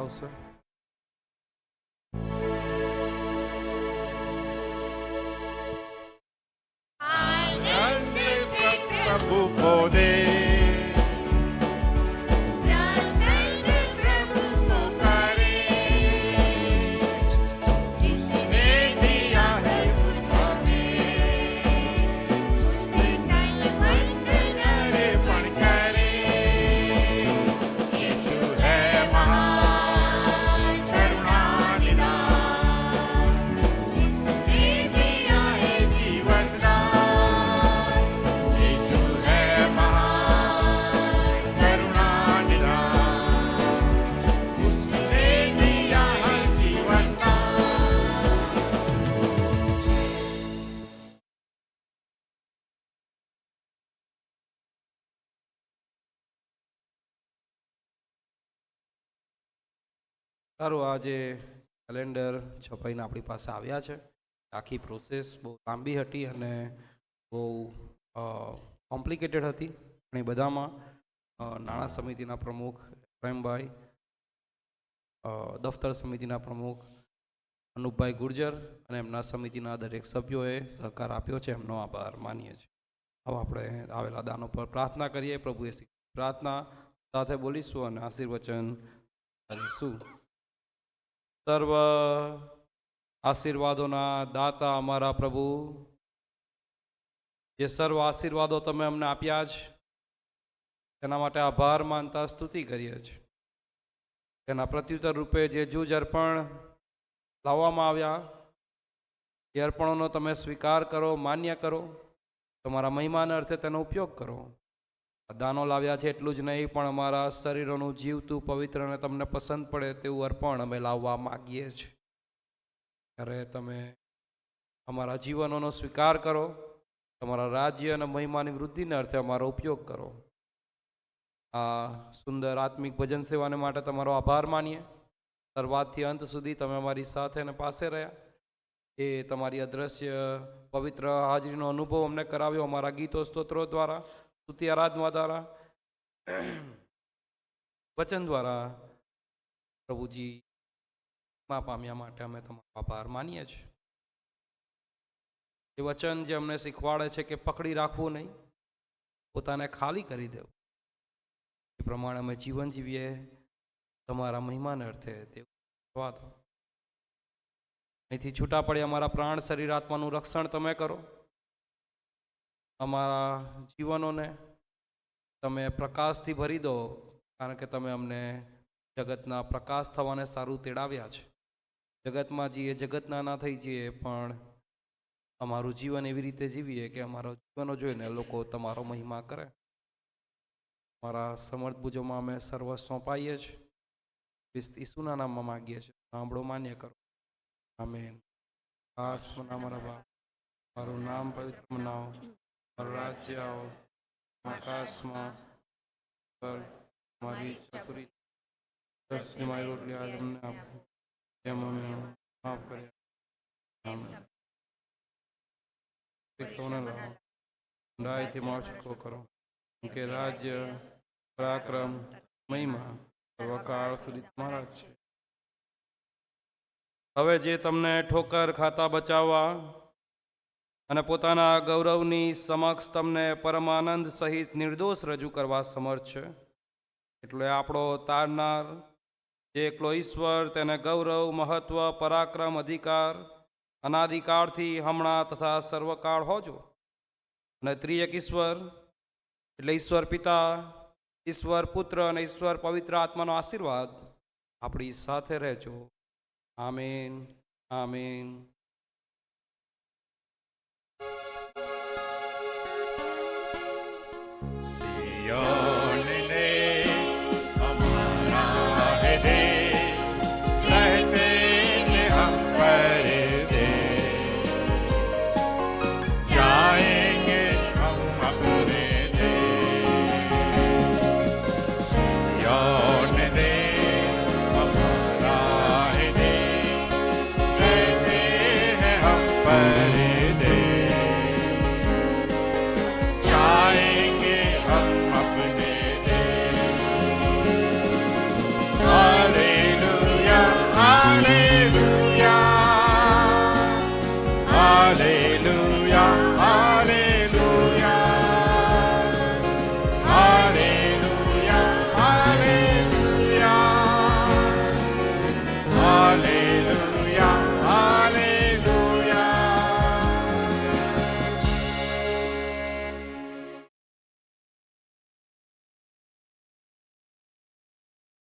આવશે. आनंद से प्रभु को दे, प्रसन्न प्रभु को करे, जिसने दिया है मुझ हमें, उसे तन मन धन अर्पण करे. यीशु है महान करुणा निधान, जिसने दिया है जीवन दान. यीशु है महान करुणा निधान, उसने दिया है जीवन दान. સારું, આજે કેલેન્ડર છપાઈને આપણી પાસે આવ્યા છે. આખી પ્રોસેસ બહુ લાંબી હતી અને બહુ કોમ્પ્લિકેટેડ હતી, પણ એ બધામાં નાણાં સમિતિના પ્રમુખ પ્રેમભાઈ, દફતર સમિતિના પ્રમુખ અનુપભાઈ ગુર્જર અને એમના સમિતિના દરેક સભ્યોએ સહકાર આપ્યો છે, એમનો આભાર માનીએ છીએ. હવે આપણે આવેલા દાનો પર પ્રાર્થના કરીએ. પ્રભુએ પ્રાર્થના સાથે બોલીશું અને આશીર્વચન કરીશું. સર્વ આશીર્વાદોના દાતા અમારા પ્રભુ, જે સર્વ આશીર્વાદો તમે અમને આપ્યા છે તેના માટે આભાર માનતા સ્તુતિ કરીએ છીએ. તેના પ્રત્યુત્તર રૂપે જે જૂજ અર્પણ લાવવામાં આવ્યા એ અર્પણોનો તમે સ્વીકાર કરો, માન્ય કરો, તમારા મહિમાના અર્થે તેનો ઉપયોગ કરો. આ દાનો લાવ્યા છે એટલું જ નહીં, પણ અમારા શરીરોનું જીવતું, પવિત્ર અને તમને પસંદ પડે તેવું અર્પણ અમે લાવવા માગીએ છીએ. ત્યારે તમે અમારા જીવનોનો સ્વીકાર કરો, તમારા રાજ્ય અને મહિમાની વૃદ્ધિને અર્થે અમારો ઉપયોગ કરો. આ સુંદર આત્મિક ભજન સેવાને માટે તમારો આભાર માનીએ. શરૂઆતથી અંત સુધી તમે અમારી સાથે અને પાસે રહ્યા. એ તમારી અદ્રશ્ય પવિત્ર હાજરીનો અનુભવ અમને કરાવ્યો અમારા ગીતો, સ્તોત્રો દ્વારા, સ્તુતિ આરાધના દ્વારા, વચન દ્વારા. પ્રભુજી મા પામ્યા માટે અમે તમારો આભાર માનીએ છીએ. એ વચન જે અમને શીખવાડે છે કે પકડી રાખવું નહીં, પોતાને ખાલી કરી દેવું, એ પ્રમાણે અમે જીવન જીવીએ તમારા મહિમાને અર્થે તેવું થવા દો. અહીંથી છૂટા પડે અમારા પ્રાણ, શરીર, આત્માનું રક્ષણ તમે કરો. અમારા જીવનોને તમે પ્રકાશથી ભરી દો, કારણ કે તમે અમને જગતના પ્રકાશ થવાને સારું તેડાવ્યા છે. જગતમાં જઈએ, જગતના ના થઈ જઈએ, પણ અમારું જીવન એવી રીતે જીવીએ કે અમારા જીવનો જોઈને લોકો તમારો મહિમા કરે. અમારા સમર્થ ભુજોમાં અમે સર્વ સોંપાઈએ છીએ. ખ્રિસ્ત ઈસુના નામમાં માગીએ છીએ, સાંભળો, માન્ય કરો. આમેન. આસમાન અમારા બાપ, મારું નામ પવિત્ર મનાવો, મારું રાજ્ય આવો, આકાશમાં પર મારી ઈચ્છા પૂરી દસની મારી રોટલી આજ અમને આપો, જેમ અમે માફ કર્યા. આમેન. સૌને લાવો, ઊંડાઈથી મારો છૂટકો કરો, કે રાજ્ય, પરાક્રમ, મહિમા સર્વકાળ સુધી તમારા જ છે. હવે જે તમને ઠોકર ખાતા બચાવવા અને પોતાના ગૌરવની સમક્ષ તમને પરમાનંદ સહિત નિર્દોષ રજૂ કરવા સમર્થ છે, એટલે આપણો તારનાર જે એકલો ઈશ્વર, તેને ગૌરવ, મહત્વ, પરાક્રમ, અધિકાર અનાદિકાળથી, હમણાં તથા સર્વકાળ હોજો. અને ત્રિએક ઈશ્વર એટલે ઈશ્વર પિતા, ઈશ્વર પુત્ર અને ઈશ્વર પવિત્ર આત્માનો આશીર્વાદ આપણી સાથે રહેજો. આમીન. આમીન. सियोन ने हमारा है देश, रहते हैं हम पर देश, जाएंगे हम अपने देश. सियोन ने हमारा है देश, रहते હાલે